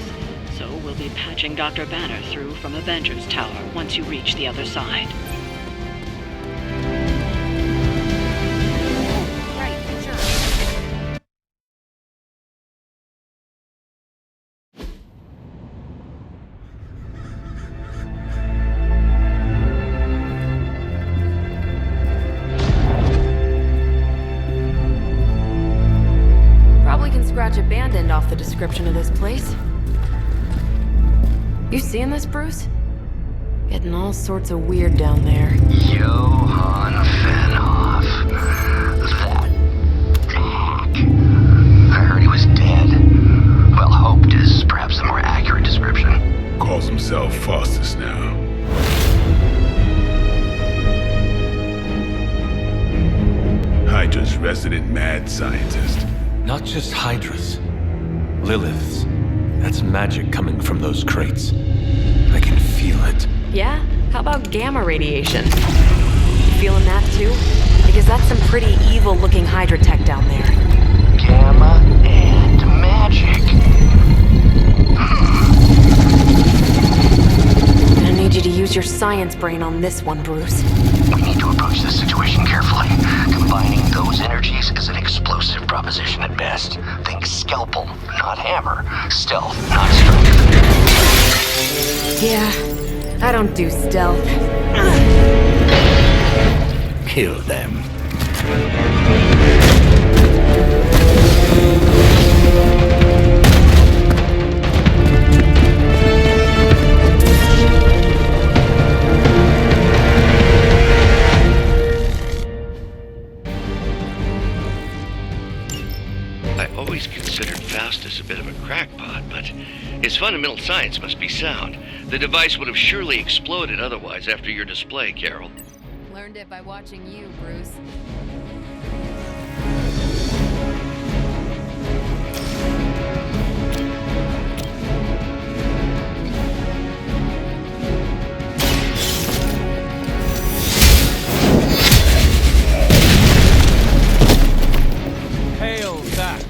so we'll be patching Dr. Banner through from Avengers Tower once you reach the other side. Probably can scratch abandoned off the description of this place. You seeing this, Bruce? Getting all sorts of weird down there. Johann Fenhoff. That hack. I heard he was dead. Well, hoped is perhaps the more accurate description. Calls himself Faustus now. Hydra's resident mad scientist. Not just Hydra's. Lilith's. That's magic coming from those crates. I can feel it. Yeah? How about gamma radiation? You feeling that too? Because that's some pretty evil-looking Hydra tech down there. Gamma and magic. I need you to use your science brain on this one, Bruce. We need to approach this situation carefully. Combining those energies is an explosive proposition at best. Think scalpel, not hammer. Stealth, not strength. Yeah, I don't do stealth. Kill them. I always considered Faustus a bit of a crackpot, but his fundamental science must be sound. The device would have surely exploded otherwise after your display, Carol. Learned it by watching you, Bruce. Hail that!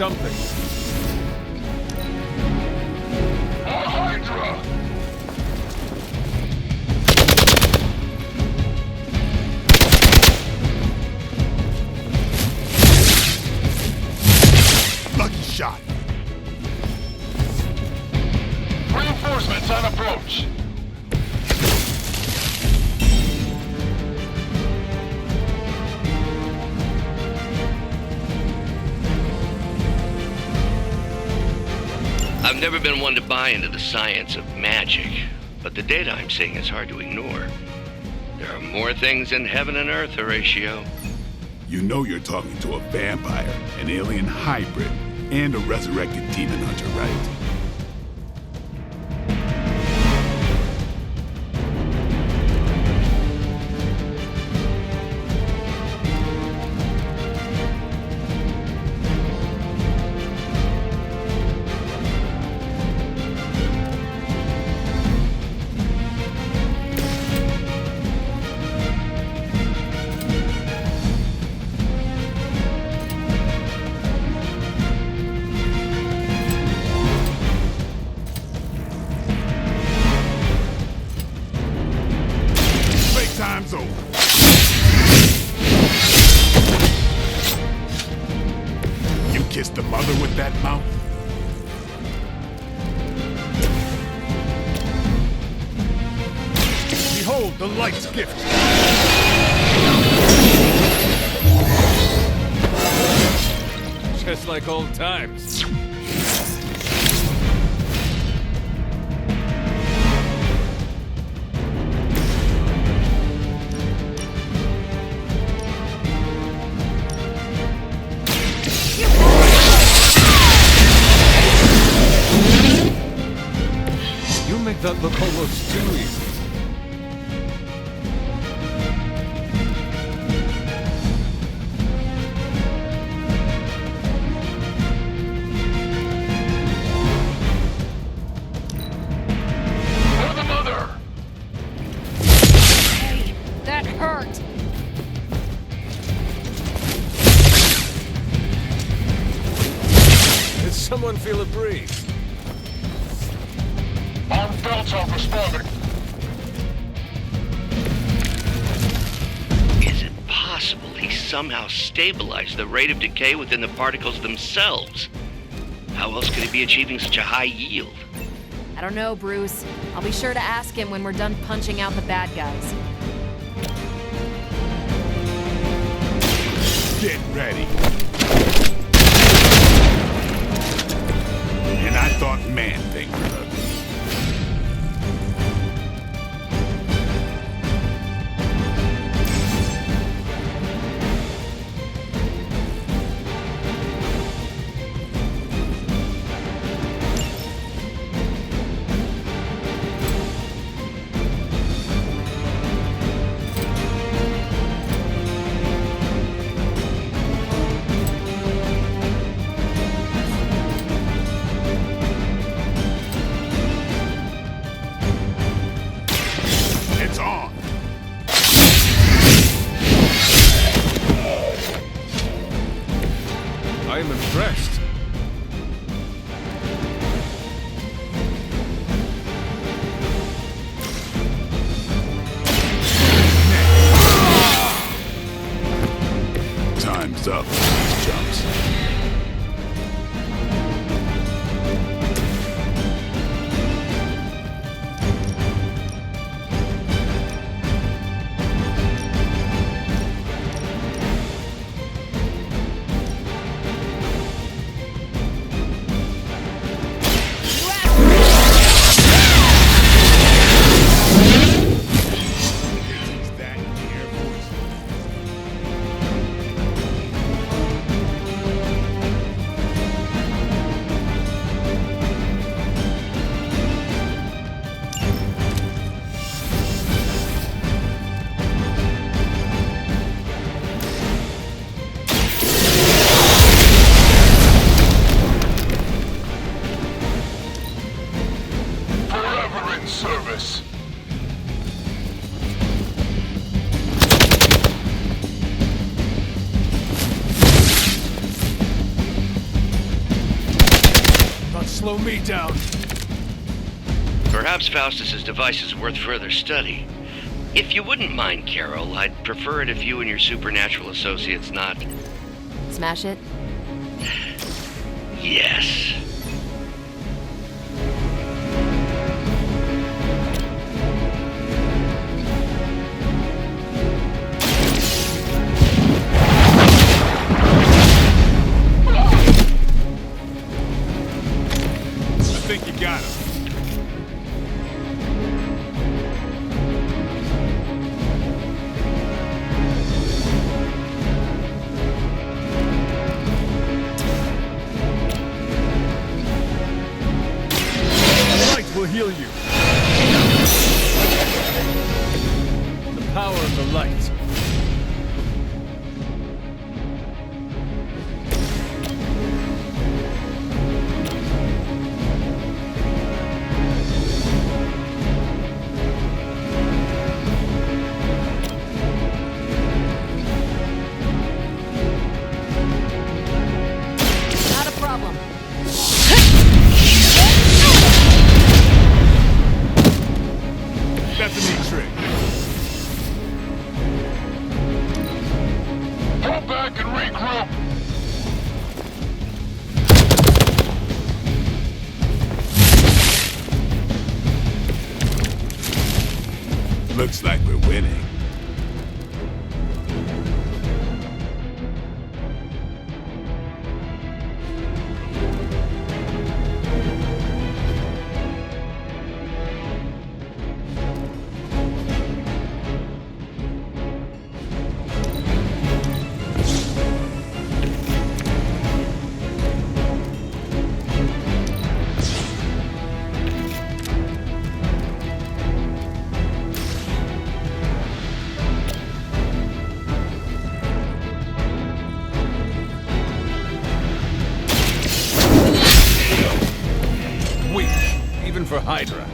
something. More Hydra! Lucky shot. Reinforcements on approach. I've never been one to buy into the science of magic, but the data I'm seeing is hard to ignore. There are more things in heaven and earth, Horatio. You know you're talking to a vampire, an alien hybrid, and a resurrected demon hunter, right? Time's over. You kissed the mother with that mouth? Behold the light's gift. Just like old times. That look almost too easy. For the mother! Hey, that hurt! Did someone feel a breeze? On belts off responding. Is it possible he somehow stabilized the rate of decay within the particles themselves? How else could he be achieving such a high yield? I don't know, Bruce. I'll be sure to ask him when we're done punching out the bad guys. Get ready. And I thought man-thing were ugly. I am impressed. Time's up for these jumps. Service. slow me down. Perhaps Faustus's device is worth further study. If you wouldn't mind, Carol, I'd prefer it if you and your supernatural associates not... Smash it? Yes. I think you got him. Will heal you. The power of the light. Not a problem. That's a neat trick. Pull back and regroup. Looks like we're winning. Even for Hydra.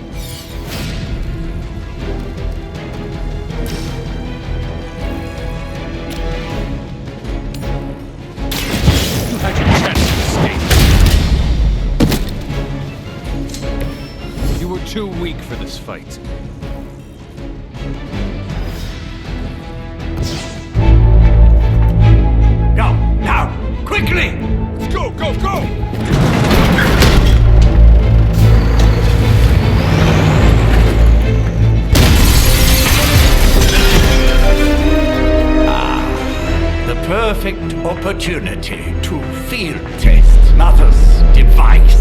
You had your chance to escape. You were too weak for this fight. Go, now, quickly! Let's go, go, go! Perfect opportunity to field test Mother's device.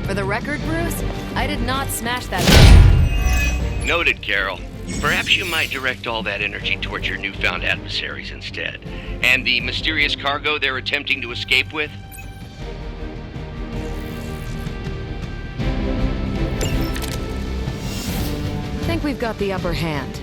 For the record, Bruce, I did not smash that. Noted, Carol. Perhaps you might direct all that energy towards your newfound adversaries instead. And the mysterious cargo they're attempting to escape with? I think we've got the upper hand.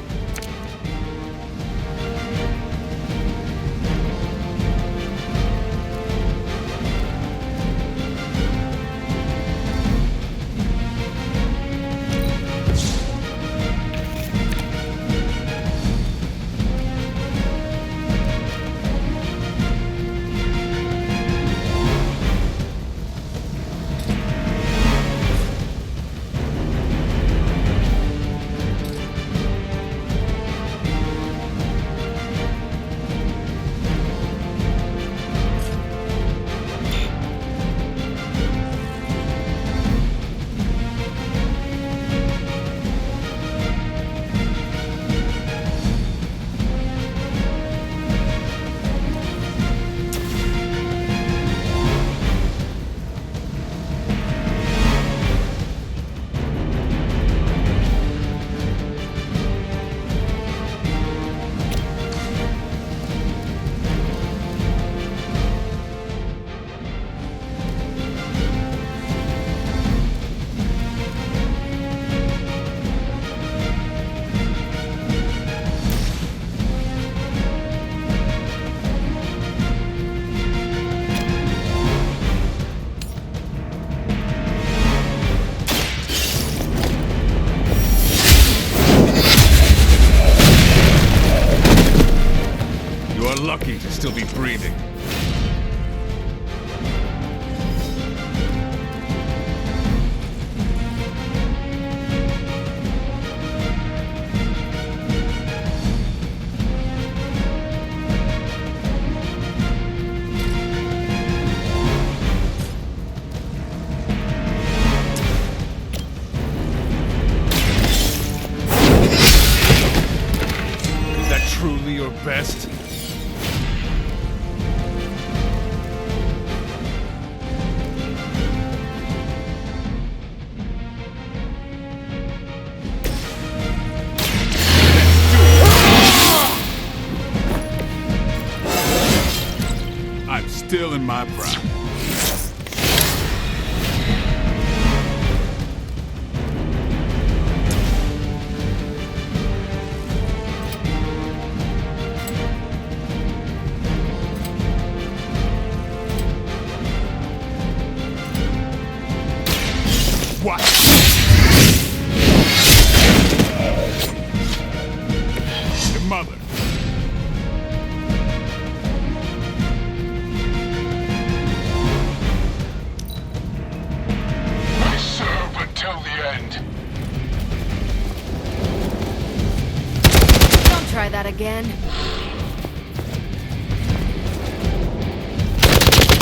still be breathing. Truly your best? I'm still in my prime. What? Your mother. I serve until the end. Don't try that again.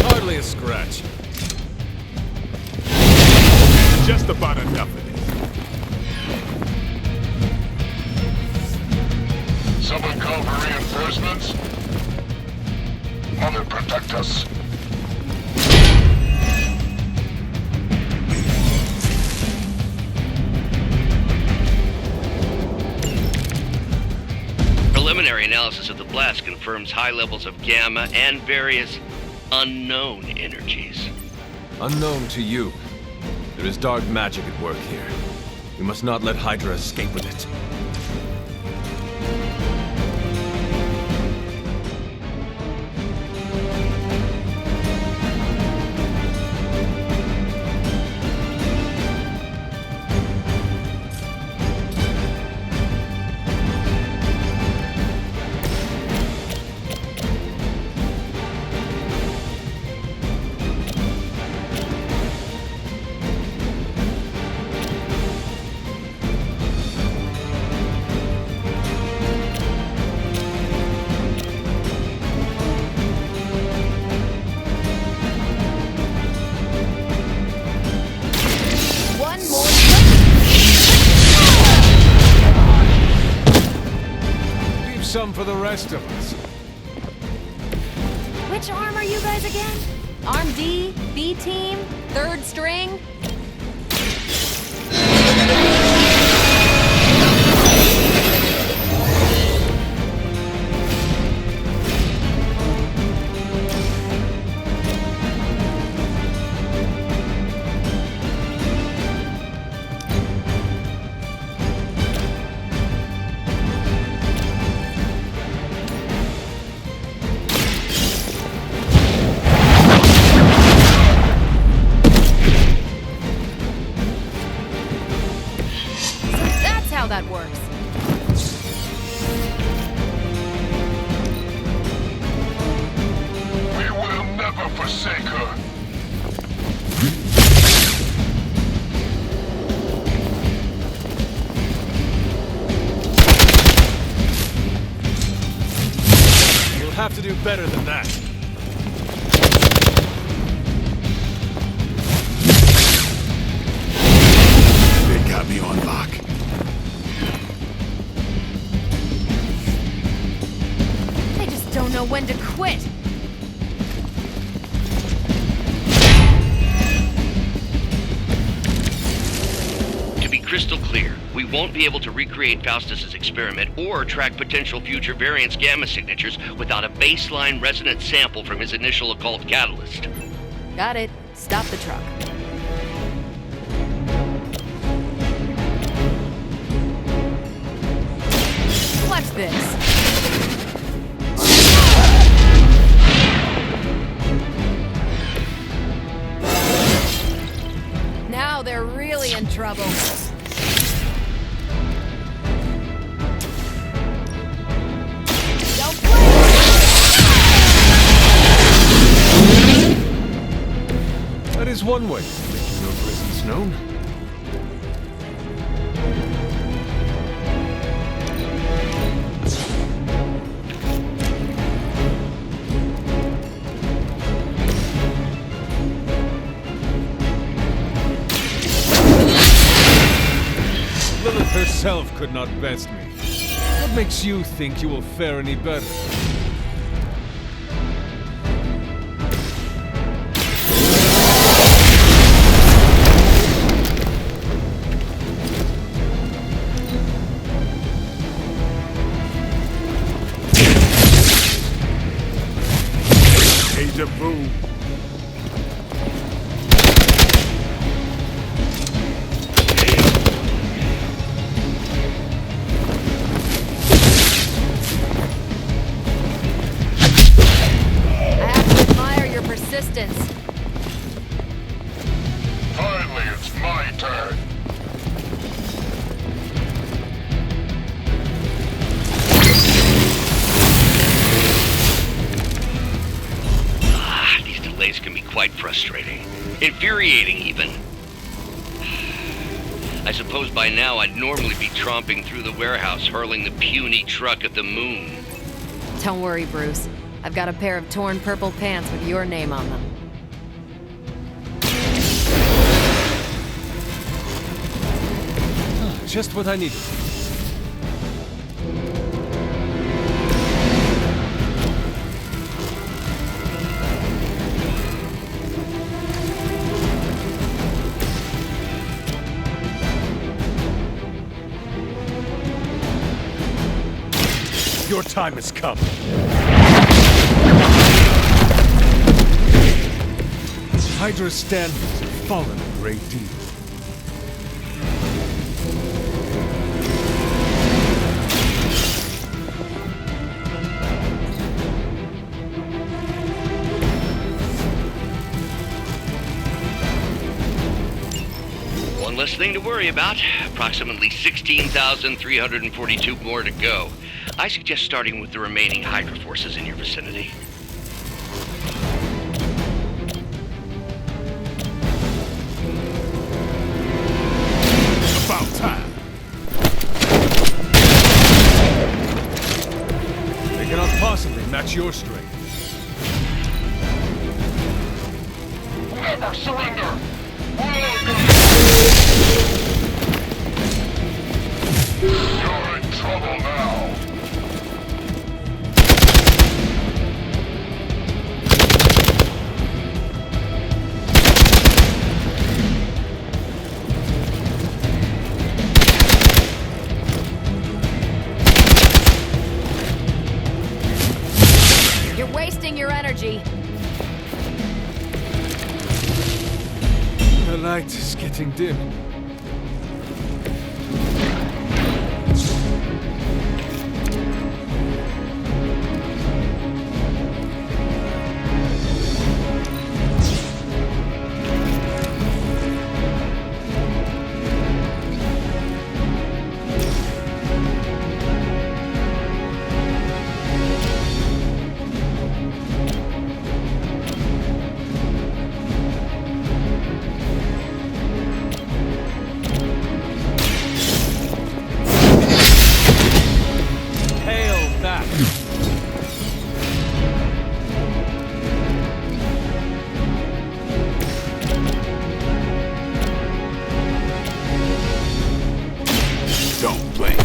Hardly a scratch. Just about enough of this. Someone call for reinforcements? Mother, protect us. Preliminary analysis of the blast confirms high levels of gamma and various unknown energies. Unknown to you. There is dark magic at work here. We must not let Hydra escape with it. Some for the rest of us. Which arm are you guys again? Arm D, B team, third string? That works. We will never forsake her. You'll have to do better than that. They got me on lock. Don't know when to quit. To be crystal clear, we won't be able to recreate Faustus's experiment or track potential future variants' gamma signatures without a baseline resonant sample from his initial occult catalyst. Got it. Stop the truck. Watch this. Now they're really in trouble. Don't play! is one way of making your presence known. Lilith herself could not best me. What makes you think you will fare any better? Deja vu. Finally, it's my turn. These delays can be quite frustrating. Infuriating, even. I suppose by now I'd normally be tromping through the warehouse, hurling the puny truck at the moon. Don't worry, Bruce. I've got a pair of torn purple pants with your name on them. Just what I needed. Your time has come. Hydra's standards have fallen a great deal. One less thing to worry about. Approximately 16,342 more to go. I suggest starting with the remaining Hydra forces in your vicinity. About time. They cannot possibly match your strength. Never surrender! You're in trouble now. You're wasting your energy. The light is getting dim. Don't blink.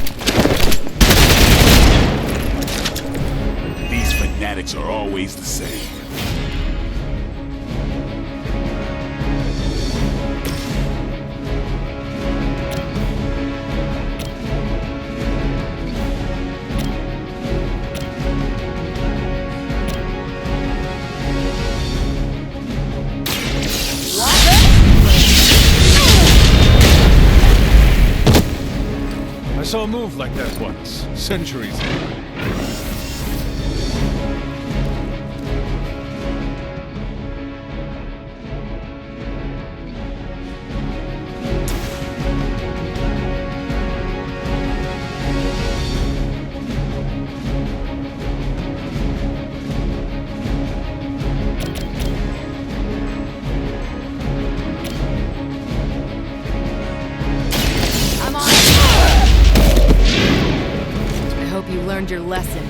These fanatics are always the same. I saw a move like that once, centuries ago. learned your lesson.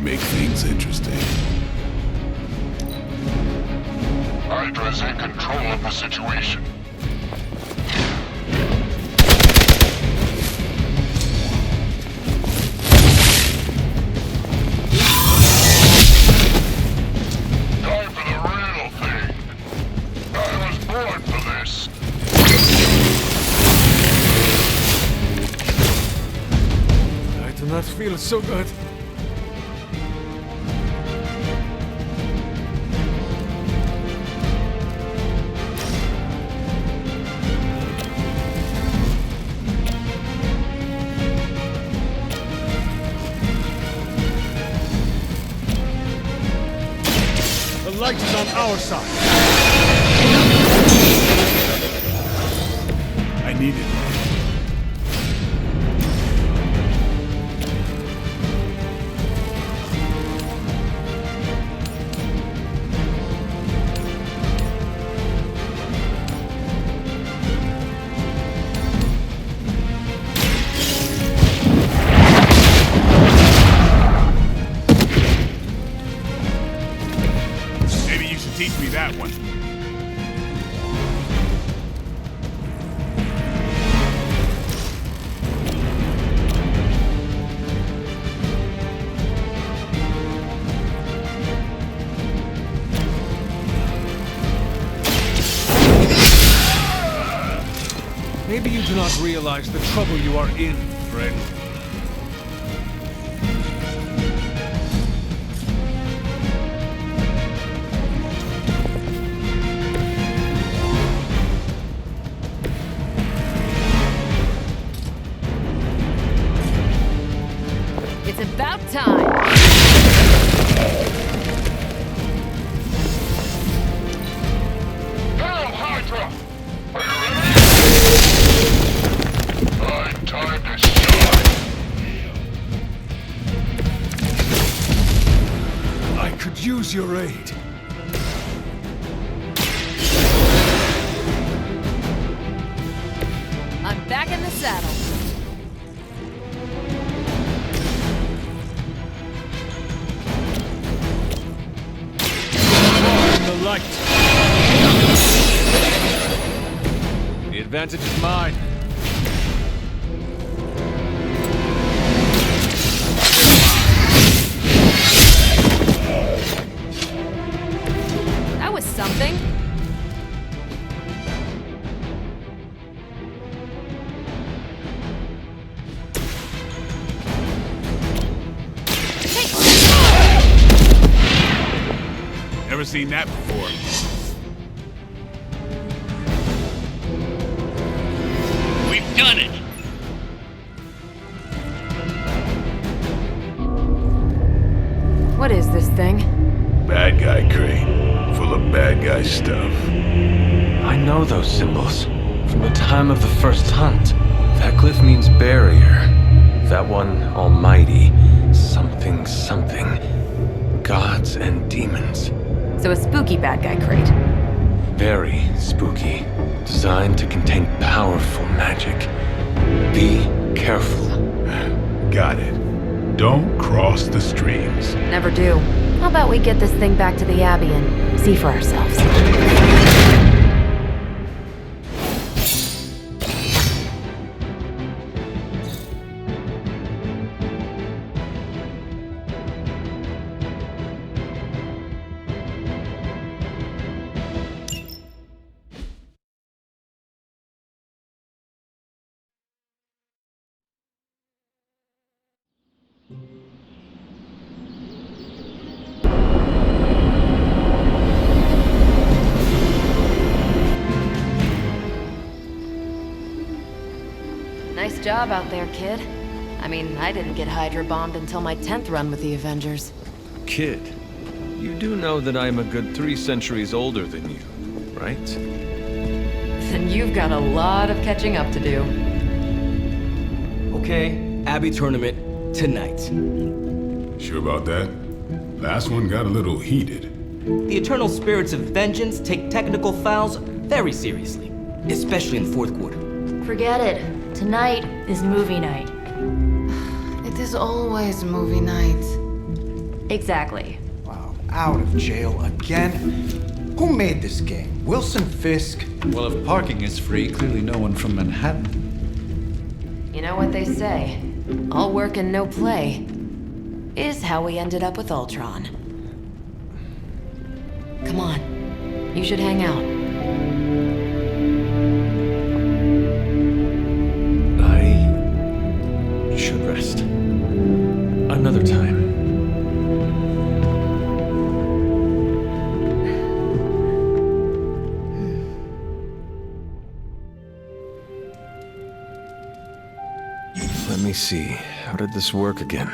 Make things interesting. Hydra's in control of the situation. Time for the real thing. I was born for this. I do not feel so good. The light is on our side. I need it. Teach me that one. Maybe you do not realize the trouble you are in, friend. About time! Hail, Hydra! Are you ready? Time to shine! I could use your aid. I'm back in the saddle. Light. The advantage is mine. That was something. Never seen that before. We've done it! What is this thing? Bad guy crate, full of bad guy stuff. I know those symbols from the time of the first hunt. That glyph means barrier. That one, almighty. Something, something. Gods and demons. So a spooky bad guy crate. Very spooky. Designed to contain powerful magic. Be careful. Got it. Don't cross the streams. Never do. How about we get this thing back to the Abbey and see for ourselves? Nice job out there, kid. I mean, I didn't get Hydra bombed until my 10th run with the Avengers. Kid, you do know that I'm a good 3 centuries older than you, right? Then you've got a lot of catching up to do. Okay, Abbey tournament tonight. Sure about that? Last one got a little heated. The eternal spirits of vengeance take technical fouls very seriously, especially in the 4th quarter. Forget it. Tonight is movie night. It is always movie night. Exactly. Wow, out of jail again? Who made this game? Wilson Fisk? Well, if parking is free, clearly no one from Manhattan. You know what they say? All work and no play is how we ended up with Ultron. Come on. You should hang out. Should rest. Another time. Let me see. How did this work again?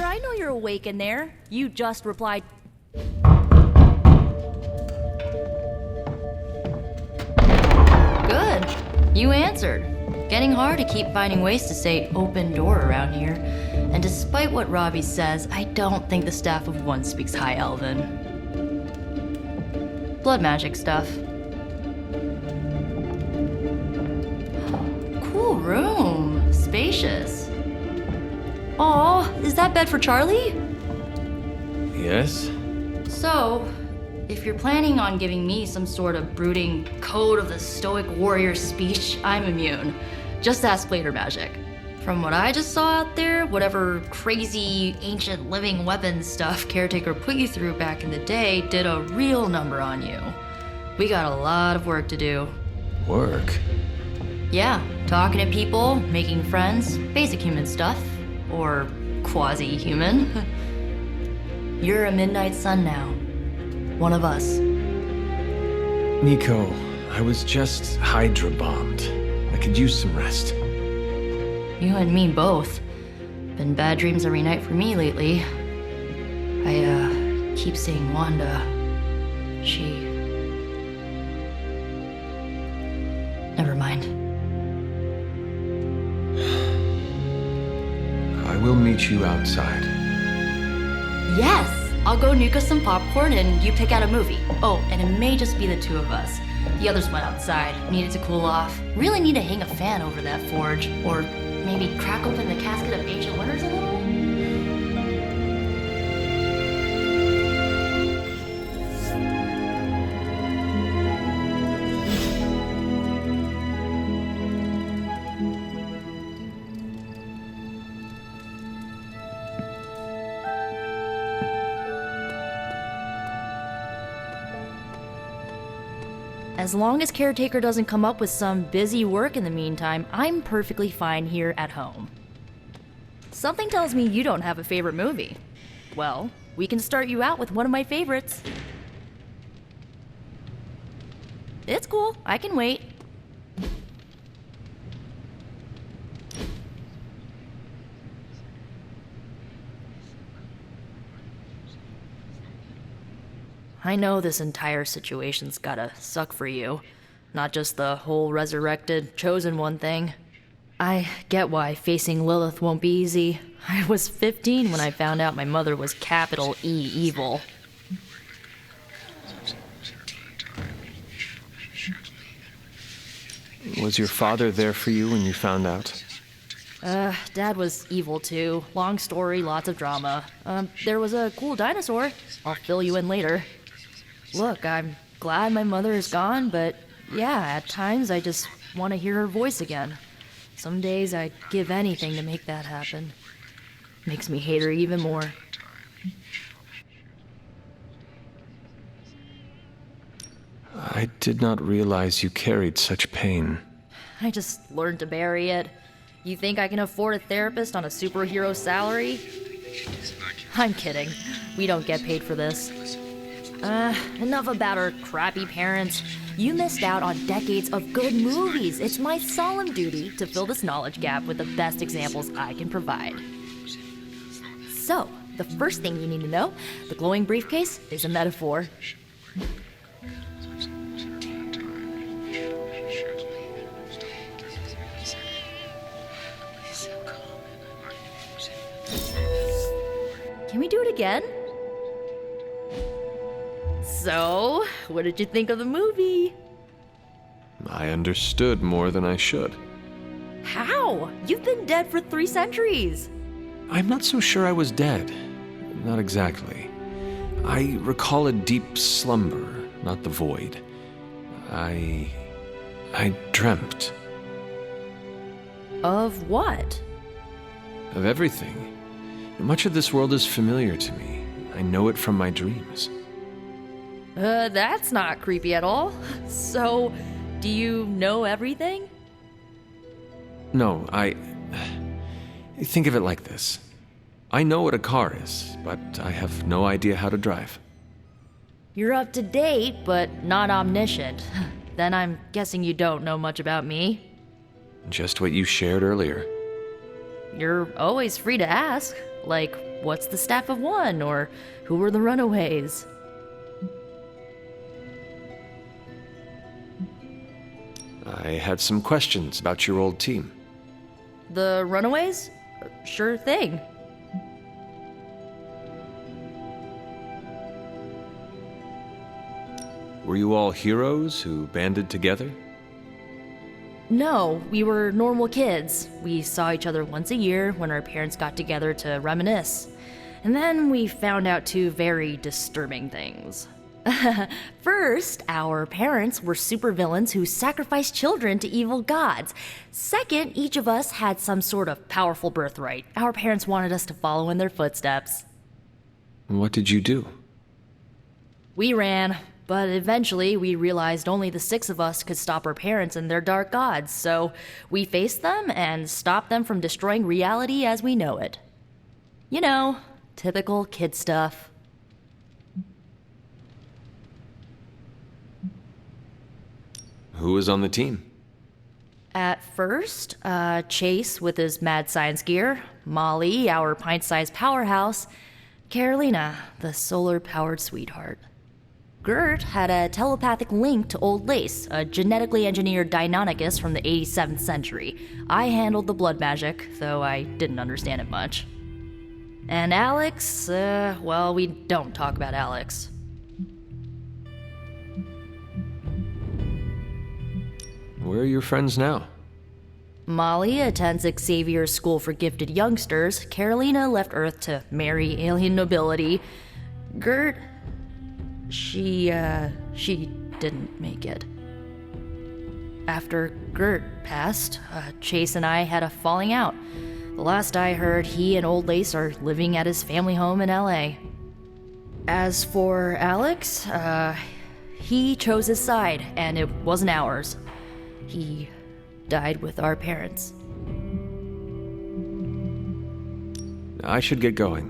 I know you're awake in there. You just replied. Good. You answered. Getting hard to keep finding ways to say open door around here. And despite what Robbie says, I don't think the staff of one speaks High Elven. Blood magic stuff. Cool room. Spacious. Aw, is that bed for Charlie? Yes? So, if you're planning on giving me some sort of brooding code of the stoic warrior speech, I'm immune. Just ask later, Magic. From what I just saw out there, whatever crazy ancient living weapons stuff Caretaker put you through back in the day did a real number on you. We got a lot of work to do. Work? Yeah, talking to people, making friends, basic human stuff. Or quasi-human. You're a Midnight Sun now. One of us. Nico, I was just Hydra bombed. I could use some rest. You and me both. Been bad dreams every night for me lately. I keep seeing Wanda. She... Never mind. I will meet you outside. Yes! I'll go nuke us some popcorn and you pick out a movie. Oh, and it may just be the two of us. The others went outside, needed to cool off. Really need to hang a fan over that forge. Or maybe crack open the casket of ancient wonders a little? As long as Caretaker doesn't come up with some busy work in the meantime, I'm perfectly fine here at home. Something tells me you don't have a favorite movie. Well, we can start you out with one of my favorites. It's cool, I can wait. I know this entire situation's gotta suck for you. Not just the whole resurrected, chosen one thing. I get why facing Lilith won't be easy. I was 15 when I found out my mother was capital E evil. Was your father there for you when you found out? Dad was evil too. Long story, lots of drama. There was a cool dinosaur. I'll fill you in later. Look, I'm glad my mother is gone, but yeah, at times I just want to hear her voice again. Some days I'd give anything to make that happen. Makes me hate her even more. I did not realize you carried such pain. I just learned to bury it. You think I can afford a therapist on a superhero salary? I'm kidding. We don't get paid for this. Enough about our crappy parents. You missed out on decades of good movies. It's my solemn duty to fill this knowledge gap with the best examples I can provide. So, the first thing you need to know, the glowing briefcase is a metaphor. Can we do it again? So, what did you think of the movie? I understood more than I should. How? You've been dead for 3 centuries. I'm not so sure I was dead. Not exactly. I recall a deep slumber, not the void. I dreamt. Of what? Of everything. Much of this world is familiar to me. I know it from my dreams. That's not creepy at all. So, do you know everything? No, think of it like this. I know what a car is, but I have no idea how to drive. You're up to date, but not omniscient. Then I'm guessing you don't know much about me. Just what you shared earlier. You're always free to ask. Like, what's the staff of one? Or who were the runaways? I had some questions about your old team. The runaways? Sure thing. Were you all heroes who banded together? No, we were normal kids. We saw each other once a year when our parents got together to reminisce. And then we found out 2 very disturbing things. First, our parents were supervillains who sacrificed children to evil gods. Second, each of us had some sort of powerful birthright. Our parents wanted us to follow in their footsteps. What did you do? We ran, but eventually we realized only the 6 of us could stop our parents and their dark gods, so we faced them and stopped them from destroying reality as we know it. You know, typical kid stuff. Who was on the team? At first, Chase with his mad science gear, Molly, our pint-sized powerhouse, Carolina, the solar-powered sweetheart. Gert had a telepathic link to Old Lace, a genetically engineered Deinonychus from the 87th century. I handled the blood magic, though I didn't understand it much. And Alex, well, we don't talk about Alex. Where are your friends now? Molly attends Xavier's School for Gifted Youngsters. Carolina left Earth to marry alien nobility. Gert, she didn't make it. After Gert passed, Chase and I had a falling out. The last I heard, he and Old Lace are living at his family home in LA. As for Alex, he chose his side, and it wasn't ours. He died with our parents. I should get going.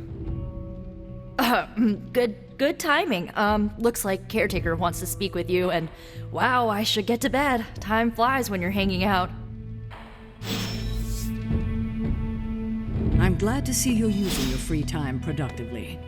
Good timing. Looks like Caretaker wants to speak with you, and wow, I should get to bed. Time flies when you're hanging out. I'm glad to see you're using your free time productively.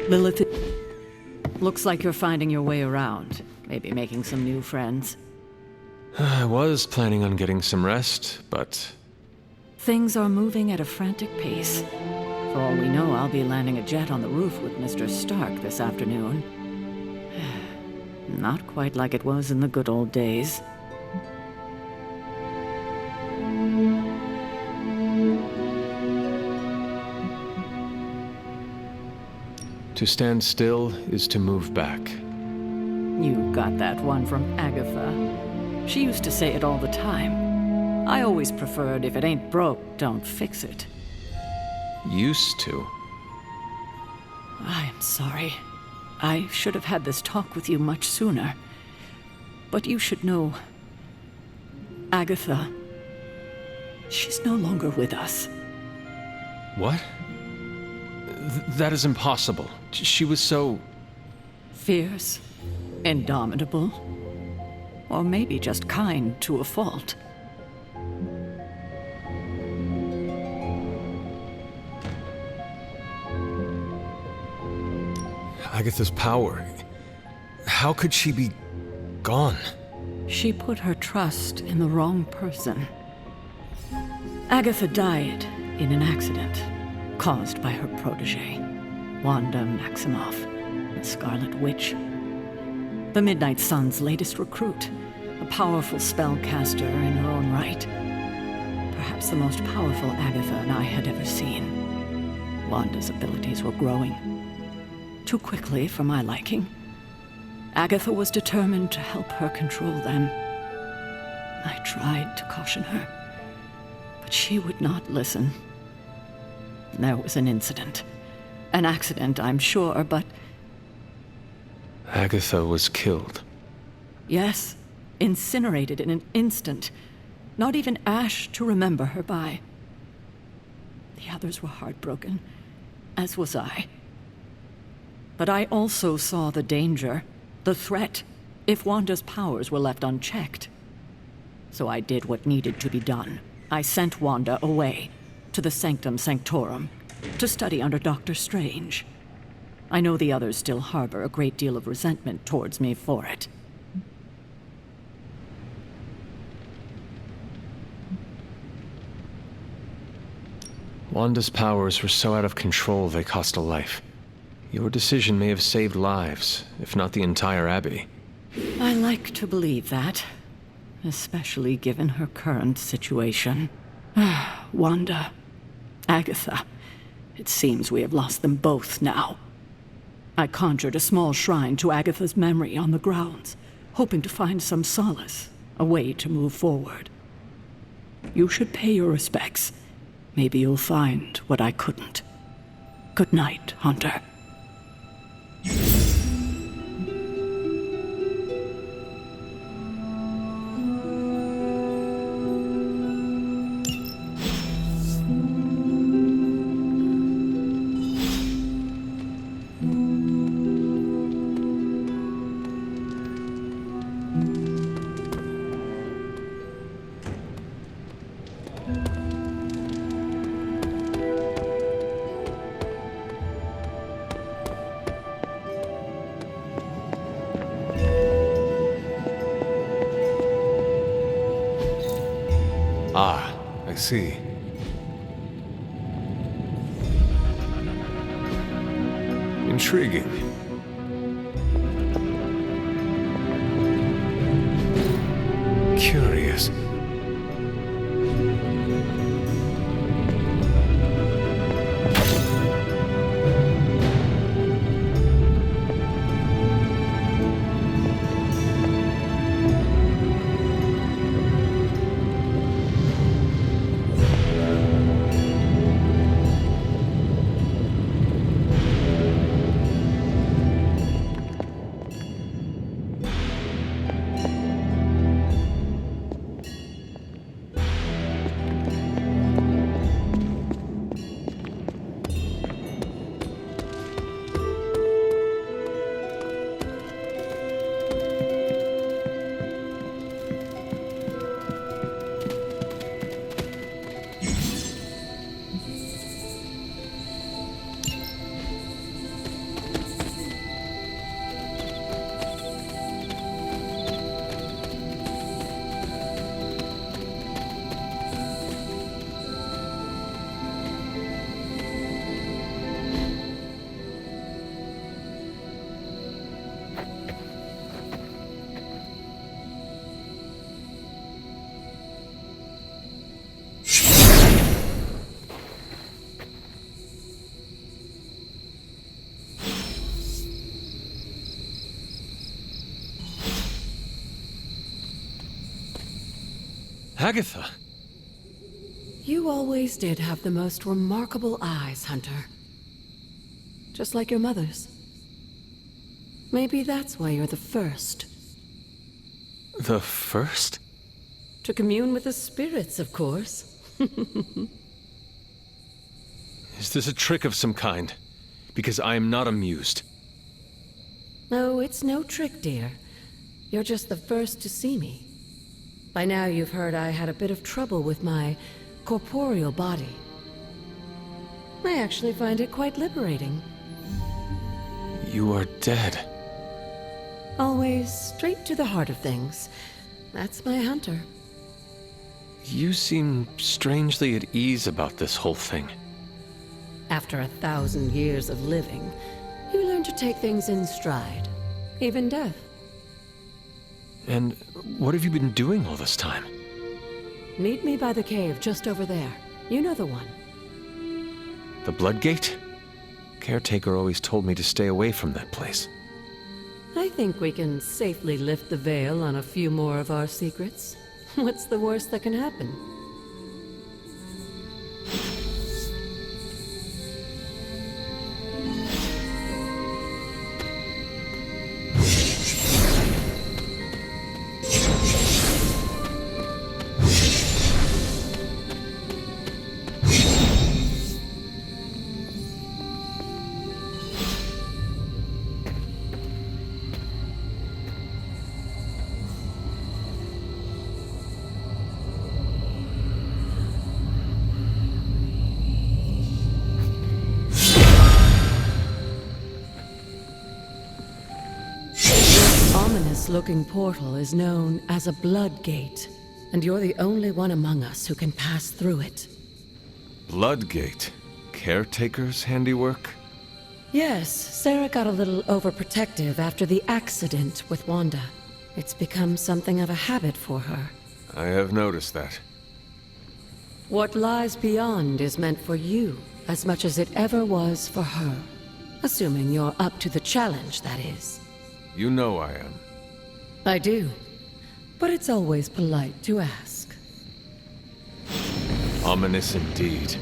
Lilith, looks like you're finding your way around. Maybe making some new friends. I was planning on getting some rest, but... Things are moving at a frantic pace. For all we know, I'll be landing a jet on the roof with Mr. Stark this afternoon. Not quite like it was in the good old days. To stand still is to move back. You got that one from Agatha. She used to say it all the time. I always preferred, if it ain't broke, don't fix it. Used to? I'm sorry. I should have had this talk with you much sooner. But you should know... Agatha... She's no longer with us. What? That is impossible. She was so... Fierce, indomitable, or maybe just kind to a fault. Agatha's power. How could she be gone? She put her trust in the wrong person. Agatha died in an accident caused by her protege, Wanda Maximoff, the Scarlet Witch. The Midnight Sun's latest recruit, a powerful spellcaster in her own right. Perhaps the most powerful Agatha and I had ever seen. Wanda's abilities were growing. Too quickly for my liking. Agatha was determined to help her control them. I tried to caution her, but she would not listen. There was an incident. An accident, I'm sure, but... Agatha was killed. Yes, incinerated in an instant. Not even ash to remember her by. The others were heartbroken, as was I. But I also saw the danger, the threat, if Wanda's powers were left unchecked. So I did what needed to be done. I sent Wanda away, to the Sanctum Sanctorum, to study under Dr. Strange. I know the others still harbor a great deal of resentment towards me for it. Wanda's powers were so out of control they cost a life. Your decision may have saved lives, if not the entire Abbey. I like to believe that, especially given her current situation. Wanda, Agatha, it seems we have lost them both now. I conjured a small shrine to Agatha's memory on the grounds, hoping to find some solace, a way to move forward. You should pay your respects. Maybe you'll find what I couldn't. Good night, Hunter. Ah, I see. Intriguing. Curious. Agatha! You always did have the most remarkable eyes, Hunter. Just like your mother's. Maybe that's why you're the first. The first? To commune with the spirits, of course. Is this a trick of some kind? Because I am not amused. No, it's no trick, dear. You're just the first to see me. By now you've heard I had a bit of trouble with my corporeal body. I actually find it quite liberating. You are dead. Always straight to the heart of things. That's my hunter. You seem strangely at ease about this whole thing. After 1,000 years of living, you learn to take things in stride. Even death. And what have you been doing all this time? Meet me by the cave just over there. You know the one. The Blood Gate? Caretaker always told me to stay away from that place. I think we can safely lift the veil on a few more of our secrets. What's the worst that can happen? Looking portal is known as a Blood Gate, and you're the only one among us who can pass through it. Blood Gate? Caretaker's handiwork? Yes, Sarah got a little overprotective after the accident with Wanda. It's become something of a habit for her. I have noticed that. What lies beyond is meant for you as much as it ever was for her. Assuming you're up to the challenge, that is. You know I am. I do. But it's always polite to ask. Ominous indeed.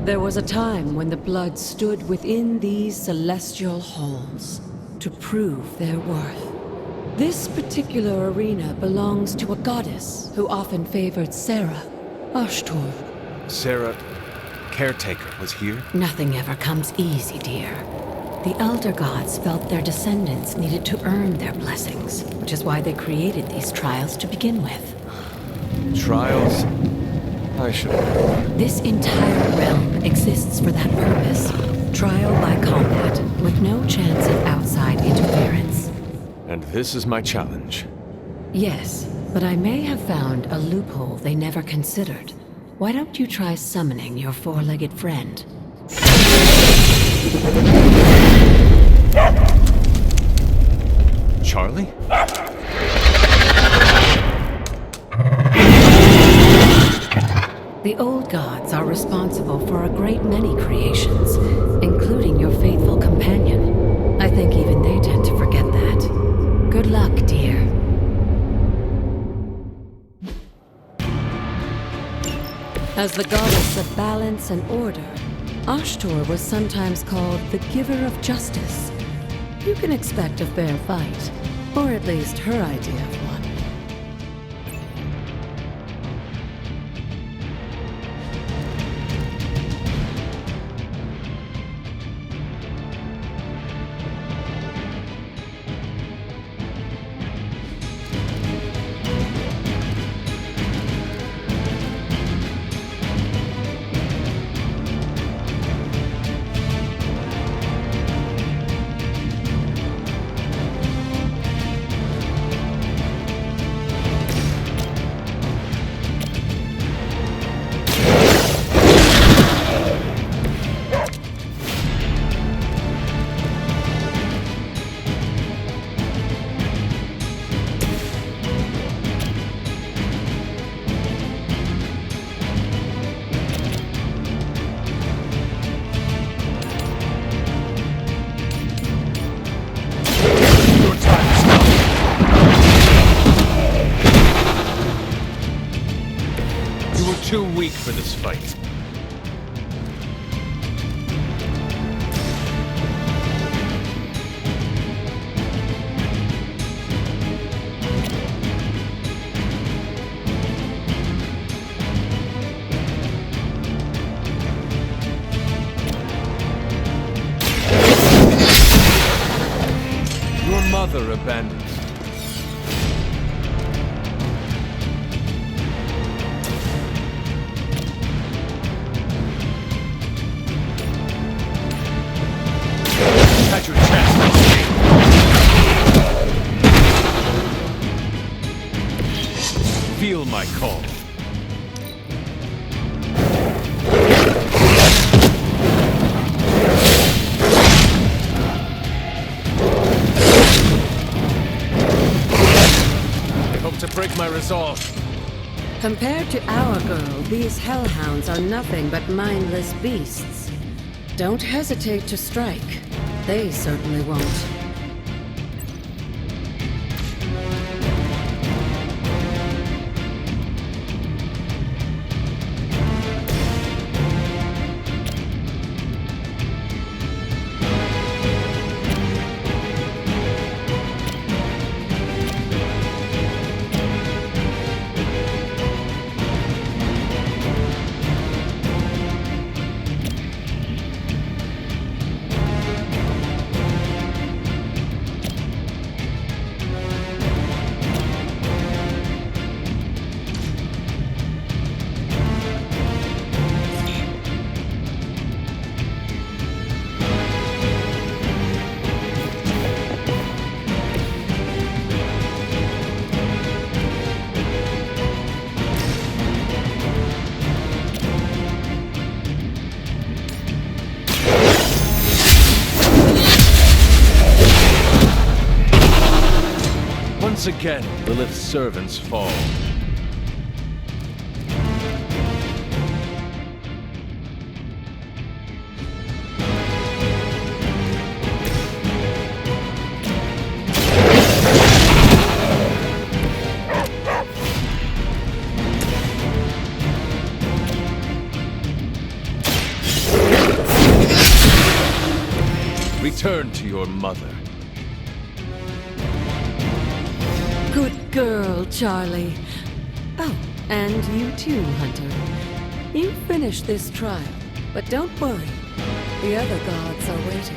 There was a time when the blood stood within these celestial halls to prove their worth. This particular arena belongs to a goddess who often favored Sarah, Ashtor. Sarah, Caretaker, was here? Nothing ever comes easy, dear. The Elder Gods felt their descendants needed to earn their blessings, which is why they created these trials to begin with. Trials? I should know. This entire realm exists for that purpose. Trial by combat, with no chance of outside interference. And this is my challenge. Yes, but I may have found a loophole they never considered. Why don't you try summoning your four-legged friend? Charlie? The old gods are responsible for a great many creations, including your faithful companion. I think even they tend to forget that. Good luck, dear. As the goddess of balance and order, Ashtor was sometimes called the giver of justice. You can expect a fair fight, or at least her idea of one. Too weak for this fight. mother abandoned. At your chest! Feel my call. I hope to break my resolve. Compared to our girl, these hellhounds are nothing but mindless beasts. Don't hesitate to strike. They certainly won't. Once again, Lilith's servants fall. Return to your mother. Good girl, Charlie. Oh, and you too, Hunter. You finished this trial, but don't worry. The other gods are waiting.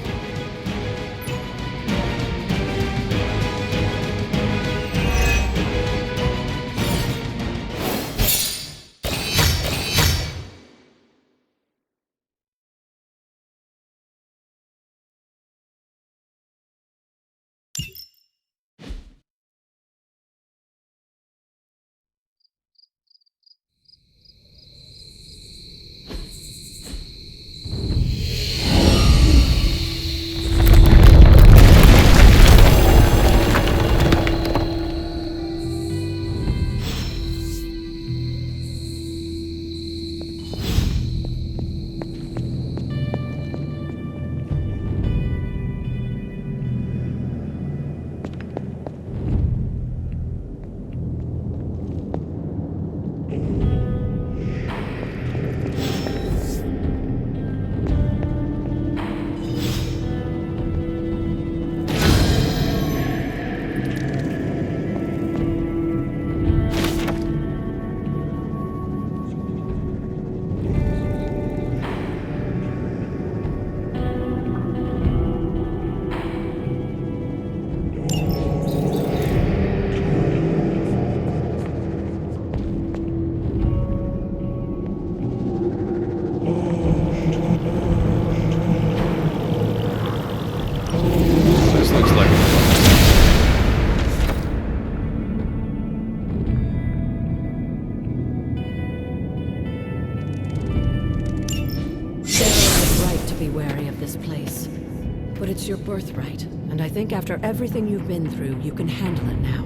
It's your birthright, and I think after everything you've been through, you can handle it now.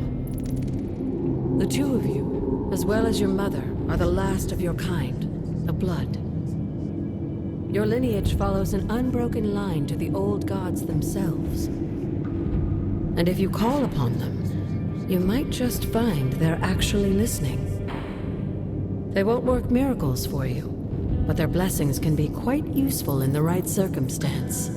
The two of you, as well as your mother, are the last of your kind, the Blood. Your lineage follows an unbroken line to the old gods themselves. And if you call upon them, you might just find they're actually listening. They won't work miracles for you, but their blessings can be quite useful in the right circumstance.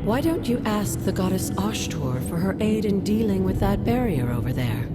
Why don't you ask the goddess Ashtor for her aid in dealing with that barrier over there?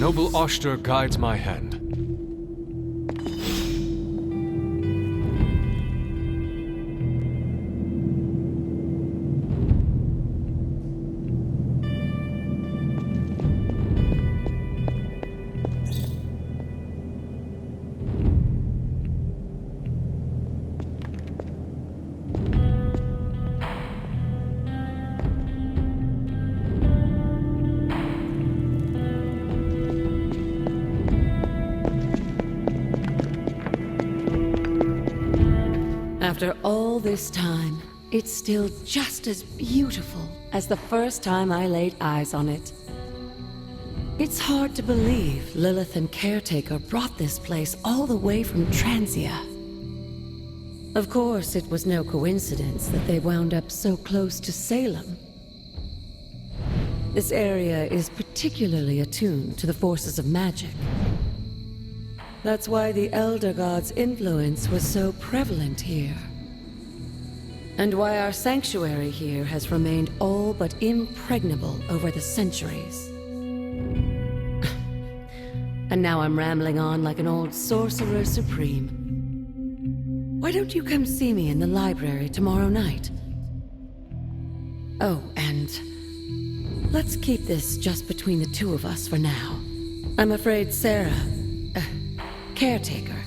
Noble Oster guides my hand. After all this time, it's still just as beautiful as the first time I laid eyes on it. It's hard to believe Lilith and Caretaker brought this place all the way from Transia. Of course, it was no coincidence that they wound up so close to Salem. This area is particularly attuned to the forces of magic. That's why the Elder God's influence was so prevalent here. And why our sanctuary here has remained all but impregnable over the centuries. And now I'm rambling on like an old sorcerer supreme. Why don't you come see me in the library tomorrow night? Oh, and let's keep this just between the two of us for now. I'm afraid Sarah, Caretaker,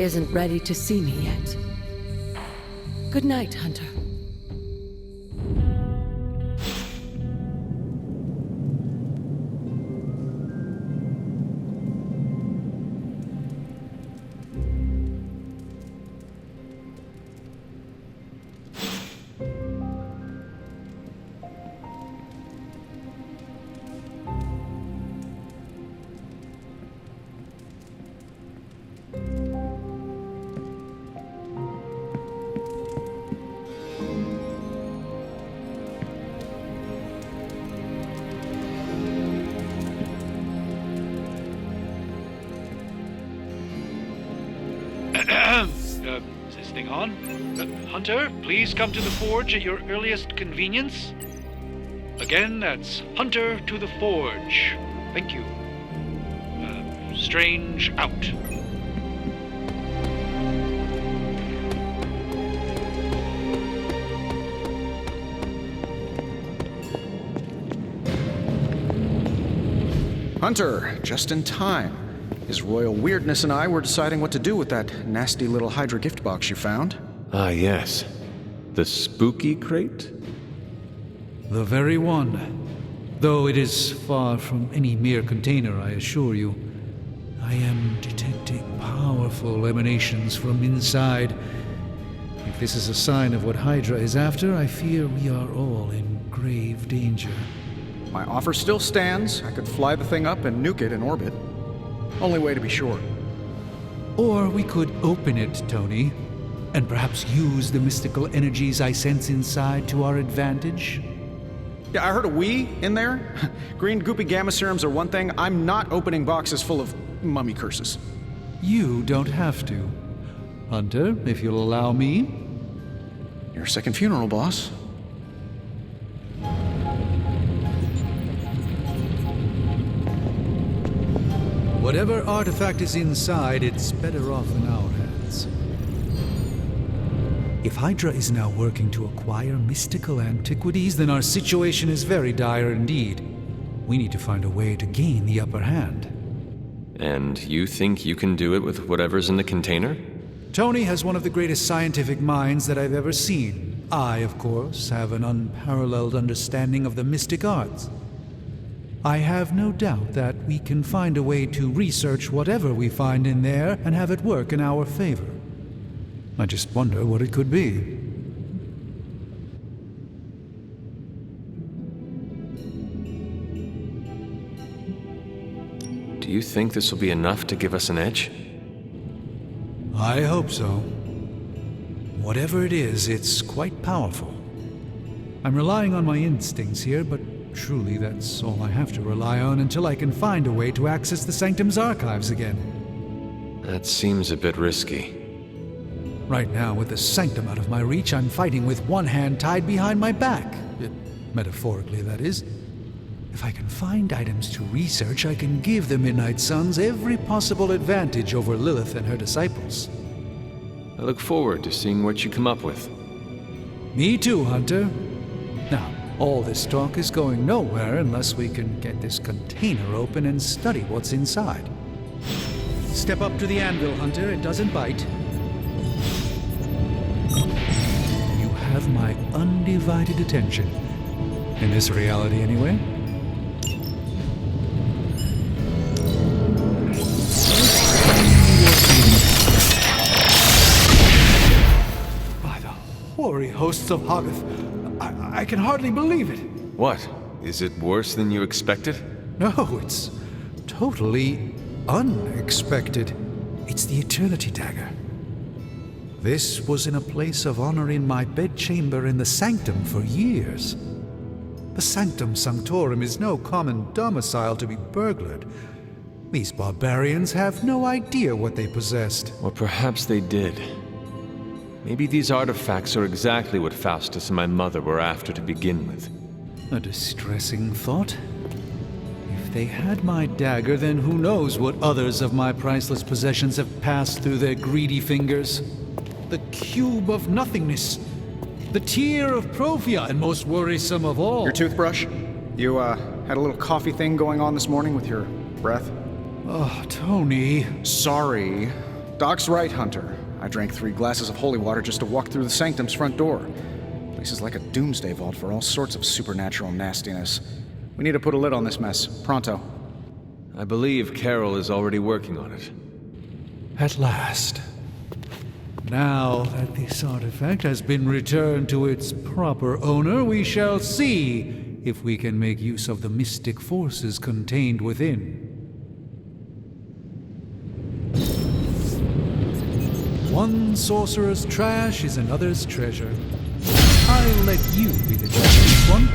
isn't ready to see me yet. Good night, Hunter. Is this thing on? Hunter, please come to the forge at your earliest convenience. Again, that's Hunter to the forge. Thank you. Strange out. Hunter, just in time. His royal weirdness and I were deciding what to do with that nasty little Hydra gift box you found. Ah, yes. The spooky crate? The very one. Though it is far from any mere container, I assure you. I am detecting powerful emanations from inside. If this is a sign of what Hydra is after, I fear we are all in grave danger. My offer still stands. I could fly the thing up and nuke it in orbit. Only way to be sure. Or we could open it, Tony, and perhaps use the mystical energies I sense inside to our advantage. Yeah, I heard a we in there. Green goopy gamma serums are one thing. I'm not opening boxes full of mummy curses. You don't have to. Hunter, if you'll allow me. Your second funeral, boss. Whatever artifact is inside, it's better off in our hands. If Hydra is now working to acquire mystical antiquities, then our situation is very dire indeed. We need to find a way to gain the upper hand. And you think you can do it with whatever's in the container? Tony has one of the greatest scientific minds that I've ever seen. I, of course, have an unparalleled understanding of the mystic arts. I have no doubt that we can find a way to research whatever we find in there and have it work in our favor. I just wonder what it could be. Do you think this will be enough to give us an edge? I hope so. Whatever it is, it's quite powerful. I'm relying on my instincts here, but truly that's all I have to rely on until I can find a way to access the Sanctum's archives again. That seems a bit risky. Right now, with the Sanctum out of my reach, I'm fighting with one hand tied behind my back. Metaphorically, that is. If I can find items to research, I can give the Midnight Suns every possible advantage over Lilith and her disciples. I look forward to seeing what you come up with. Me too, Hunter. Now, all this talk is going nowhere unless we can get this container open and study what's inside. Step up to the anvil, Hunter. It doesn't bite. You have my undivided attention. In this reality, anyway. By the hoary hosts of Hoggith, I can hardly believe it. What? Is it worse than you expected? No, it's totally unexpected. It's the Eternity Dagger. This was in a place of honor in my bedchamber in the sanctum for years. The Sanctum Sanctorum is no common domicile to be burglared. These barbarians have no idea what they possessed. Or perhaps they did. Maybe these artifacts are exactly what Faustus and my mother were after to begin with. A distressing thought. If they had my dagger, then who knows what others of my priceless possessions have passed through their greedy fingers. The cube of nothingness. The tear of Profia, and most worrisome of all. Your toothbrush? You, had a little coffee thing going on this morning with your breath? Oh, Tony. Sorry. Doc's right, Hunter. I drank 3 glasses of holy water just to walk through the sanctum's front door. Place is like a doomsday vault for all sorts of supernatural nastiness. We need to put a lid on this mess. Pronto. I believe Carol is already working on it. At last. Now that this artifact has been returned to its proper owner, we shall see if we can make use of the mystic forces contained within. One sorcerer's trash is another's treasure. I'll let you be the judge of this one.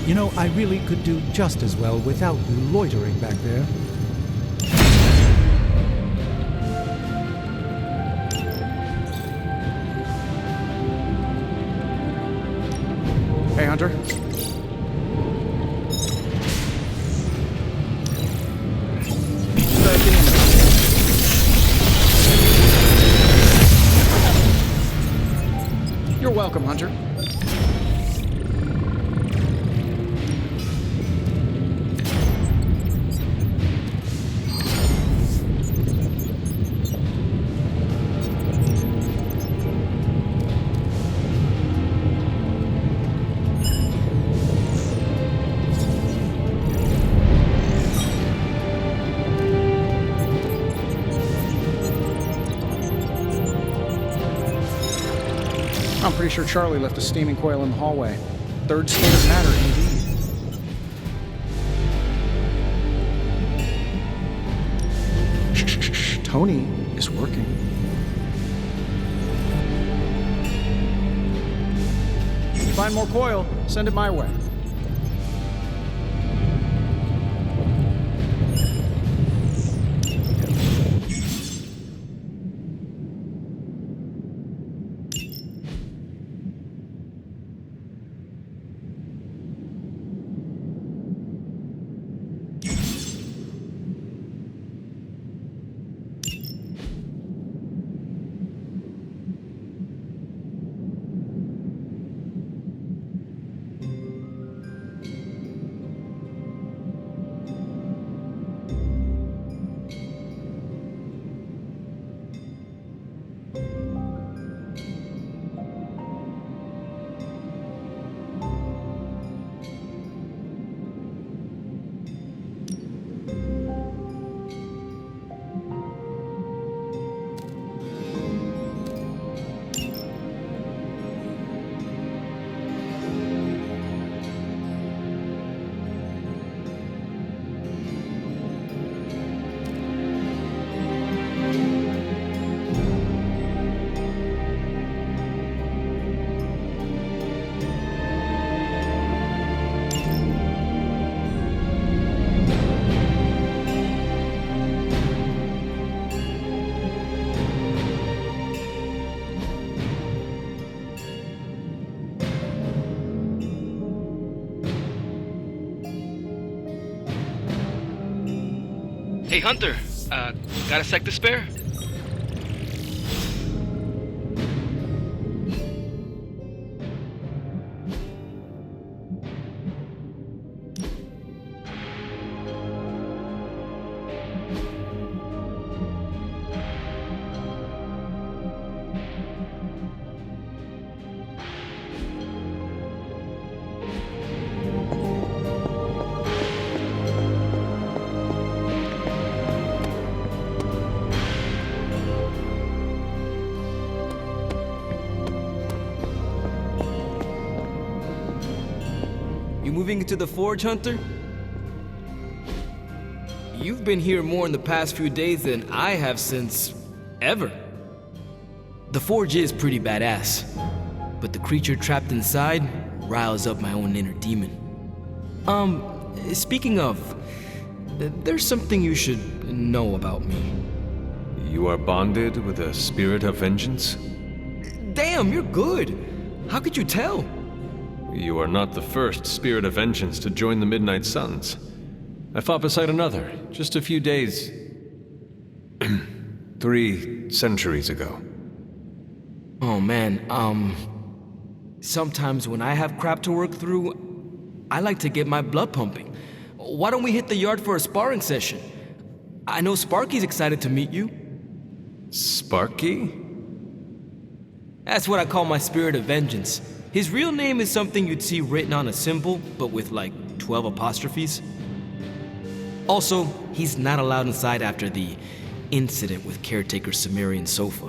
You know, I really could do just as well without loitering back there. Hey, Hunter. You're welcome, Hunter. I'm pretty sure Charlie left a steaming coil in the hallway. Third state of matter, indeed. Shh. Tony is working. If you find more coil, send it my way. Hey, Hunter. Got a sec to spare? You moving into the forge, Hunter? You've been here more in the past few days than I have since ever. The forge is pretty badass, but the creature trapped inside riles up my own inner demon. Speaking of, there's something you should know about me. You are bonded with a spirit of vengeance? Damn, you're good. How could you tell? You are not the first spirit of vengeance to join the Midnight Suns. I fought beside another, just a few days... 3 centuries ago. Oh man, sometimes when I have crap to work through, I like to get my blood pumping. Why don't we hit the yard for a sparring session? I know Sparky's excited to meet you. Sparky? That's what I call my spirit of vengeance. His real name is something you'd see written on a symbol, but with like 12 apostrophes. Also, he's not allowed inside after the incident with caretaker Sumerian Sofa.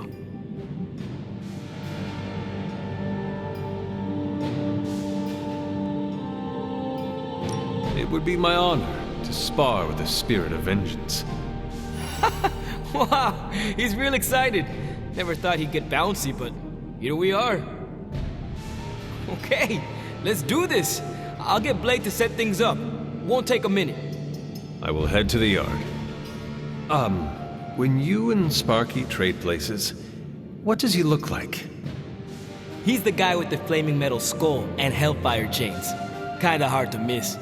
It would be my honor to spar with the spirit of vengeance. Wow, he's real excited. Never thought he'd get bouncy, but here we are. Okay, let's do this. I'll get Blade to set things up. Won't take a minute. I will head to the yard. When you and Sparky trade places, what does he look like? He's the guy with the flaming metal skull and hellfire chains. Kinda hard to miss.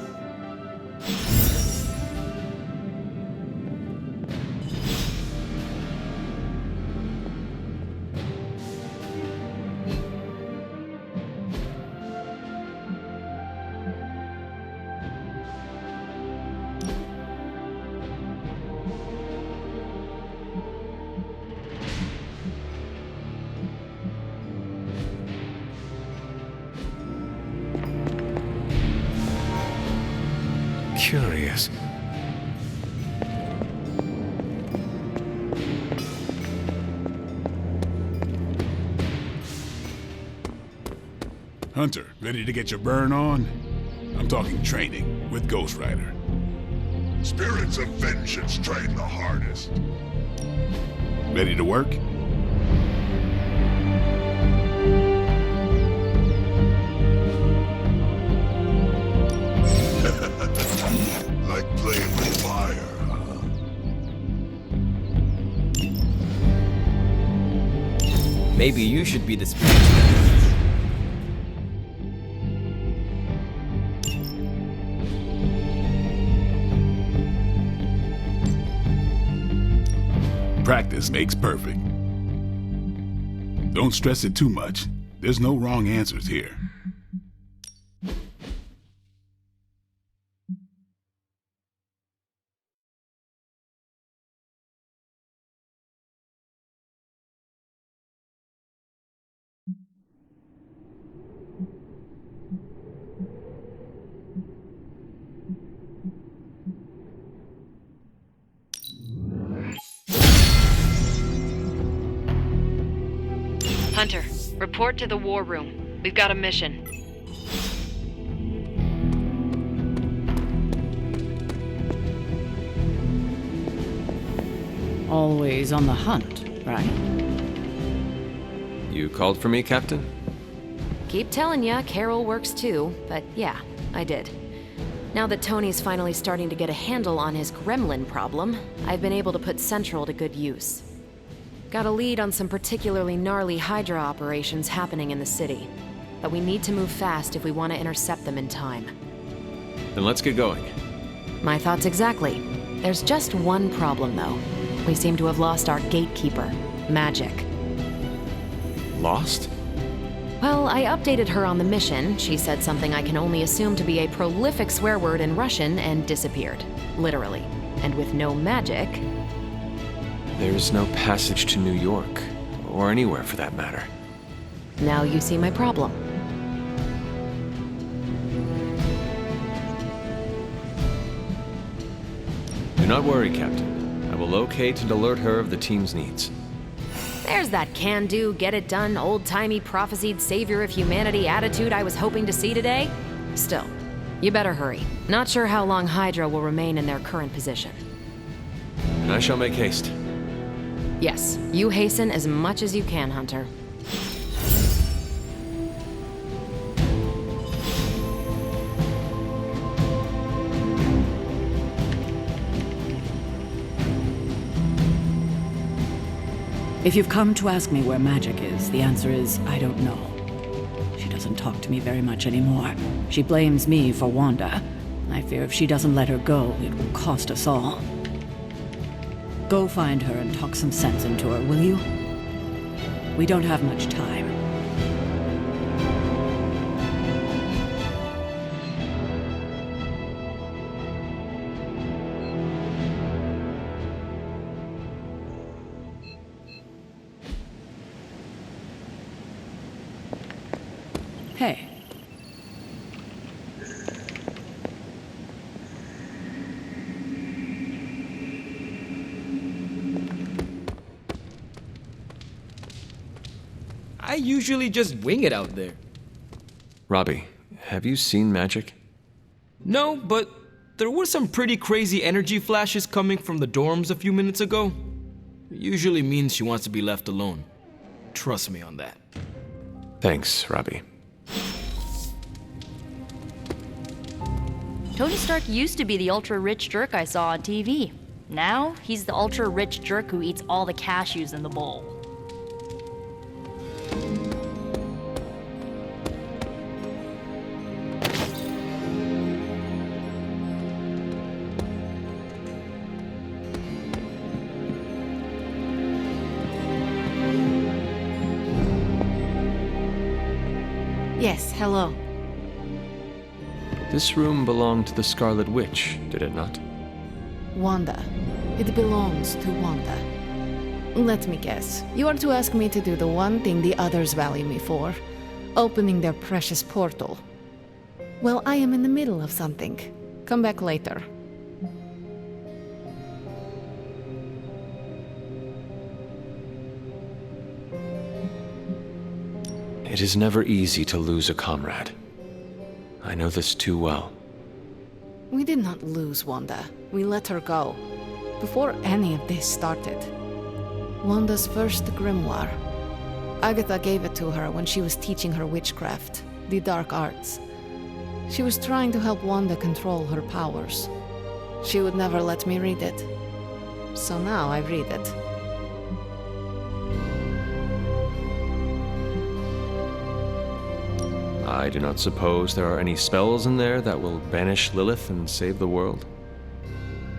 Curious. Hunter, ready to get your burn on? I'm talking training with Ghost Rider. Spirits of vengeance train the hardest. Ready to work? Like playing with fire, huh? Maybe you should be the spirit. Practice makes perfect. Don't stress it too much. There's no wrong answers here. Hunter, report to the war room. We've got a mission. Always on the hunt, right? You called for me, Captain? Keep telling ya, Carol works too, but yeah, I did. Now that Tony's finally starting to get a handle on his gremlin problem, I've been able to put Central to good use. Got a lead on some particularly gnarly Hydra operations happening in the city. But we need to move fast if we want to intercept them in time. Then let's get going. My thoughts exactly. There's just one problem, though. We seem to have lost our gatekeeper, Magic. Lost? Well, I updated her on the mission. She said something I can only assume to be a prolific swear word in Russian and disappeared. Literally. And with no magic... There's no passage to New York, or anywhere for that matter. Now you see my problem. Do not worry, Captain. I will locate and alert her of the team's needs. There's that can-do, get-it-done, old-timey prophesied savior of humanity attitude I was hoping to see today. Still, you better hurry. Not sure how long Hydra will remain in their current position. And I shall make haste. Yes, you hasten as much as you can, Hunter. If you've come to ask me where Magic is, the answer is, I don't know. She doesn't talk to me very much anymore. She blames me for Wanda. I fear if she doesn't let her go, it will cost us all. Go find her and talk some sense into her, will you? We don't have much time. Hey. I usually just wing it out there. Robbie, have you seen Magic? No, but there were some pretty crazy energy flashes coming from the dorms a few minutes ago. It usually means she wants to be left alone. Trust me on that. Thanks, Robbie. Tony Stark used to be the ultra-rich jerk I saw on TV. Now, he's the ultra-rich jerk who eats all the cashews in the bowl. Yes, hello. This room belonged to the Scarlet Witch, did it not? Wanda. It belongs to Wanda. Let me guess. You are to ask me to do the one thing the others value me for. Opening their precious portal. Well, I am in the middle of something. Come back later. It is never easy to lose a comrade. I know this too well. We did not lose Wanda. We let her go. Before any of this started. Wanda's first grimoire. Agatha gave it to her when she was teaching her witchcraft, the dark arts. She was trying to help Wanda control her powers. She would never let me read it. So now I read it. I do not suppose there are any spells in there that will banish Lilith and save the world?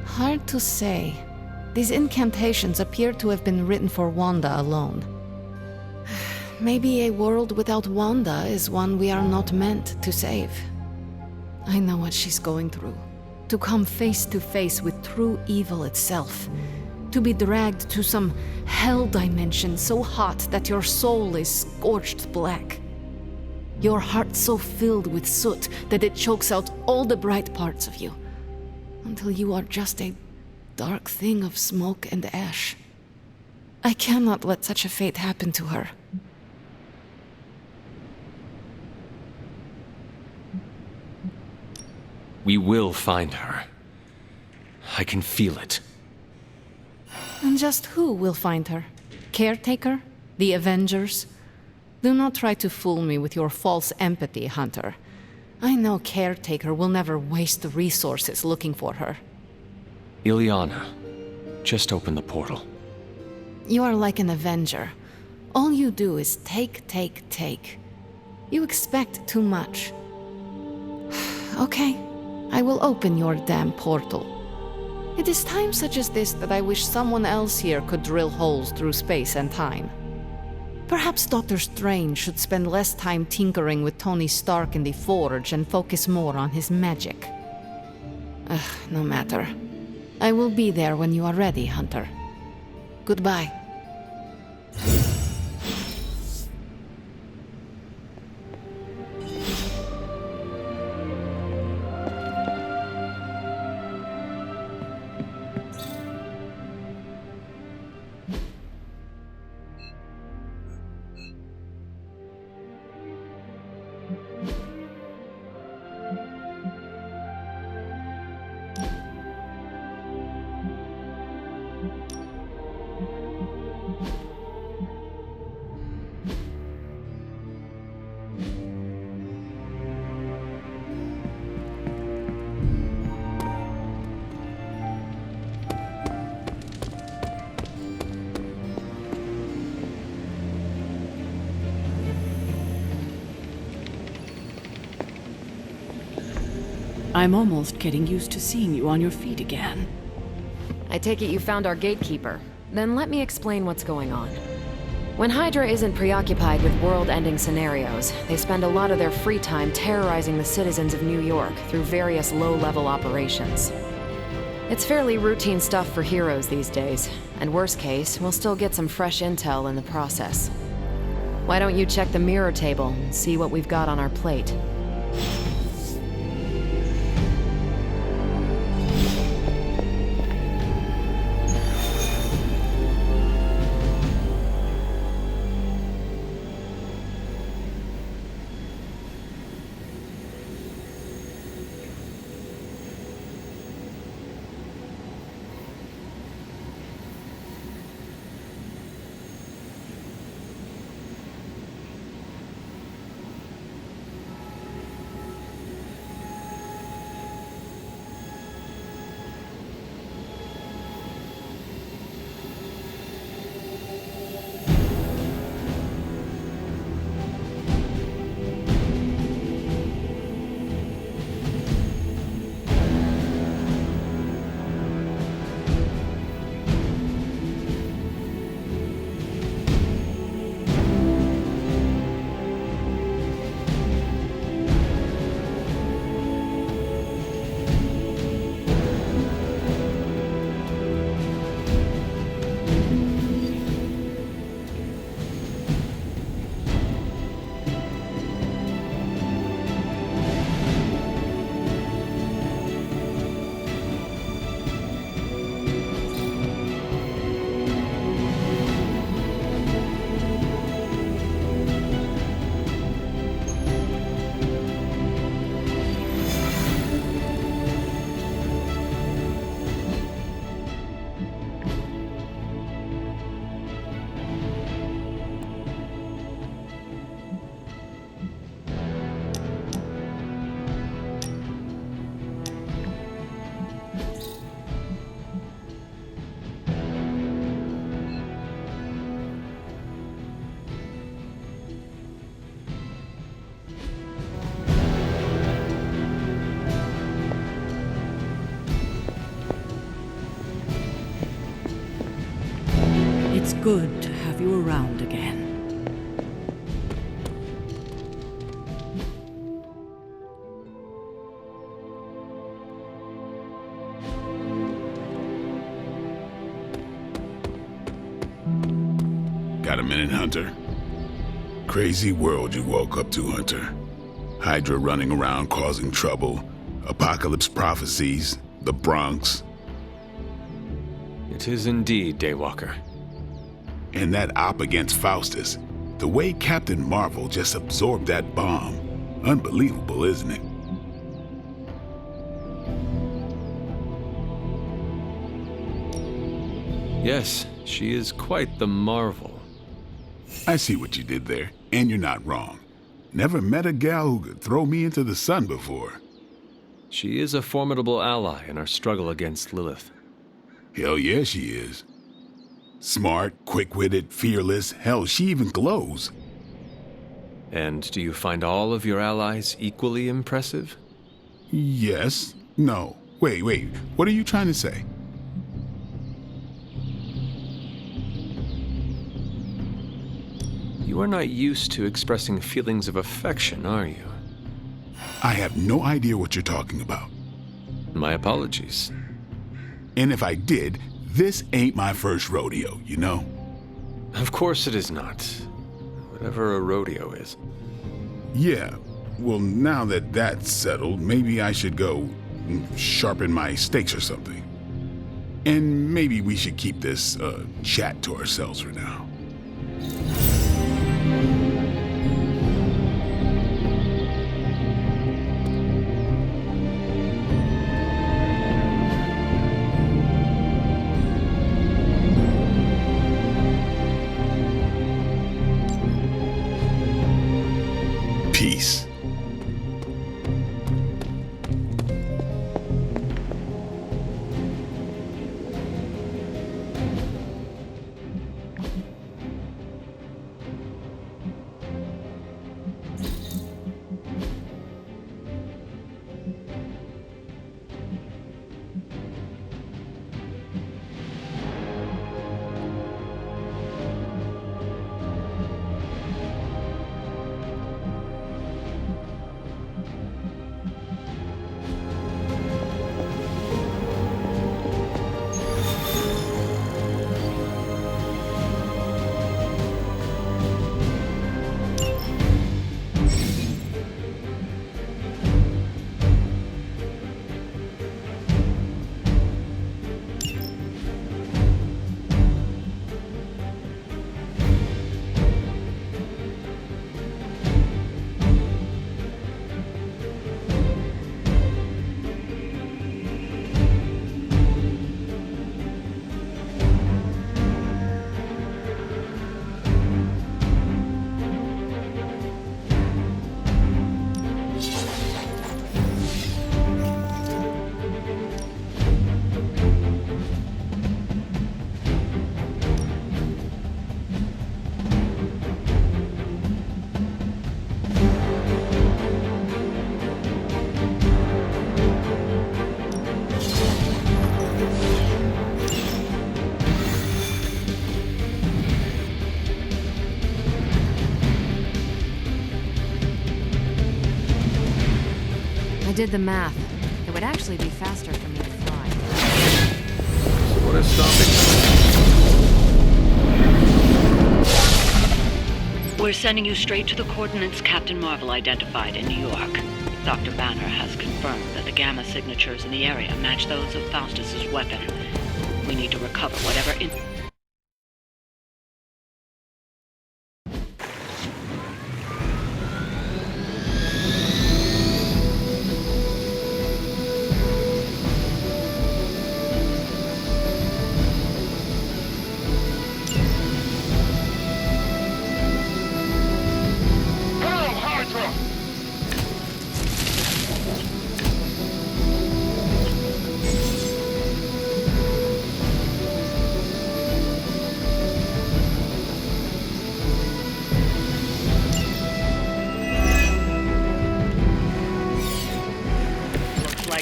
Hard to say. These incantations appear to have been written for Wanda alone. Maybe a world without Wanda is one we are not meant to save. I know what she's going through. To come face to face with true evil itself. To be dragged to some hell dimension so hot that your soul is scorched black. Your heart so filled with soot that it chokes out all the bright parts of you. Until you are just a dark thing of smoke and ash. I cannot let such a fate happen to her. We will find her. I can feel it. And just who will find her? Caretaker? The Avengers? Do not try to fool me with your false empathy, Hunter. I know Caretaker will never waste resources looking for her. Ileana, just open the portal. You are like an Avenger. All you do is take, take, take. You expect too much. Okay, I will open your damn portal. It is times such as this that I wish someone else here could drill holes through space and time. Perhaps Doctor Strange should spend less time tinkering with Tony Stark in the Forge and focus more on his magic. No matter. I will be there when you are ready, Hunter. Goodbye. I'm almost getting used to seeing you on your feet again. I take it you found our gatekeeper. Then let me explain what's going on. When Hydra isn't preoccupied with world-ending scenarios, they spend a lot of their free time terrorizing the citizens of New York through various low-level operations. It's fairly routine stuff for heroes these days, and worst case, we'll still get some fresh intel in the process. Why don't you check the mirror table and see what we've got on our plate? It's good to have you around again. Got a minute, Hunter? Crazy world you woke up to, Hunter. Hydra running around causing trouble, apocalypse prophecies, the Bronx. It is indeed, Daywalker. And that op against Faustus. The way Captain Marvel just absorbed that bomb. Unbelievable, isn't it? Yes, she is quite the marvel. I see what you did there, and you're not wrong. Never met a gal who could throw me into the sun before. She is a formidable ally in our struggle against Lilith. Hell yeah, she is. Smart, quick-witted, fearless, hell, she even glows. And do you find all of your allies equally impressive? Yes. No. Wait. What are you trying to say? You are not used to expressing feelings of affection, are you? I have no idea what you're talking about. My apologies. And if I did, this ain't my first rodeo, you know? Of course it is not. Whatever a rodeo is. Yeah, well, now that that's settled, maybe I should go sharpen my stakes or something. And maybe we should keep this chat to ourselves for now. Peace. I did the math. It would actually be faster for me to fly. So what is stopping? We're sending you straight to the coordinates Captain Marvel identified in New York. Dr. Banner has confirmed that the gamma signatures in the area match those of Faustus's weapon. We need to recover whatever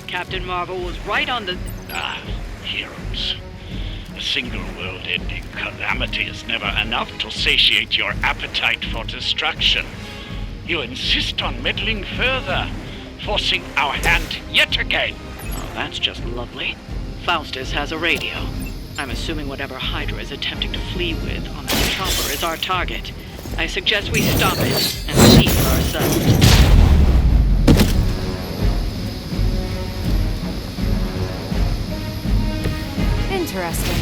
Captain Marvel was right on the... Heroes. A single world-ending calamity is never enough to satiate your appetite for destruction. You insist on meddling further, forcing our hand yet again. Oh, that's just lovely. Faustus has a radio. I'm assuming whatever Hydra is attempting to flee with on that chopper is our target. I suggest we stop it and see for ourselves. Interesting.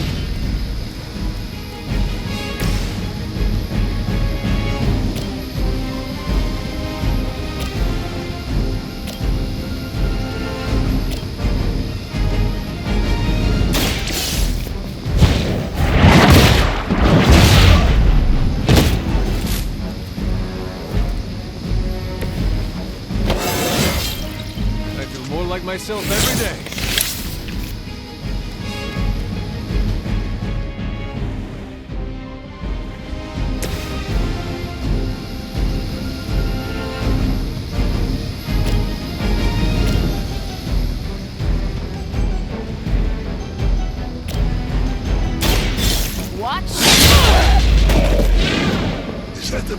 I feel more like myself every day. Is that the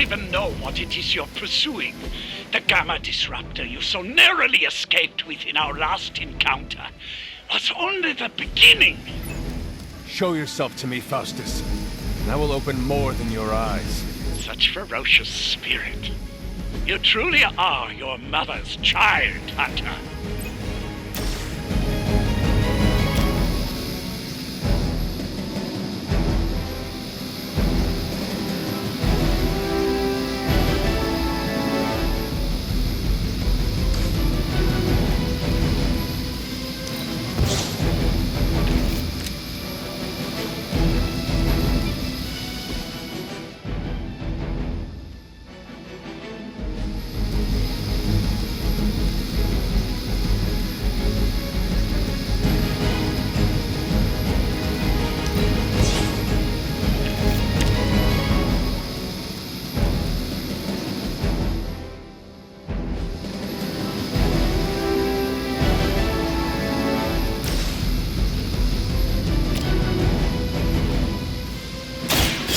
even know what it is you're pursuing. The Gamma Disruptor you so narrowly escaped with in our last encounter was only the beginning. Show yourself to me, Faustus, and I will open more than your eyes. Such ferocious spirit. You truly are your mother's child, Hunter.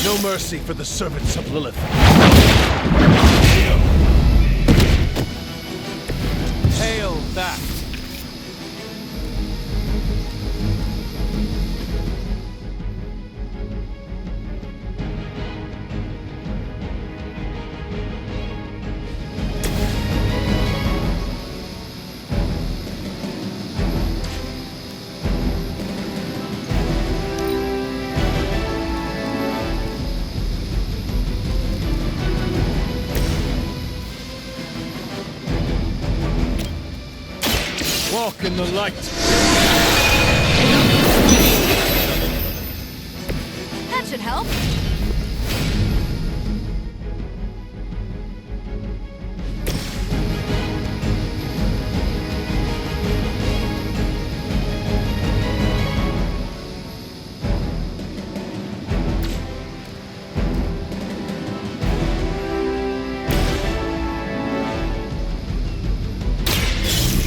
No mercy for the servants of Lilith. Hail that! Walk in the light. That should help.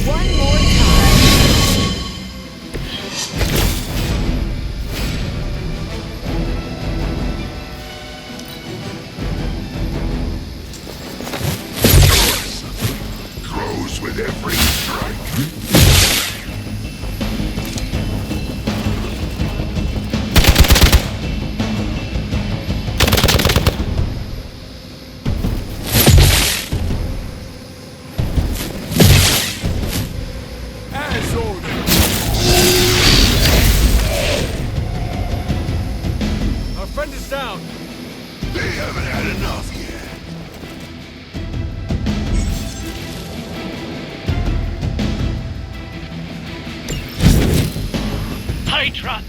One more Grows with every strike. As ordered. Our friend is down. They haven't had enough yet. Hydra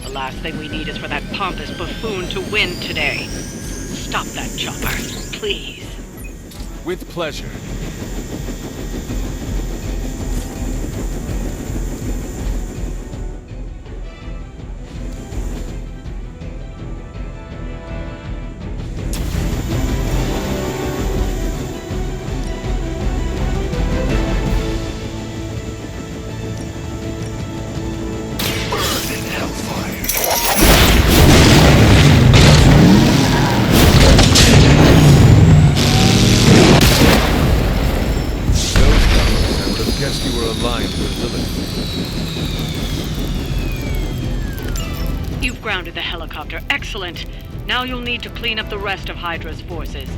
The last thing we need is for that pompous buffoon to win today. Stop that chopper, please. With pleasure. Guessed you were aligned with Lilith. You've grounded the helicopter. Excellent. Now you'll need to clean up the rest of Hydra's forces.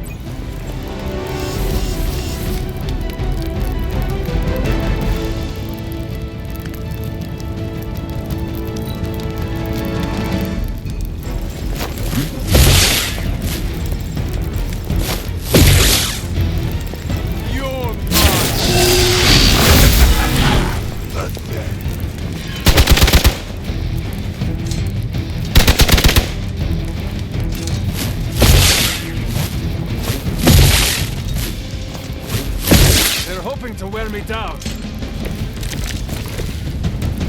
To wear me down.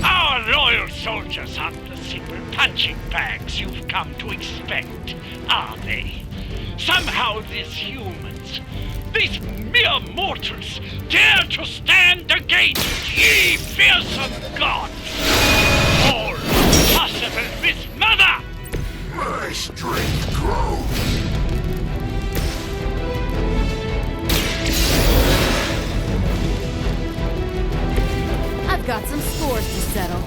Our loyal soldiers aren't the simple punching bags you've come to expect, are they? Somehow these humans, these mere mortals, dare to stand against ye fearsome gods! All possible with Mother! My strength grows. Got some scores to settle.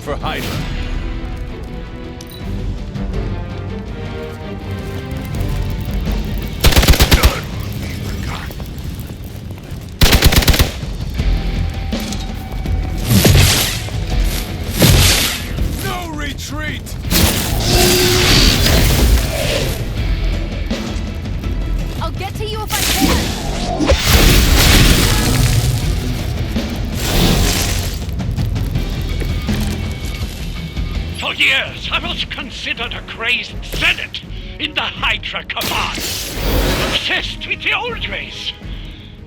For Hydra. No retreat! I'll get to you if I can! For years, I was considered a crazed zealot in the Hydra command, obsessed with the old race.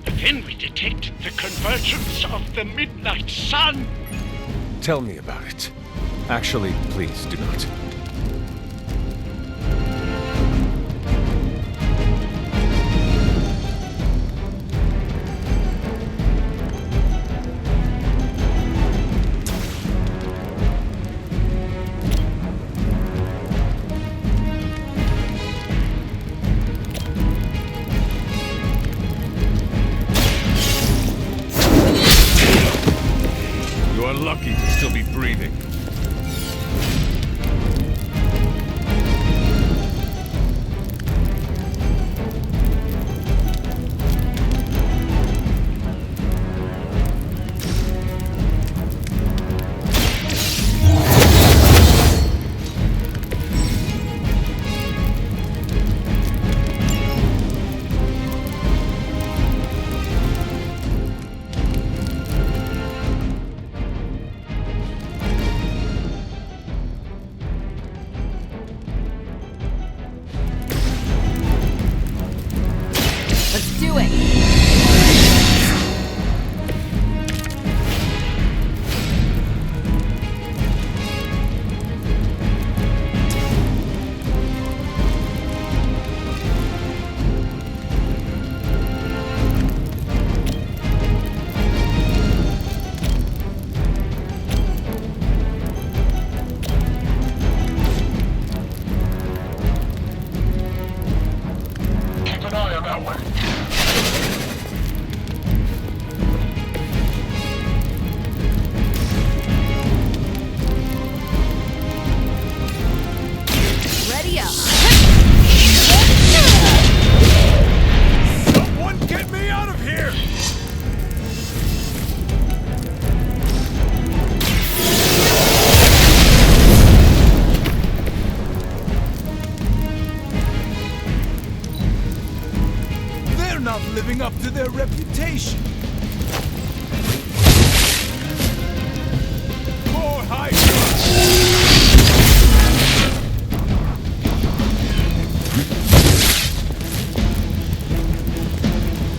But then we detected the convergence of the Midnight Sun. Tell me about it. Actually, please do not. Lucky to still be breathing. Living up to their reputation. More Hydra!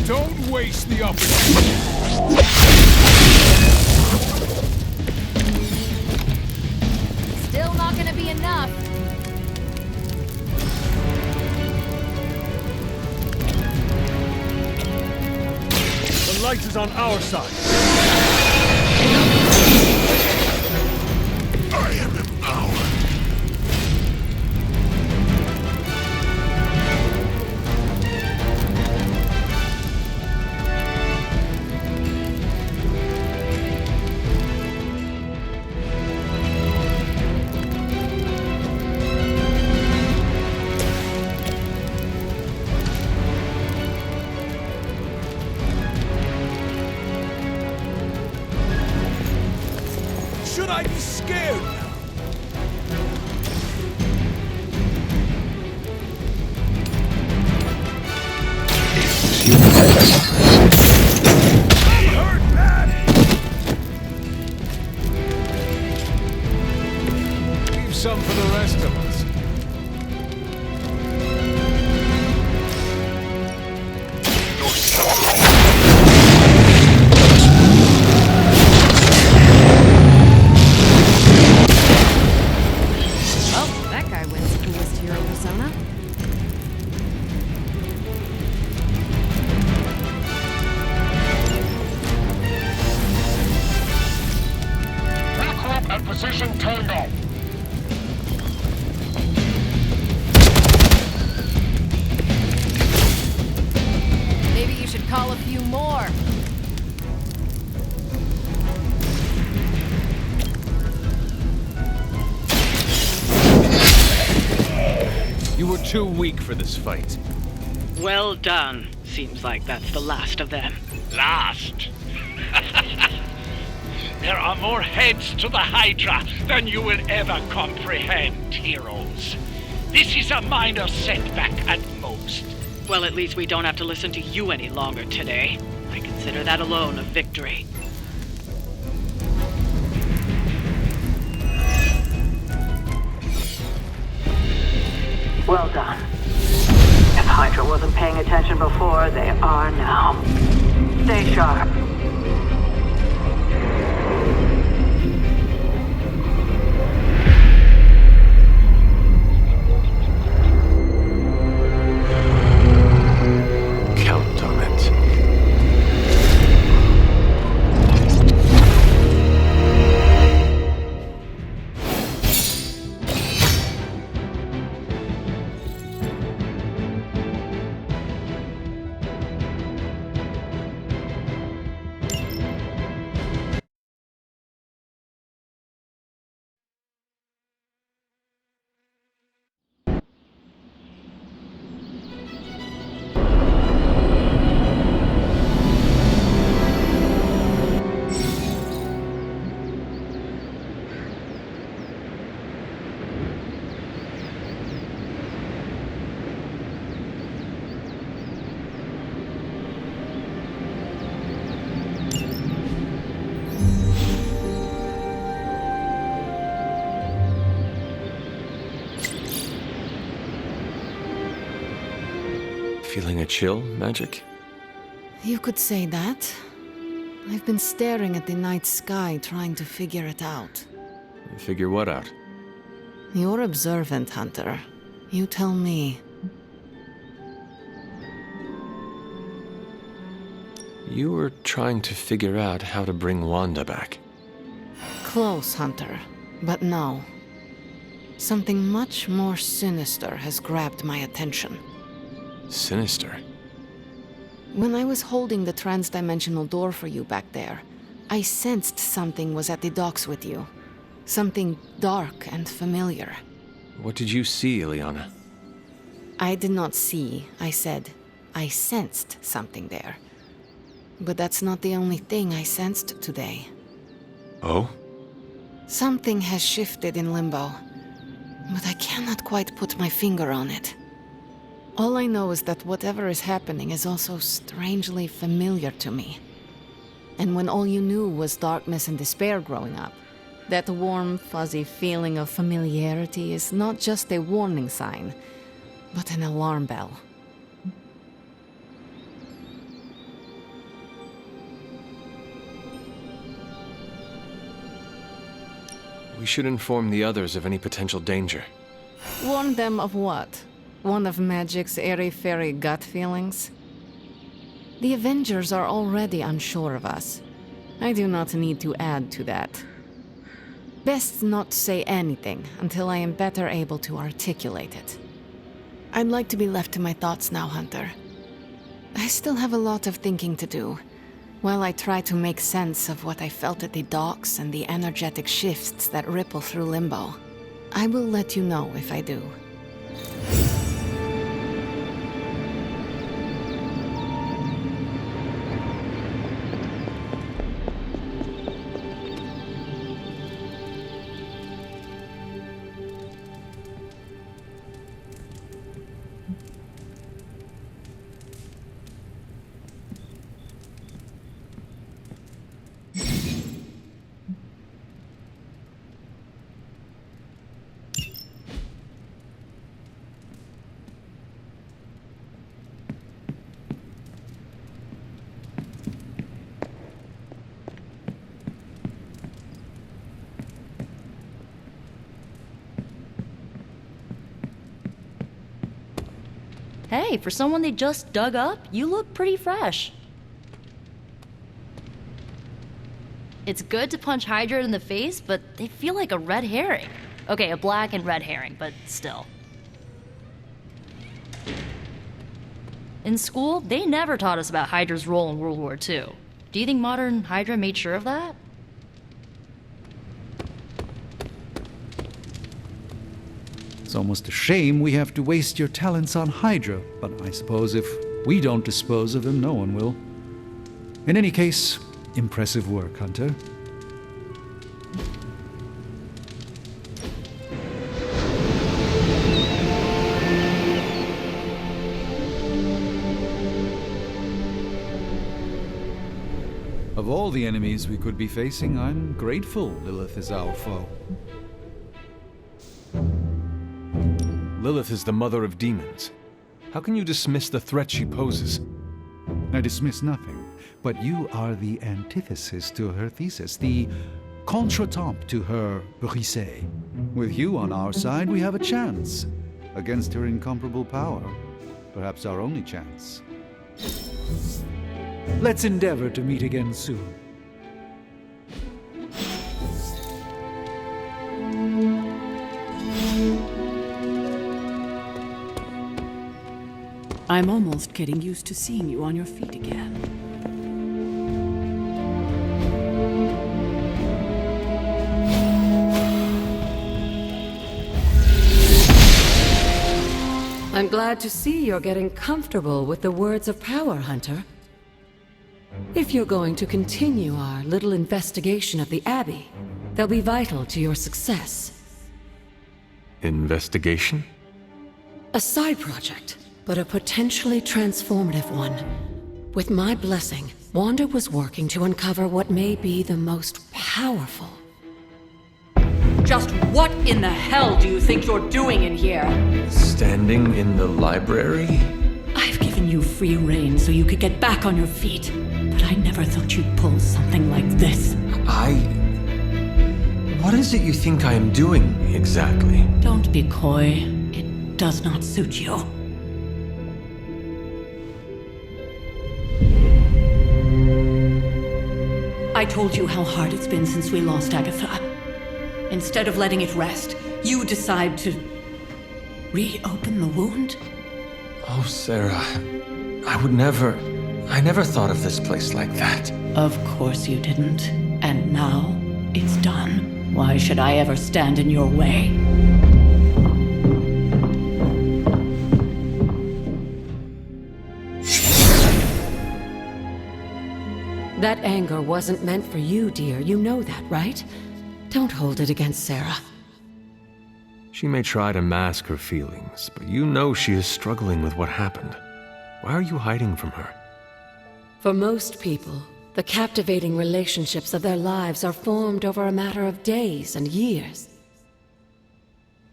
Don't waste the opportunity. Still not gonna be enough. The light is on our side. I am empowered. Should I be scared now? Hurt bad. Leave some for the rest of us. Well, that guy wins coolest hero persona. Recruit at position Tango. Maybe you should call a few more. You were too weak for this fight. Well done. Seems like that's the last of them. Last? There are more heads to the Hydra than you will ever comprehend, heroes. This is a minor setback at most. Well, at least we don't have to listen to you any longer today. I consider that alone a victory. Well done. If Hydra wasn't paying attention before, they are now. Stay sharp. Count on it. Feeling a chill, Magic? You could say that. I've been staring at the night sky trying to figure it out. Figure what out? You're observant, Hunter. You tell me. You were trying to figure out how to bring Wanda back. Close, Hunter. But no. Something much more sinister has grabbed my attention. Sinister? When I was holding the transdimensional door for you back there, I sensed something was at the docks with you. Something dark and familiar. What did you see, Ileana? I did not see, I said. I sensed something there. But that's not the only thing I sensed today. Oh? Something has shifted in Limbo, but I cannot quite put my finger on it. All I know is that whatever is happening is also strangely familiar to me. And when all you knew was darkness and despair growing up, that warm, fuzzy feeling of familiarity is not just a warning sign, but an alarm bell. We should inform the others of any potential danger. Warn them of what? One of Magic's airy-fairy gut feelings? The Avengers are already unsure of us. I do not need to add to that. Best not say anything until I am better able to articulate it. I'd like to be left to my thoughts now, Hunter. I still have a lot of thinking to do, while I try to make sense of what I felt at the docks and the energetic shifts that ripple through Limbo. I will let you know if I do. Hey, for someone they just dug up, you look pretty fresh. It's good to punch Hydra in the face, but they feel like a red herring. Okay, a black and red herring, but still. In school, they never taught us about Hydra's role in World War II. Do you think modern Hydra made sure of that? It's almost a shame we have to waste your talents on Hydra, but I suppose if we don't dispose of him, no one will. In any case, impressive work, Hunter. Of all the enemies we could be facing, I'm grateful Lilith is our foe. Lilith is the mother of demons. How can you dismiss the threat she poses? I dismiss nothing, but you are the antithesis to her thesis, the contretemps to her brisée. With you on our side, we have a chance. Against her incomparable power, perhaps our only chance. Let's endeavor to meet again soon. I'm almost getting used to seeing you on your feet again. I'm glad to see you're getting comfortable with the words of power, Hunter. If you're going to continue our little investigation of the Abbey, they'll be vital to your success. Investigation? A side project, but a potentially transformative one. With my blessing, Wanda was working to uncover what may be the most powerful. Just what in the hell do you think you're doing in here? Standing in the library? I've given you free rein so you could get back on your feet, but I never thought you'd pull something like this. What is it you think I am doing, exactly? Don't be coy. It does not suit you. I told you how hard it's been since we lost Agatha. Instead of letting it rest, you decide to reopen the wound? Oh, Sarah, I never thought of this place like that. Of course you didn't. And now, it's done. Why should I ever stand in your way? That anger wasn't meant for you, dear. You know that, right? Don't hold it against Sarah. She may try to mask her feelings, but you know she is struggling with what happened. Why are you hiding from her? For most people, the captivating relationships of their lives are formed over a matter of days and years.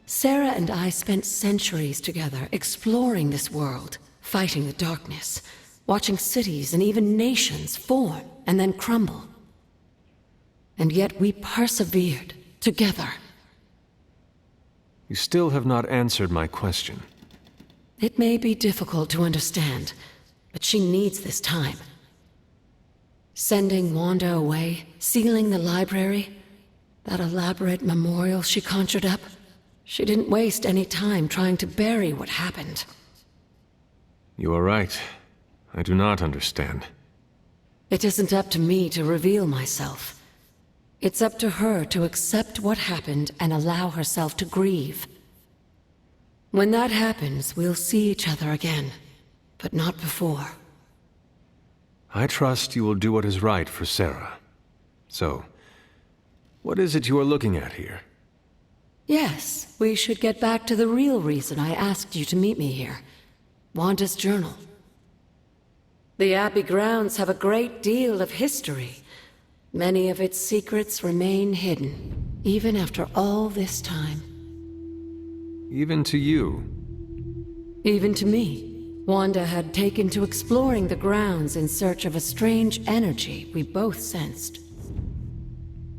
Sarah and I spent centuries together exploring this world, fighting the darkness, watching cities and even nations form and then crumble. And yet we persevered together. You still have not answered my question. It may be difficult to understand, but she needs this time. Sending Wanda away, sealing the library, that elaborate memorial she conjured up. She didn't waste any time trying to bury what happened. You are right. I do not understand. It isn't up to me to reveal myself. It's up to her to accept what happened and allow herself to grieve. When that happens, we'll see each other again, but not before. I trust you will do what is right for Sarah. So, what is it you are looking at here? Yes, we should get back to the real reason I asked you to meet me here. Wanda's journal. The Abbey grounds have a great deal of history. Many of its secrets remain hidden, even after all this time. Even to you? Even to me. Wanda had taken to exploring the grounds in search of a strange energy we both sensed.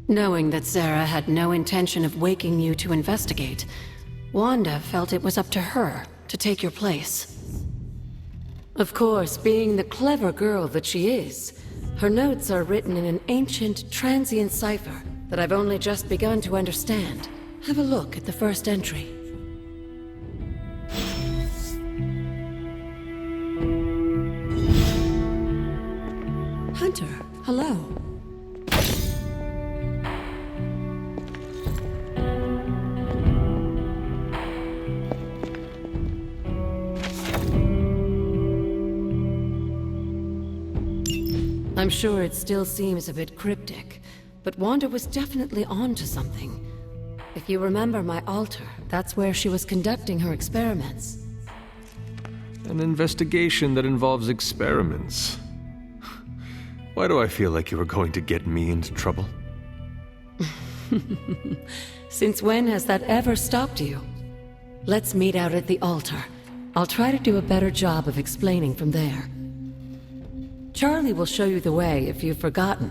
Knowing that Sarah had no intention of waking you to investigate, Wanda felt it was up to her to take your place. Of course, being the clever girl that she is, her notes are written in an ancient, transient cipher that I've only just begun to understand. Have a look at the first entry. Hunter, hello. I'm sure it still seems a bit cryptic, but Wanda was definitely onto something. If you remember my altar, that's where she was conducting her experiments. An investigation that involves experiments. Why do I feel like you are going to get me into trouble? Since when has that ever stopped you? Let's meet out at the altar. I'll try to do a better job of explaining from there. Charlie will show you the way if you've forgotten.